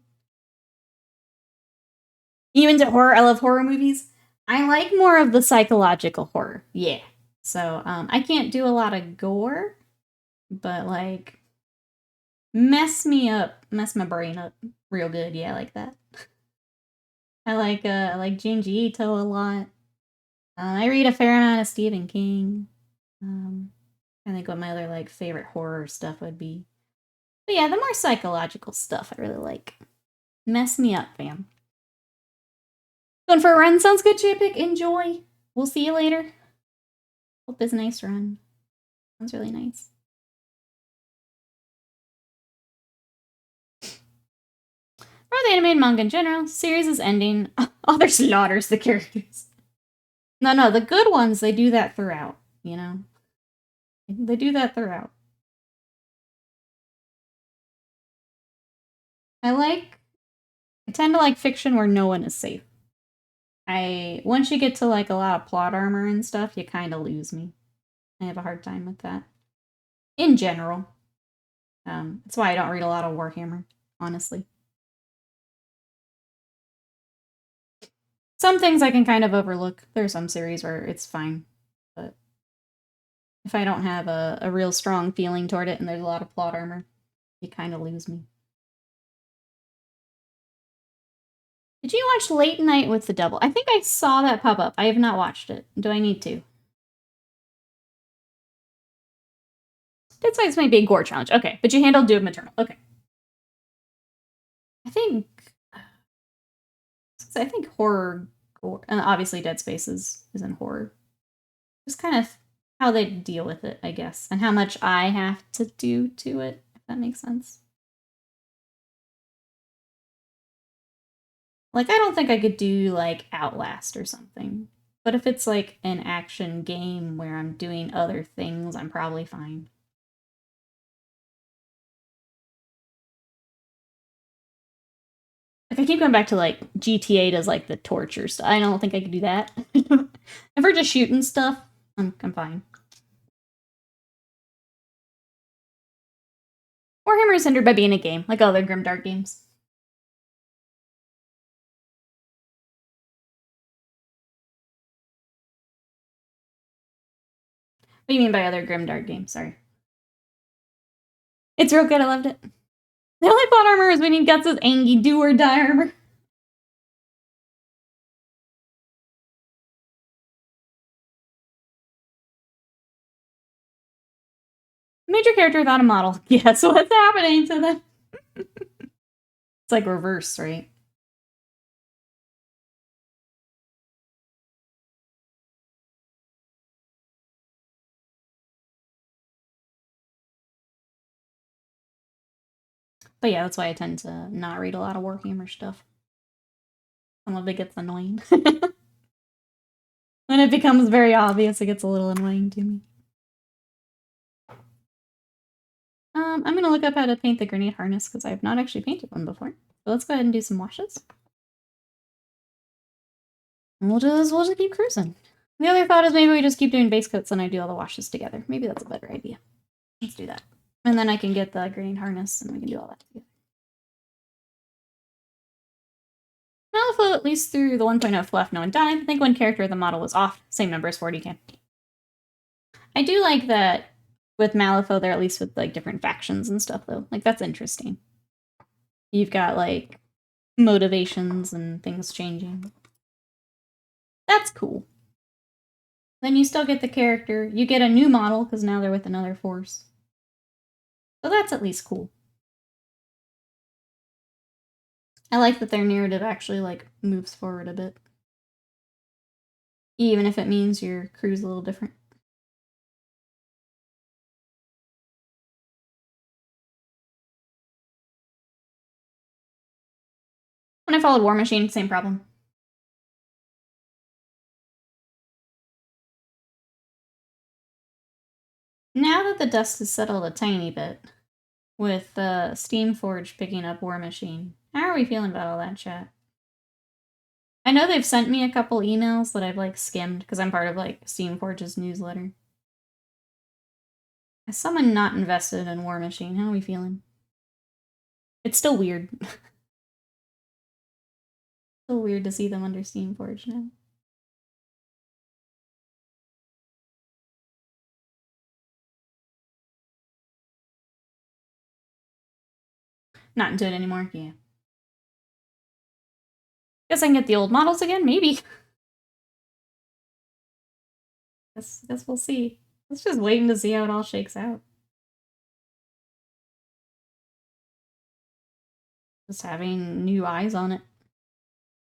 You into horror? I love horror movies. I like more of the psychological horror. Yeah. So, I can't do a lot of gore, but, like, mess me up. Mess my brain up real good. Yeah, I like that. I like Junji Ito a lot. I read a fair amount of Stephen King. I think what my other, like, favorite horror stuff would be. But yeah, the more psychological stuff I really like. Mess me up, fam. Going for a run sounds good, Chapik. Enjoy. We'll see you later. Hope it's a nice run. Sounds really nice. For the animated manga in general, series is ending. Other slaughters the characters. No, the good ones, they do that throughout, you know? They do that throughout. I tend to like fiction where no one is safe. Once you get to like a lot of plot armor and stuff, you kind of lose me. I have a hard time with that. In general. That's why I don't read a lot of Warhammer, honestly. Some things I can kind of overlook. There are some series where it's fine. But if I don't have a real strong feeling toward it and there's a lot of plot armor, you kind of lose me. Did you watch Late Night with the Devil? I think I saw that pop up. I have not watched it. Do I need to? Dead Space might be a gore challenge. Okay, but you handled Doom Eternal. Okay. I think horror, gore, obviously Dead Space is in horror. Just kind of how they deal with it, I guess, and how much I have to do to it, if that makes sense. Like, I don't think I could do, like, Outlast or something. But if it's, like, an action game where I'm doing other things, I'm probably fine. Like, I keep going back to, like, GTA does, like, the torture stuff. I don't think I could do that. If we're just shooting stuff, I'm fine. Warhammer is hindered by being a game, like other Grimdark games. What do you mean by other Grimdark games? Sorry. It's real good, I loved it. The only plot armor is we need Guts' Angie do or die armor. Major character without a model. Yeah, so what's happening to them? It's like reverse, right? But yeah, that's why I tend to not read a lot of Warhammer stuff. Some of it gets annoying. When it becomes very obvious, it gets a little annoying to me. I'm gonna look up how to paint the grenade harness because I have not actually painted one before. So let's go ahead and do some washes. And we'll just keep cruising. The other thought is maybe we just keep doing base coats and I do all the washes together. Maybe that's a better idea. Let's do that. And then I can get the grenade harness and we can do all that together. Malifaux, at least through the 1.0 left, no one died. I think one character of the model was off. Same number as 40k. I do like that with Malifaux, they're at least with like different factions and stuff though. Like that's interesting. You've got like motivations and things changing. That's cool. Then you still get the character. You get a new model because now they're with another force. So that's at least cool. I like that their narrative actually like moves forward a bit. Even if it means your crew's a little different. When I followed War Machine, same problem. Now that the dust has settled a tiny bit, with Steamforge picking up War Machine, how are we feeling about all that, chat? I know they've sent me a couple emails that I've, like, skimmed, because I'm part of, like, Steamforge's newsletter. As someone not invested in War Machine, how are we feeling? It's still weird. Still weird to see them under Steamforge now. Not into it anymore, yeah. Guess I can get the old models again, maybe. Guess we'll see. Let's just waiting to see how it all shakes out. Just having new eyes on it.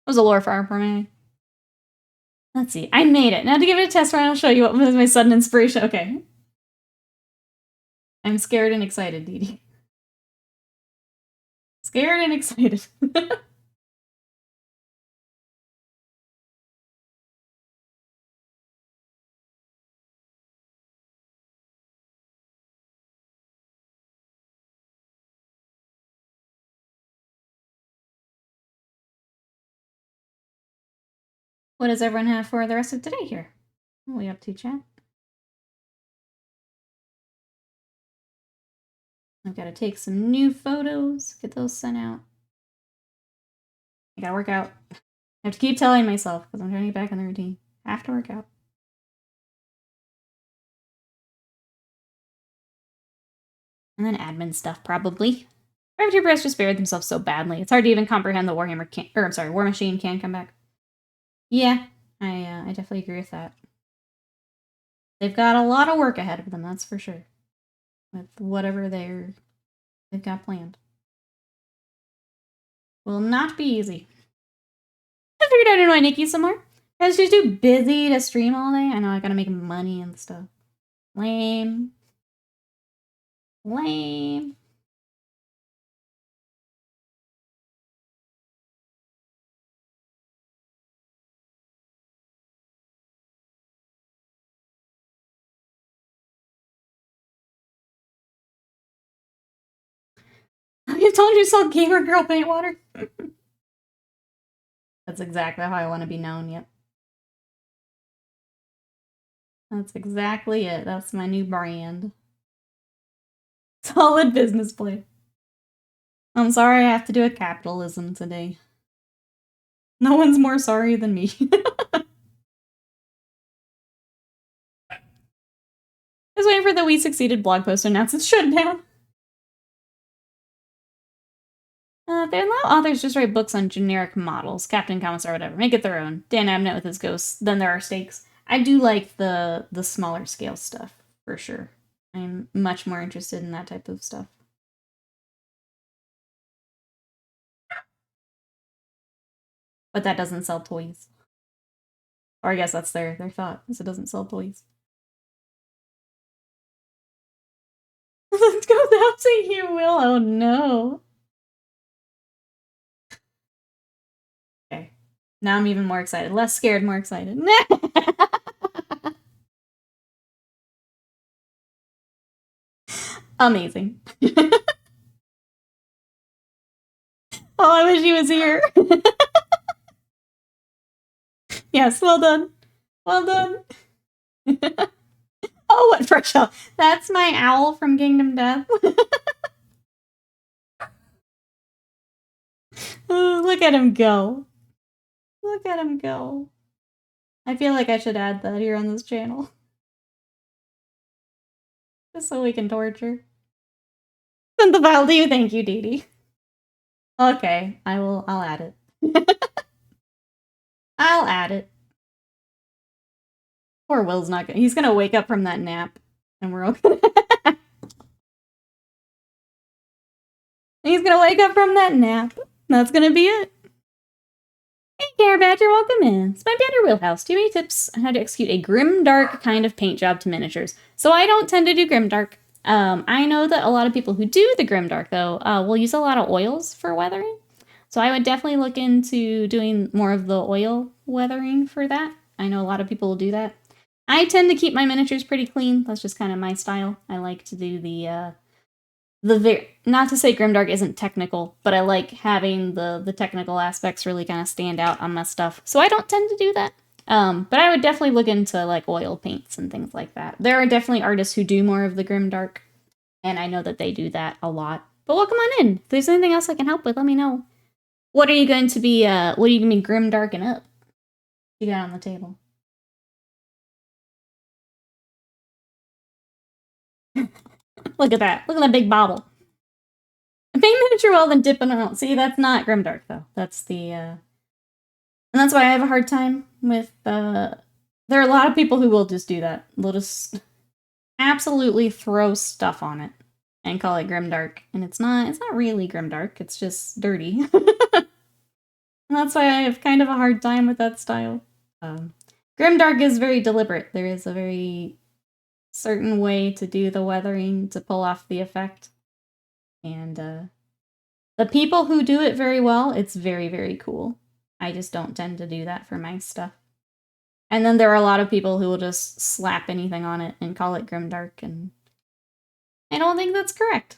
It was a lore farm for me. Let's see. I made it. Now to give it a test run, I'll show you what was my sudden inspiration. Okay. I'm scared and excited, Dee Dee. Scared and excited. What does everyone have for the rest of today here? What are we up to, chat? I've got to take some new photos, get those sent out. I gotta work out. I have to keep telling myself, because I'm trying to get back in the routine. I have to work out. And then admin stuff, probably. Privateer Press just buried themselves so badly. It's hard to even comprehend the War Machine can come back. Yeah, I definitely agree with that. They've got a lot of work ahead of them, that's for sure. With whatever they've got planned. Will not be easy. I figured I'd annoy Nikki some more. I was just too busy to stream all day. I know I gotta make money and stuff. Lame. Lame. I told you so, gamer girl paint water. That's exactly how I want to be known, yep. That's exactly it. That's my new brand. Solid business play. I'm sorry I have to do a capitalism today. No one's more sorry than me. I was waiting for the We Succeeded blog post to announce its shutdown. They allow authors just write books on generic models, Captain Comics or whatever. Make it their own. Dan Abnett with his ghosts. Then there are stakes. I do like the smaller scale stuff, for sure. I'm much more interested in that type of stuff. But that doesn't sell toys. Or I guess that's their thought, is it doesn't sell toys. Let's go without saying you will. Oh no. Okay. Now I'm even more excited. Less scared, more excited. Amazing. Oh, I wish he was here. Yes, well done. Well done. Oh, what fresh owl. That's my owl from Kingdom Death. Oh, look at him go. Look at him go. I feel like I should add that here on this channel. Just so we can torture. Send the file to you. Thank you, Dee Dee. Okay, I'll add it. I'll add it. Poor Will's not gonna. He's gonna wake up from that nap, and we're okay. He's gonna wake up from that nap. That's gonna be it. Hey, Care Badger, welcome in. It's my Banner Wheelhouse. Do you have any tips on how to execute a grimdark kind of paint job to miniatures? So I don't tend to do grimdark. I know that a lot of people who do the grimdark, though, will use a lot of oils for weathering. So I would definitely look into doing more of the oil weathering for that. I know a lot of people will do that. I tend to keep my miniatures pretty clean. That's just kind of my style. I like to do not to say Grimdark isn't technical, but I like having the technical aspects really kind of stand out on my stuff. So I don't tend to do that. But I would definitely look into like oil paints and things like that. There are definitely artists who do more of the Grimdark, and I know that they do that a lot. But welcome on in. If there's anything else I can help with, let me know. What are you going to be, what are you going to be Grimdarking up? You got on the table. Look at that. Look at that big bobble. A big miniature well, then dipping around. See, that's not Grimdark, though. That's the, and that's why I have a hard time with, there are a lot of people who will just do that. They'll just absolutely throw stuff on it and call it Grimdark. And it's not really Grimdark. It's just dirty. And that's why I have kind of a hard time with that style. Grimdark is very deliberate. There is a very certain way to do the weathering to pull off the effect. And the people who do it very well, it's very, very cool. I just don't tend to do that for my stuff. And then there are a lot of people who will just slap anything on it and call it Grimdark, and I don't think that's correct.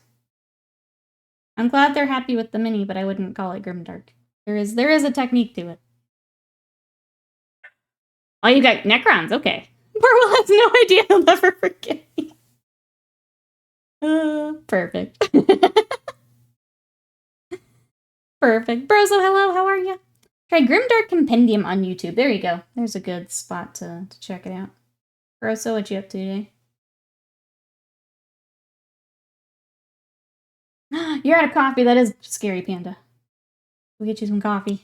I'm glad they're happy with the mini, but I wouldn't call it Grimdark. There is a technique to it. Oh, you got Necrons, okay. Burwell has no idea, he'll never forget me. Perfect. Perfect. Brozo, hello, how are you? Try Grimdark Compendium on YouTube. There you go. There's a good spot to check it out. Brozo, what you up to today? You're out of coffee. That is scary, Panda. We'll get you some coffee.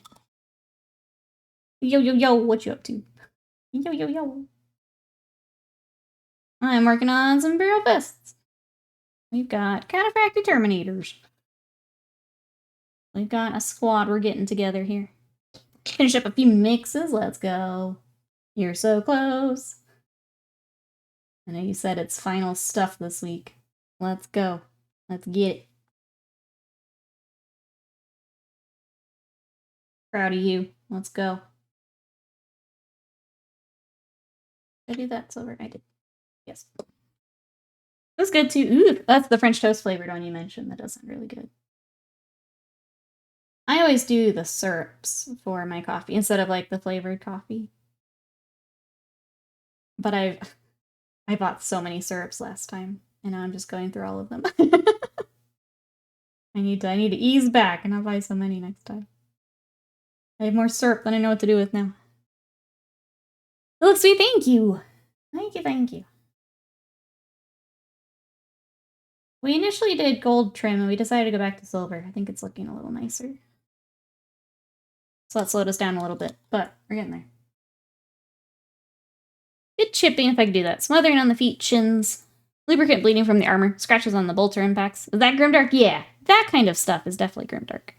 Yo, yo, yo, what you up to? Yo, yo, yo. I'm working on some Imperial Fists. We've got Cataphractii Terminators. We've got a squad we're getting together here. Finish up a few mixes. Let's go. You're so close. I know you said it's final stuff this week. Let's go. Let's get it. Proud of you. Let's go. Did I do that silver? I did. Yes. It was good too. Ooh, that's the French toast flavored one you mentioned. That does sound really good. I always do the syrups for my coffee instead of like the flavored coffee. But I bought so many syrups last time, and now I'm just going through all of them. I need to ease back and I'll buy so many next time. I have more syrup than I know what to do with now. It looks sweet, thank you. Thank you, thank you. We initially did gold trim and we decided to go back to silver. I think it's looking a little nicer. So that slowed us down a little bit, but we're getting there. Good chipping if I could do that. Smothering on the feet, shins. Lubricant bleeding from the armor. Scratches on the bolter impacts. Is that Grimdark? Yeah. That kind of stuff is definitely Grimdark.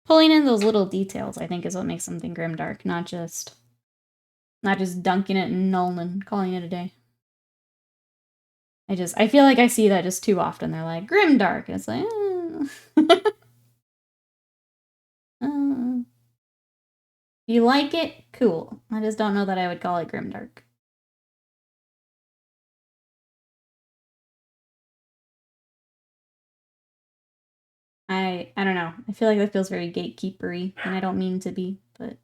Pulling in those little details, I think, is what makes something Grimdark, not just dunking it in null and calling it a day. I feel like I see that just too often. They're like, Grimdark, and it's like, you like it? Cool. I just don't know that I would call it Grimdark. I don't know. I feel like that feels very gatekeepery, and I don't mean to be, but I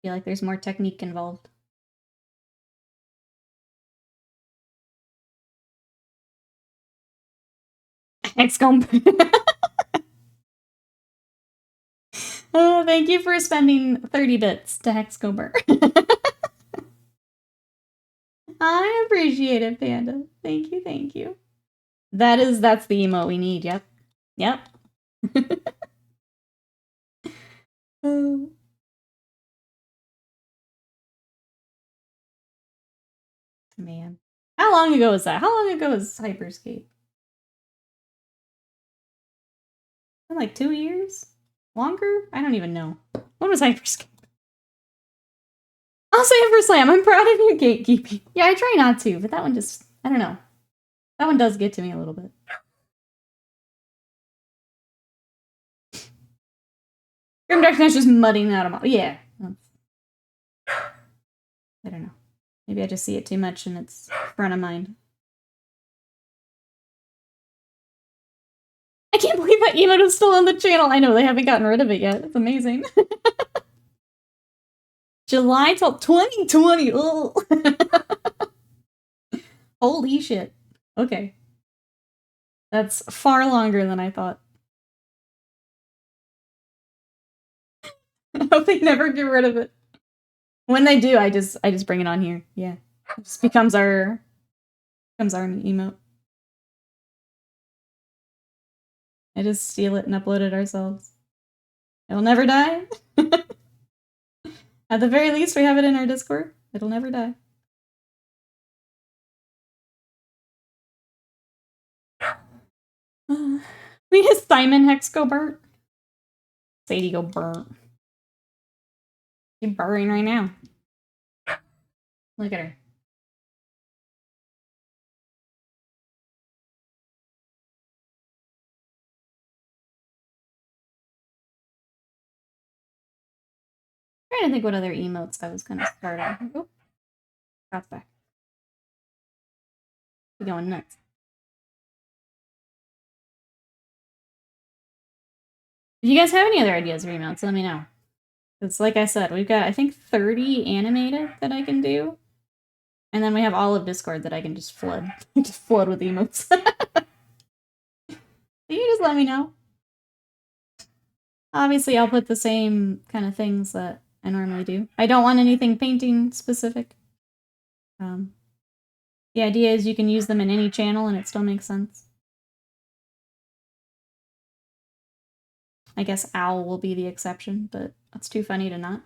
feel like there's more technique involved. XCOM. Oh, thank you for spending 30 bits to Hexcomer. I appreciate it, Panda. Thank you, thank you. That's the emote we need, yep. Yep. Oh. Man. How long ago was that? How long ago was Hyperscape? Like 2 years? Longer? I don't even know. When was Hyperscape? I'll say it for Slam. I'm proud of your gatekeeping. Yeah, I try not to, but that one just, I don't know. That one does get to me a little bit. Grim Darkness just mudding out of my... Yeah. I don't know. Maybe I just see it too much and it's front of mind. I can't believe that emote is still on the channel. I know, they haven't gotten rid of it yet. It's amazing. July till 2020. Holy shit. Okay. That's far longer than I thought. I hope they never get rid of it. When they do, I just bring it on here. Yeah. It just becomes our emote. I just steal it and upload it ourselves. It'll never die. At the very least, we have it in our Discord. It'll never die. We have Simon Hex go burnt. Sadie go burnt. She's burring right now. Look at her. I'm trying to think what other emotes I was gonna start on. Oh, drops back. We're going nuts. If you guys have any other ideas for emotes, let me know. Because like I said, we've got, I think, 30 animated that I can do. And then we have all of Discord that I can just flood. Just flood with emotes. You just let me know. Obviously, I'll put the same kind of things that I normally do. I don't want anything painting specific. The idea is you can use them in any channel and it still makes sense. I guess owl will be the exception, but that's too funny to not.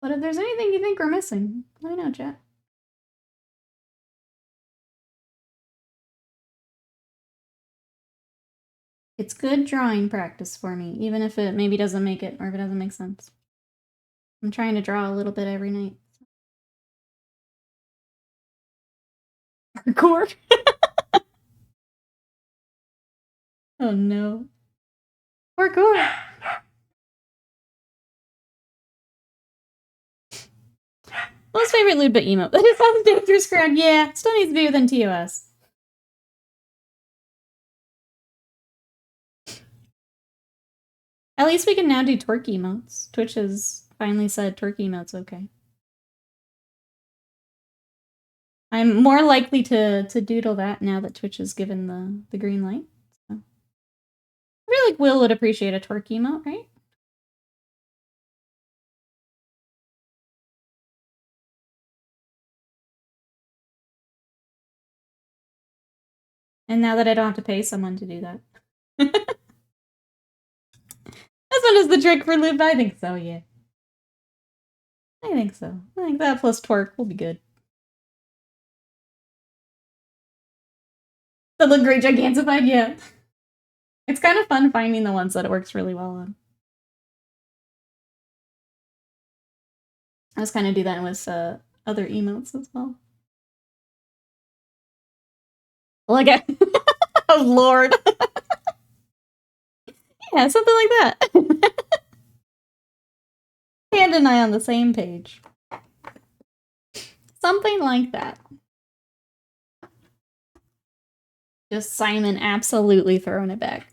But if there's anything you think we're missing, let me know, chat. It's good drawing practice for me, even if it maybe doesn't make it, or if it doesn't make sense. I'm trying to draw a little bit every night. Parkour. Oh no. Parkour. Most favorite lewd but emote. That is on the dangerous ground. Yeah, still needs to be within TOS. At least we can now do twerk emotes. Twitch has finally said twerk emotes okay. I'm more likely to doodle that now that Twitch has given the green light. So. I feel like Will would appreciate a twerk emote, right? And now that I don't have to pay someone to do that. This one is the trick for lube. I think so, yeah. I think so. I think that plus twerk will be good. That look great gigantified, yeah. It's kind of fun finding the ones that it works really well on. I was kind of do that with other emotes as well. Look at oh Lord. Yeah, something like that. Hand and I on the same page. Something like that. Just Simon absolutely throwing it back.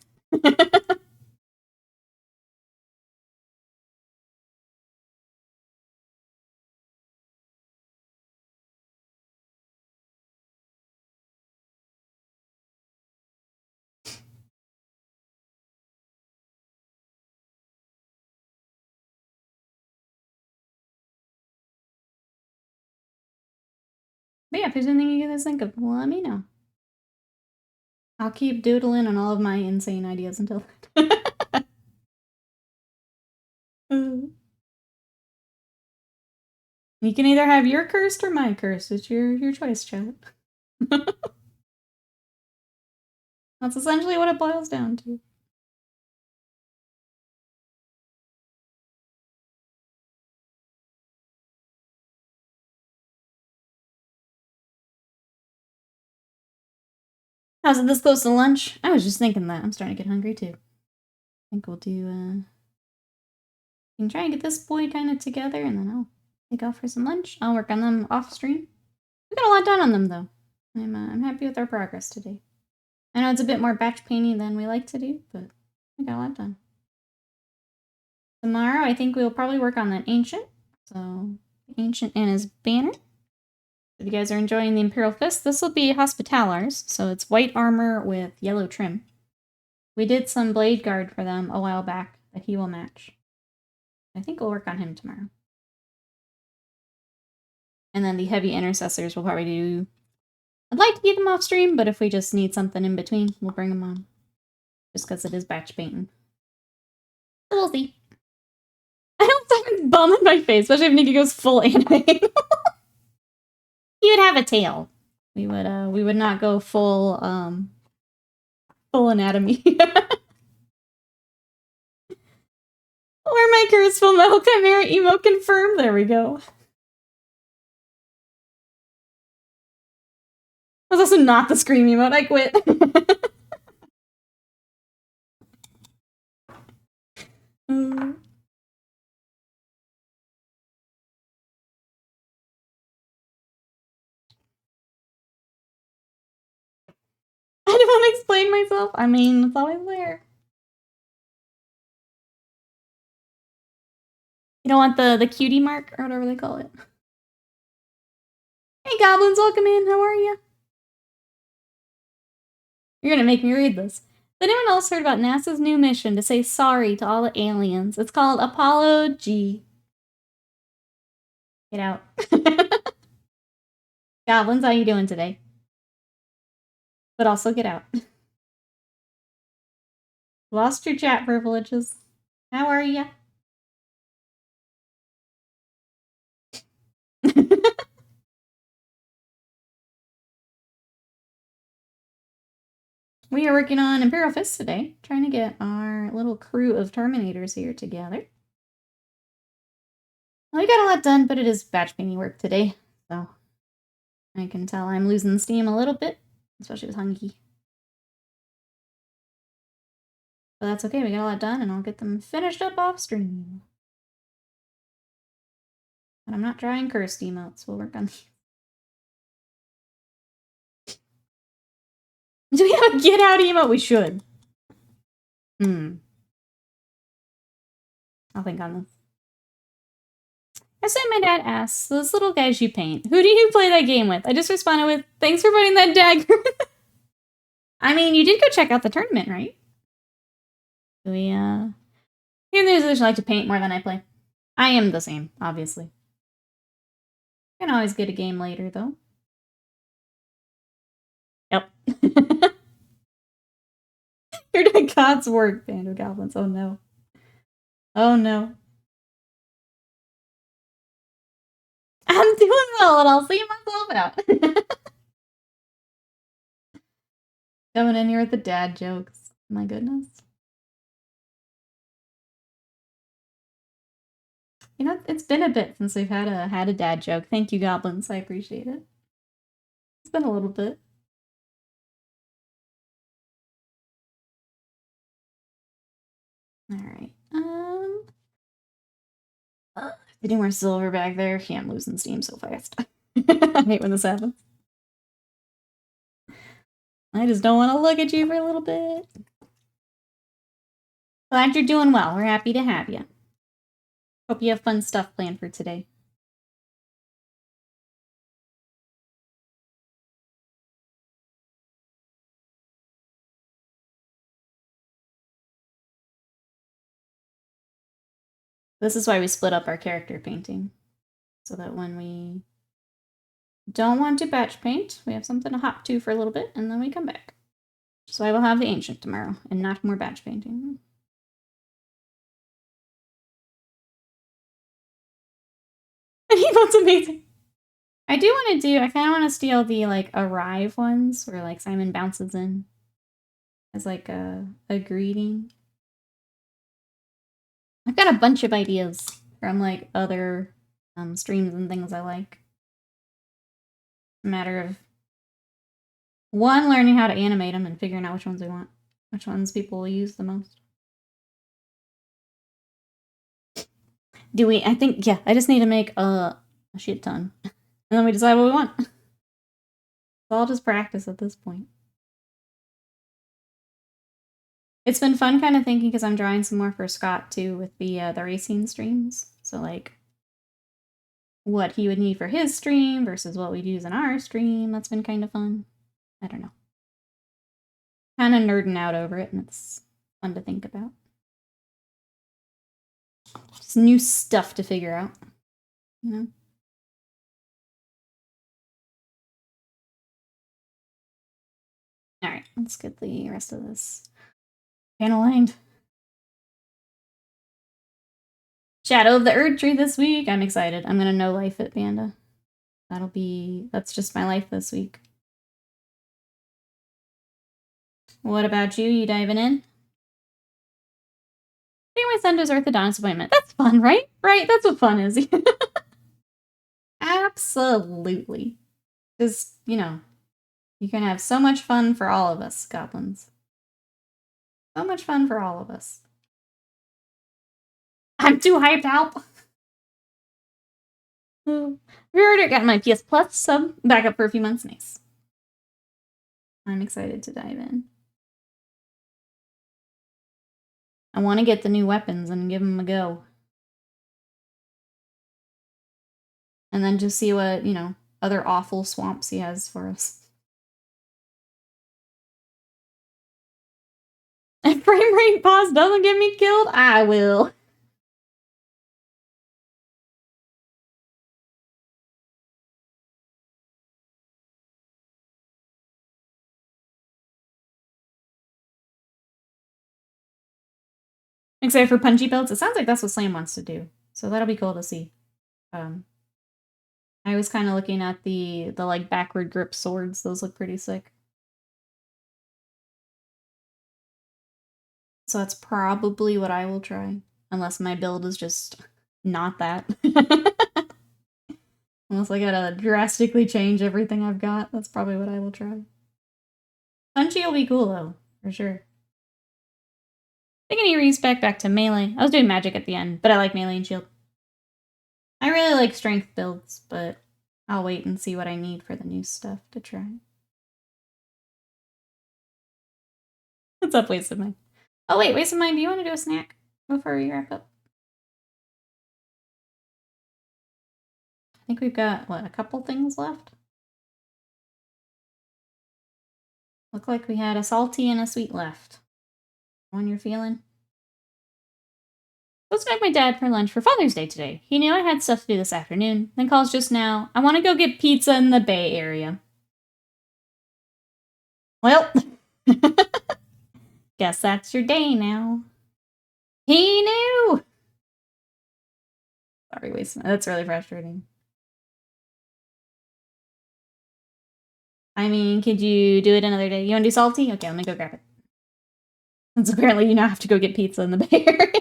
But yeah, if there's anything you guys think of, let me know. I'll keep doodling on all of my insane ideas until you can either have your cursed or my curse. It's your choice, chat. That's essentially what it boils down to. How's it this close to lunch? I was just thinking that. I'm starting to get hungry too. I think we'll do, we can try and get this boy kind of together and then I'll take off for some lunch. I'll work on them off stream. We got a lot done on them though. I'm happy with our progress today. I know it's a bit more batch painting than we like to do, but we got a lot done. Tomorrow, I think we'll probably work on that Ancient. So, Ancient and his banner. If you guys are enjoying the Imperial Fists, this will be Hospitalars, so it's white armor with yellow trim. We did some blade guard for them a while back that he will match. I think we'll work on him tomorrow. And then the heavy intercessors will probably do... I'd like to keep them off stream, but if we just need something in between, we'll bring them on. Just because it is batch painting. So we'll see. I don't have a bum in my face, especially if Nikki goes full anime. He would have a tail. We would not go full full anatomy. Or my Curseful Metal Chimera emo confirmed. There we go. That was also not the scream emote. I quit. I don't want to explain myself. I mean, it's always there. You don't want the cutie mark or whatever they call it. Hey goblins, welcome in. How are you? You're gonna make me read this. Has anyone else heard about NASA's new mission to say sorry to all the aliens? It's called Apollo G. Get out. Goblins, how you doing today? But also get out. Lost your chat privileges. How are you? We are working on Imperial Fists today, trying to get our little crew of Terminators here together. Well, we got a lot done, but it is batch painting work today, so I can tell I'm losing steam a little bit, especially with Hunky. But that's okay, we got a lot done, and I'll get them finished up off stream. But I'm not trying cursed emotes, we'll work on these. Do we have a get out emote? We should. I'll think on this. Yesterday my dad asked, those little guys you paint, who do you play that game with? I just responded with, thanks for putting that dagger. I mean, you did go check out the tournament, right? We, in the position, I like to paint more than I play. I am the same, obviously. Can always get a game later, though. Yep. You're doing God's work, Band of Goblins. Oh no. Oh no. I'm doing well, and I'll see myself out. Coming in here with the dad jokes. My goodness. You know, it's been a bit since we've had a dad joke. Thank you, Goblins. I appreciate it. It's been a little bit. Alright. Getting more silver back there. Yeah, I'm losing steam so fast. I hate when this happens. I just don't want to look at you for a little bit. Glad you're doing well. We're happy to have you. Hope you have fun stuff planned for today. This is why we split up our character painting. So that when we don't want to batch paint, we have something to hop to for a little bit, and then we come back. So I will have the Ancient tomorrow, and not more batch painting. And he looks amazing. I do want to do, I kind of want to steal the, like, arrive ones, where, like, Simon bounces in as, like, a greeting. I've got a bunch of ideas from, like, other streams and things I like. A matter of One, learning how to animate them and figuring out which ones we want. Which ones people will use the most. Do we? I think, yeah, I just need to make a shit ton. And then we decide what we want. It's all just practice at this point. It's been fun kind of thinking because I'm drawing some more for Scott too with the racing streams. So like what he would need for his stream versus what we'd use in our stream. That's been kind of fun. I don't know. Kind of nerding out over it, and it's fun to think about. Just new stuff to figure out, you know? Alright, let's get the rest of this panel lined. Shadow of the Erd Tree this week. I'm excited. I'm gonna no life it, Panda. That's just my life this week. What about you? You diving in? I think my son does orthodontist appointment. That's fun, right? Right? That's what fun is. Absolutely. Because, you know, you can have so much fun for all of us, goblins. So much fun for all of us. I'm too hyped out. Reorder, got my PS Plus sub back up for a few months. Nice. I'm excited to dive in. I want to get the new weapons and give them a go. And then just see what, you know, other awful swamps he has for us. If frame rate pause doesn't get me killed, I will. Except for punchy belts, it sounds like that's what Slam wants to do. So that'll be cool to see. I was kind of looking at the like backward grip swords. Those look pretty sick. So that's probably what I will try. Unless my build is just not that. Unless I gotta drastically change everything I've got. That's probably what I will try. Punchy will be cool though, for sure. I think I need to respec back to melee. I was doing magic at the end, but I like melee and shield. I really like strength builds, but I'll wait and see what I need for the new stuff to try. What's up, Wasted Mind? Oh wait, Wasted Mind, do you want to do a snack before we wrap up? I think we've got, what, a couple things left? Look like we had a salty and a sweet left. One you're feeling? Let's make my dad for lunch for Father's Day today. He knew I had stuff to do this afternoon, then calls just now. I want to go get pizza in the Bay Area. Well, guess that's your day now. He knew! Sorry, Wasted. That's really frustrating. I mean, could you do it another day? You want to do salty? Okay, let me go grab it. Since apparently you now have to go get pizza in the Bay Area.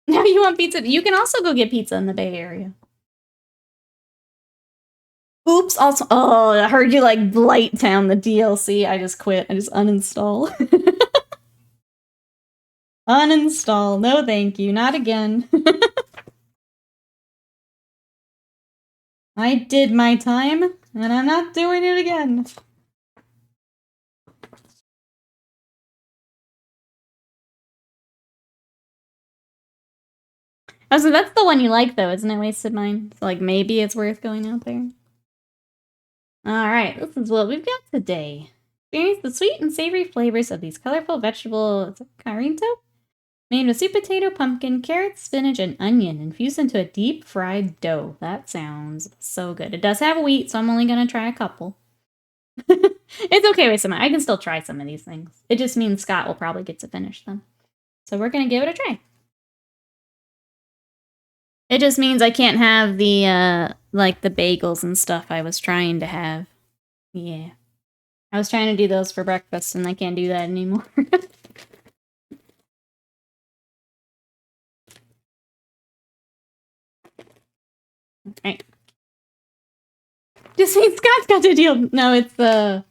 Now you want pizza? You can also go get pizza in the Bay Area. Oops, also, oh, I heard you like blight down the DLC. I just quit. I just uninstall. Uninstall. No thank you. Not again. I did my time, and I'm not doing it again. Oh, so that's the one you like, though, isn't it, Wasted Mind? So, like, maybe it's worth going out there. Alright, this is what we've got today. Experience the sweet and savory flavors of these colorful vegetables. Carinto? Made with sweet potato, pumpkin, carrots, spinach, and onion, infused into a deep fried dough. That sounds so good. It does have wheat, so I'm only gonna try a couple. It's okay with some. I can still try some of these things. It just means Scott will probably get to finish them. So we're gonna give it a try. It just means I can't have the, like, the bagels and stuff I was trying to have. Yeah. I was trying to do those for breakfast, and I can't do that anymore. Right. Just means Scott's got to deal. No, it's the.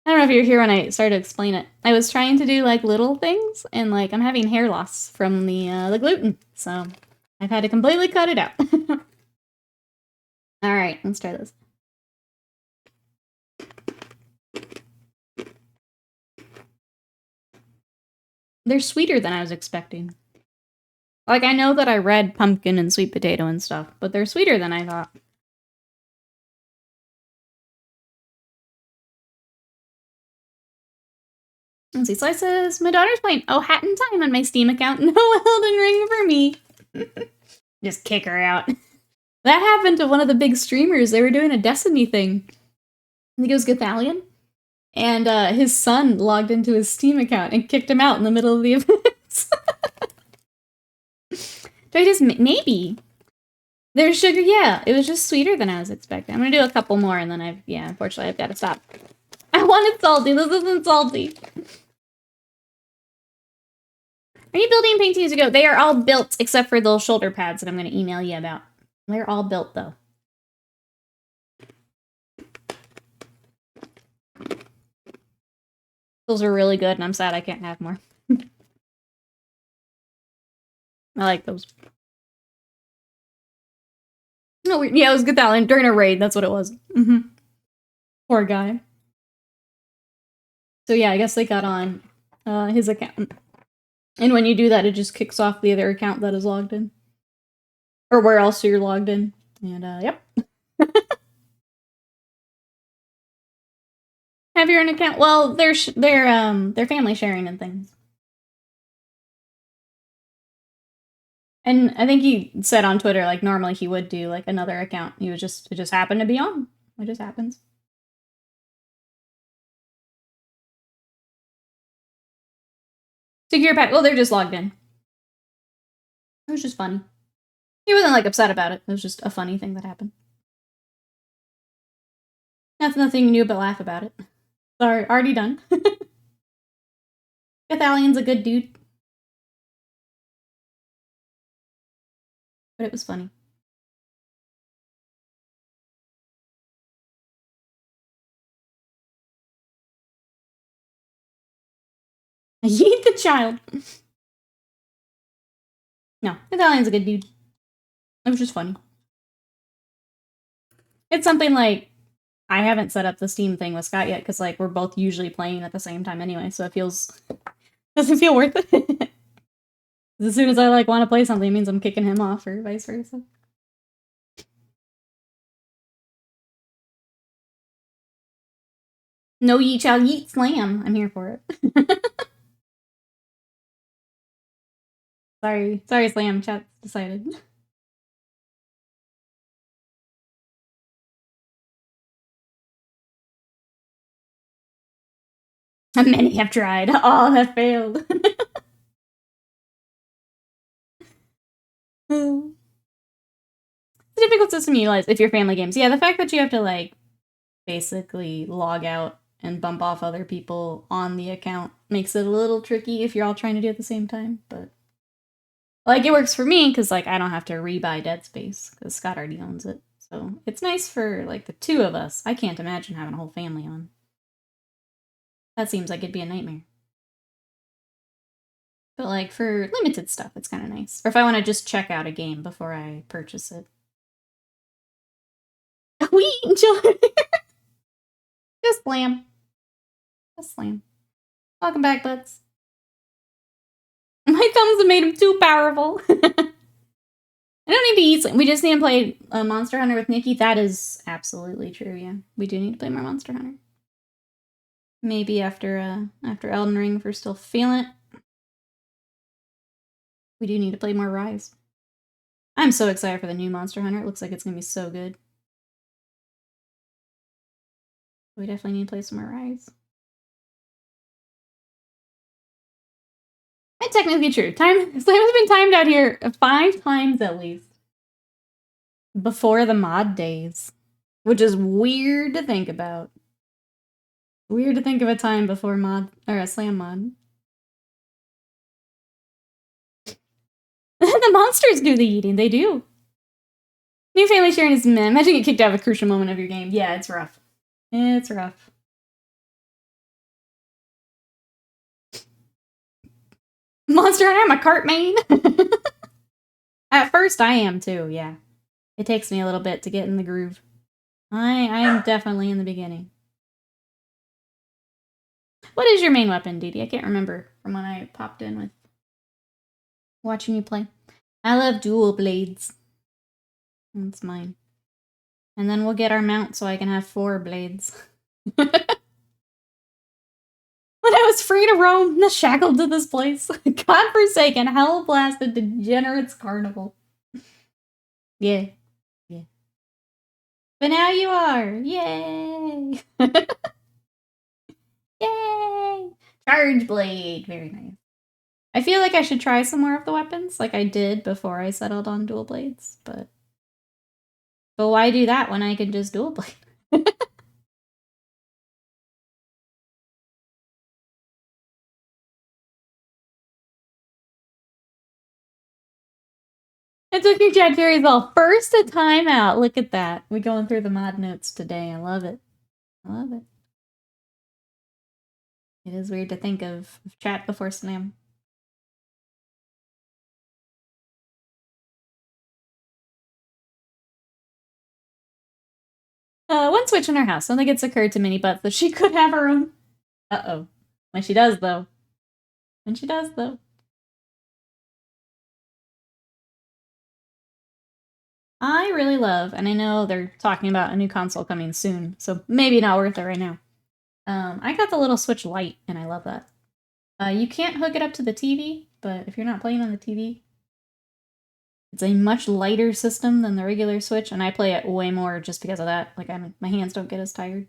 I don't know if you're here when I started to explain it. I was trying to do like little things, and like I'm having hair loss from the gluten, so I've had to completely cut it out. All right, let's try this. They're sweeter than I was expecting. Like, I know that I read pumpkin and sweet potato and stuff, but they're sweeter than I thought. Let's see, Slices. My daughter's playing Oh Hat in Time on my Steam account. No Elden Ring for me. Just kick her out. That happened to one of the big streamers. They were doing a Destiny thing. I think it was Gathalion. And his son logged into his Steam account and kicked him out in the middle of the events. Do I just... Maybe. There's sugar, yeah. It was just sweeter than I was expecting. I'm gonna do a couple more and then unfortunately I've got to stop. I wanted salty. This isn't salty. Are you building painting as you go? They are all built except for those shoulder pads that I'm going to email you about. They're all built, though. Those are really good, and I'm sad I can't have more. I like those. No, yeah, it was Gathalion during a raid. That's what it was. Poor guy. So yeah, I guess they got on his account. And when you do that, it just kicks off the other account that is logged in. Or where else you're logged in. And, yep. Have your own account? Well, they're family sharing and things. And I think he said on Twitter, like, normally he would do, like, another account. It just happened to be on. It just happens. Secure pack. Well, they're just logged in. It was just funny. He wasn't, like, upset about it. It was just a funny thing that happened. That's nothing new but laugh about it. Sorry, already done. Cathalion's a good dude. But it was funny. Yeet the child. No, Cathalion's a good dude. It was just funny. It's something like, I haven't set up the Steam thing with Scott yet, because, like, we're both usually playing at the same time anyway, so it doesn't feel worth it. As soon as I, like, want to play something, it means I'm kicking him off, or vice versa. No yeet shall yeet slam. I'm here for it. Sorry, Slam. Chat's decided. Many have tried. All have failed. It's a difficult system to utilize if you're family games. Yeah, the fact that you have to, like, basically log out and bump off other people on the account makes it a little tricky if you're all trying to do it at the same time, but... Like, it works for me, because, like, I don't have to rebuy Dead Space, because Scott already owns it. So, it's nice for, like, the two of us. I can't imagine having a whole family on. That seems like it'd be a nightmare. But, like, for limited stuff, it's kind of nice. Or if I want to just check out a game before I purchase it. We enjoy Just slam. Just slam. Welcome back, butts. My thumbs have made him too powerful. I don't need to eat slam. We just need to play Monster Hunter with Nikki. That is absolutely true, yeah. We do need to play more Monster Hunter. Maybe after Elden Ring, if we're still feeling it. We do need to play more Rise. I'm so excited for the new Monster Hunter. It looks like it's going to be so good. We definitely need to play some more Rise. It's technically true. Slam has been timed out here 5 times at least. Before the mod days. Which is weird to think about. Weird to think of a time before mod, or a Slam mod. The monsters do the eating, they do. New family sharing is meh. Imagine getting kicked out of a crucial moment of your game. Yeah, it's rough. It's rough. Monster Hunter, I'm a cart main. At first, I am too, yeah. It takes me a little bit to get in the groove. I am definitely in the beginning. What is your main weapon, Dee Dee? I can't remember from when I popped in with watching you play. I love dual blades. That's mine. And then we'll get our mount so I can have 4 blades. When I was free to roam, shackled to this place. Godforsaken, hell-blasted, degenerates carnival. Yeah. Yeah. But now you are! Yay! Yay! Charge blade! Very nice. I feel like I should try some more of the weapons, like I did before I settled on dual blades, but why do that when I can just dual blade? It took your Jack Jerry's all first a timeout. Look at that. We're going through the mod notes today. I love it. I love it. It is weird to think of chat before Slam. One switch in her house. Something it's occurred to Mini Butts that she could have her own. Uh-oh. When she does, though. When she does, though. I really love, and I know they're talking about a new console coming soon, so maybe not worth it right now. I got the little Switch Lite, and I love that. You can't hook it up to the TV, but if you're not playing on the TV, it's a much lighter system than the regular Switch, and I play it way more just because of that. Like, my hands don't get as tired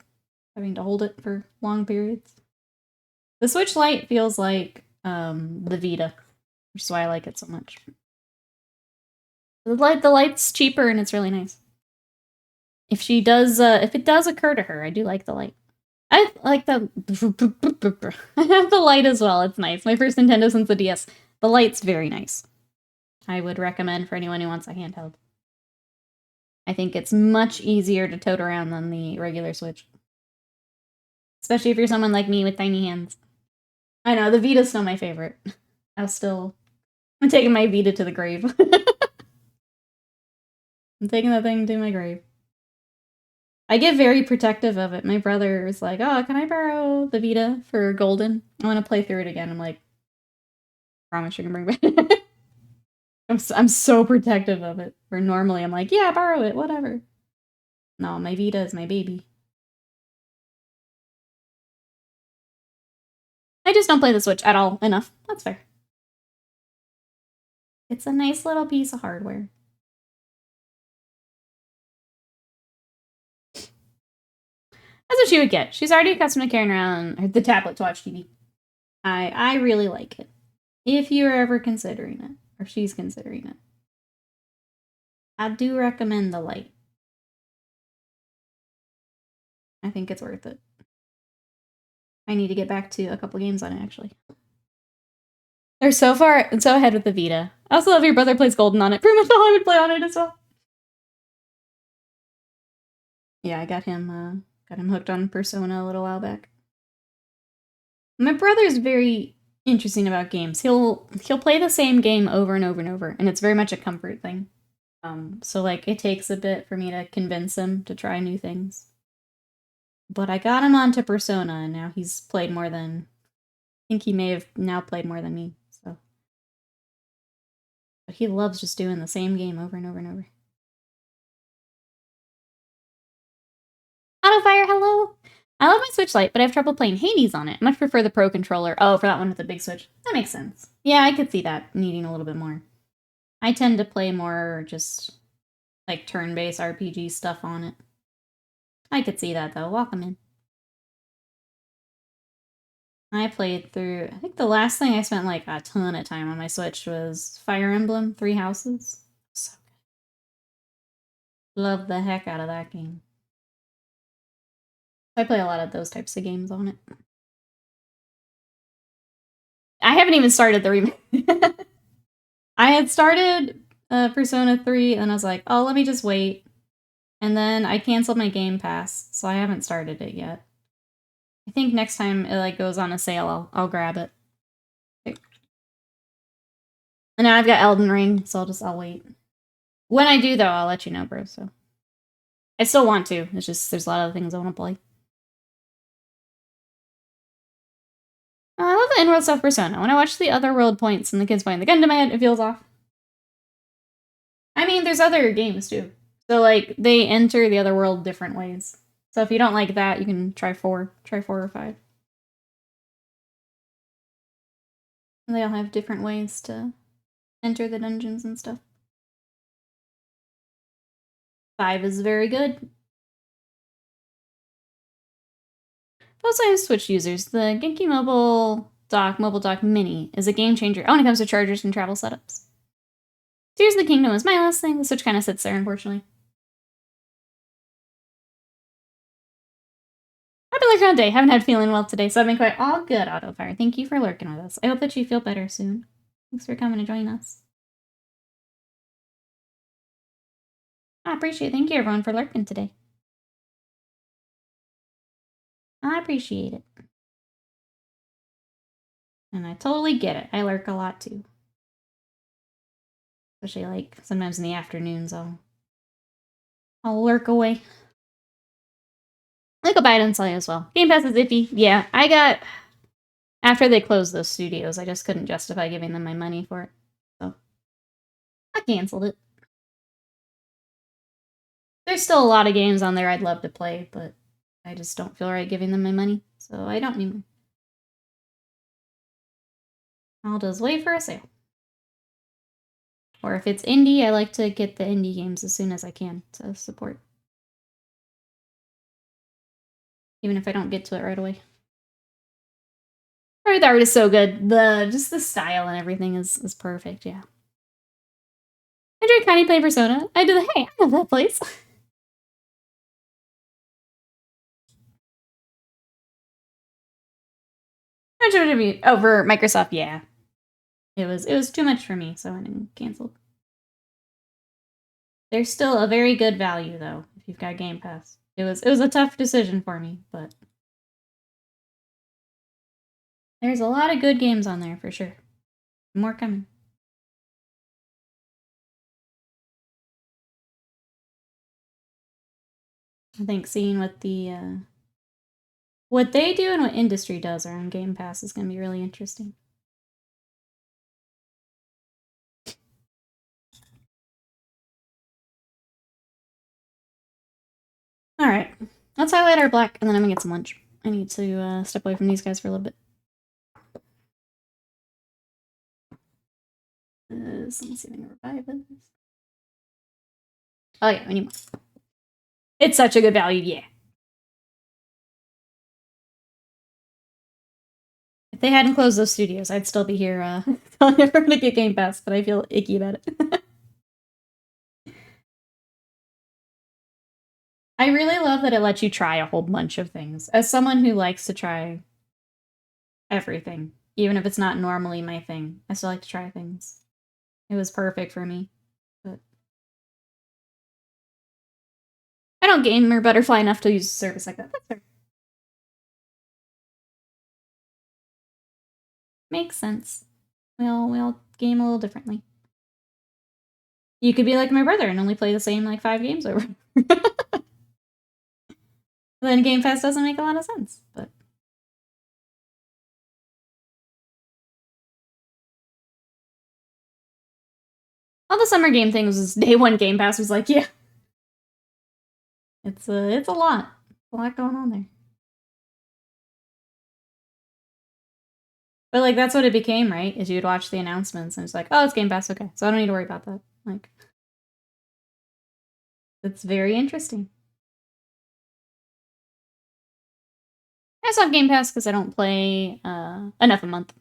having to hold it for long periods. The Switch Lite feels like the Vita, which is why I like it so much. The light's cheaper and it's really nice. If it does occur to her, I do like the light. I like the I have the light as well. It's nice. My first Nintendo since the DS. The light's very nice. I would recommend for anyone who wants a handheld. I think it's much easier to tote around than the regular Switch. Especially if you're someone like me with tiny hands. I know, the Vita's still my favorite. I'm taking my Vita to the grave. I'm taking that thing to my grave. I get very protective of it. My brother is like, oh, can I borrow the Vita for Golden? I want to play through it again. I'm like, promise you can bring it back. I'm so protective of it. Where normally I'm like, yeah, borrow it, whatever. No, my Vita is my baby. I just don't play the Switch at all enough. That's fair. It's a nice little piece of hardware. That's what she would get. She's already accustomed to carrying around the tablet to watch TV. I really like it. If you're ever considering it, or she's considering it, I do recommend the light. I think it's worth it. I need to get back to a couple games on it, actually. They're so ahead with the Vita. I also love your brother plays Golden on it. Pretty much all I would play on it as well. Yeah, I got him hooked on Persona a little while back. My brother's very interesting about games. He'll play the same game over and over and over, and it's very much a comfort thing. So like it takes a bit for me to convince him to try new things. But I got him onto Persona, and now he's played more than... I think he may have now played more than me, so... But he loves just doing the same game over and over and over. Autofire, hello! I love my Switch Lite, but I have trouble playing Hades on it. I much prefer the Pro Controller. Oh, for that one with the big Switch. That makes sense. Yeah, I could see that needing a little bit more. I tend to play more just, like, turn-based RPG stuff on it. I could see that, though. Welcome in. I played through... I think the last thing I spent, like, a ton of time on my Switch was Fire Emblem 3 Houses. So good. Love the heck out of that game. I play a lot of those types of games on it. I haven't even started the remake. I had started Persona 3, and I was like, oh, let me just wait. And then I canceled my Game Pass, so I haven't started it yet. I think next time it like goes on a sale, I'll grab it. Okay. And now I've got Elden Ring, so I'll wait. When I do, though, I'll let you know, bro. So I still want to. It's just there's a lot of things I want to play. I love the in-world stuff Persona. When I watch the other world points and the kids playing the gun to my head, it feels off. I mean, there's other games too. So like they enter the other world different ways. So if you don't like that, you can try 4. Try 4 or 5. And they all have different ways to enter the dungeons and stuff. 5 is very good. Also, I have Switch users. The Genki Mobile Dock Mini is a game changer when it comes to chargers and travel setups. Tears of the Kingdom was my last thing. The Switch kind of sits there, unfortunately. Happy lurking day. Haven't had feeling well today, so I've been quite all good, Autofire. Thank you for lurking with us. I hope that you feel better soon. Thanks for coming to join us. I appreciate it. Thank you, everyone, for lurking today. I appreciate it. And I totally get it. I lurk a lot, too. Especially, like, sometimes in the afternoons, I'll lurk away. I'll go buy it and sell you as well. Game Pass is iffy. Yeah, I got... After they closed those studios, I just couldn't justify giving them my money for it. So, I canceled it. There's still a lot of games on there I'd love to play, but I just don't feel right giving them my money. So, I don't anymore. I'll just wait for a sale. Or if it's indie, I like to get the indie games as soon as I can to support. Even if I don't get to it right away. The art is so good. Just the style and everything is perfect, yeah. I enjoy Connie playing Persona. I do hey, I love that place. Over Microsoft, yeah. It was too much for me, so I didn't cancel. There's still a very good value though, if you've got Game Pass. It was a tough decision for me, but there's a lot of good games on there for sure. More coming. I think seeing what what they do and what industry does around Game Pass is going to be really interesting. All right, let's highlight our black, and then I'm gonna get some lunch. I need to step away from these guys for a little bit. Let me see if I can revive this. Oh yeah, we need more. It's such a good value, yeah. If they hadn't closed those studios, I'd still be here telling everyone to get Game Pass, but I feel icky about it. I really love that it lets you try a whole bunch of things. As someone who likes to try everything, even if it's not normally my thing, I still like to try things. It was perfect for me. But I don't game or butterfly enough to use a service like that. That's fair. Makes sense. We all game a little differently. You could be like my brother and only play the same like 5 games over. Then Game Pass doesn't make a lot of sense, but all the summer game things was day 1 Game Pass was like, yeah. It's a lot. A lot going on there. But like that's what it became, right? Is you'd watch the announcements and it's like, oh, it's Game Pass, okay. So I don't need to worry about that. Like it's very interesting. I still have Game Pass because I don't play enough a month.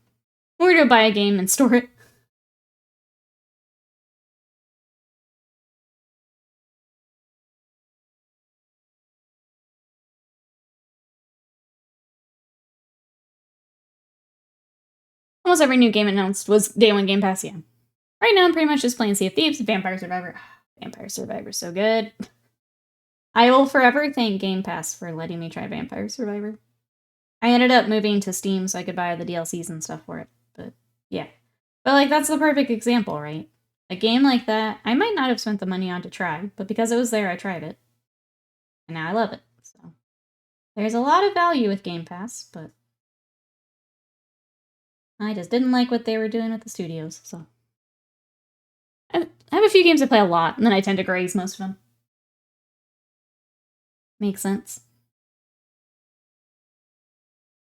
Or to buy a game and store it. Almost every new game announced was day 1 Game Pass, yeah. Right now, I'm pretty much just playing Sea of Thieves, Vampire Survivor. Vampire Survivor, so good. I will forever thank Game Pass for letting me try Vampire Survivor. I ended up moving to Steam so I could buy the DLCs and stuff for it, but yeah. But like, that's the perfect example, right? A game like that, I might not have spent the money on to try, but because it was there, I tried it. And now I love it, so. There's a lot of value with Game Pass, but I just didn't like what they were doing with the studios, so. I have a few games I play a lot, and then I tend to graze most of them. Makes sense.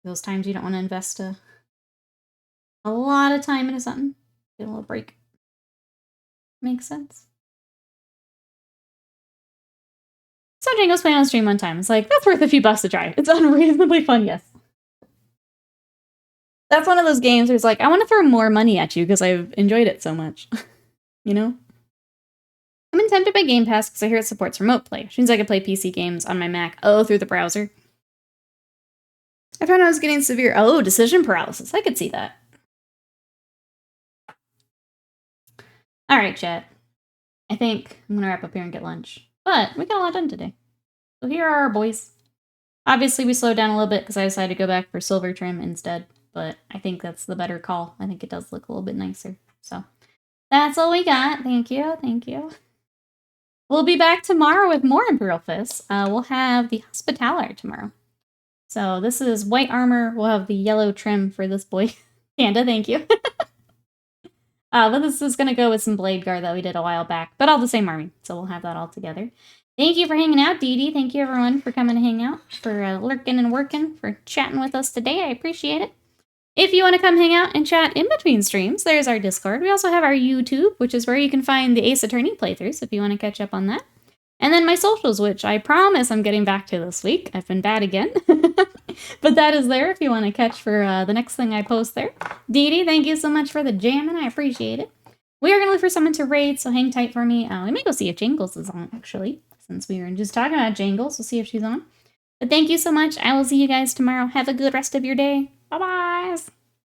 Those times you don't want to invest a lot of time into something. Get a little break. Makes sense. So Django's playing on stream one time. It's like, that's worth a few bucks to try. It's unreasonably fun, yes. That's one of those games where it's like, I want to throw more money at you because I've enjoyed it so much. You know? I'm been tempted by Game Pass because I hear it supports remote play, which means I can play PC games on my Mac, through the browser. I found I was getting severe, decision paralysis. I could see that. Alright, chat. I think I'm gonna wrap up here and get lunch. But we got a lot done today. So here are our boys. Obviously, we slowed down a little bit because I decided to go back for silver trim instead. But I think that's the better call. I think it does look a little bit nicer. So that's all we got. Thank you. Thank you. We'll be back tomorrow with more Imperial Fists. We'll have the Hospitaller tomorrow. So this is white armor. We'll have the yellow trim for this boy. Panda, thank you. But this is going to go with some Blade Guard that we did a while back, but all the same army. So we'll have that all together. Thank you for hanging out, Dee Dee. Thank you, everyone, for coming to hang out, for lurking and working, for chatting with us today. I appreciate it. If you want to come hang out and chat in between streams, there's our Discord. We also have our YouTube, which is where you can find the Ace Attorney playthroughs if you want to catch up on that. And then my socials, which I promise I'm getting back to this week. I've been bad again. But that is there if you want to catch for the next thing I post there. Dee Dee, thank you so much for the jamming. I appreciate it. We are going to look for someone to raid, so hang tight for me. We may go see if Jangles is on, actually. Since we were just talking about Jangles, we'll see if she's on. But thank you so much. I will see you guys tomorrow. Have a good rest of your day. Bye-bye.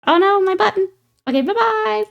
Oh no, my button. Okay, bye-bye.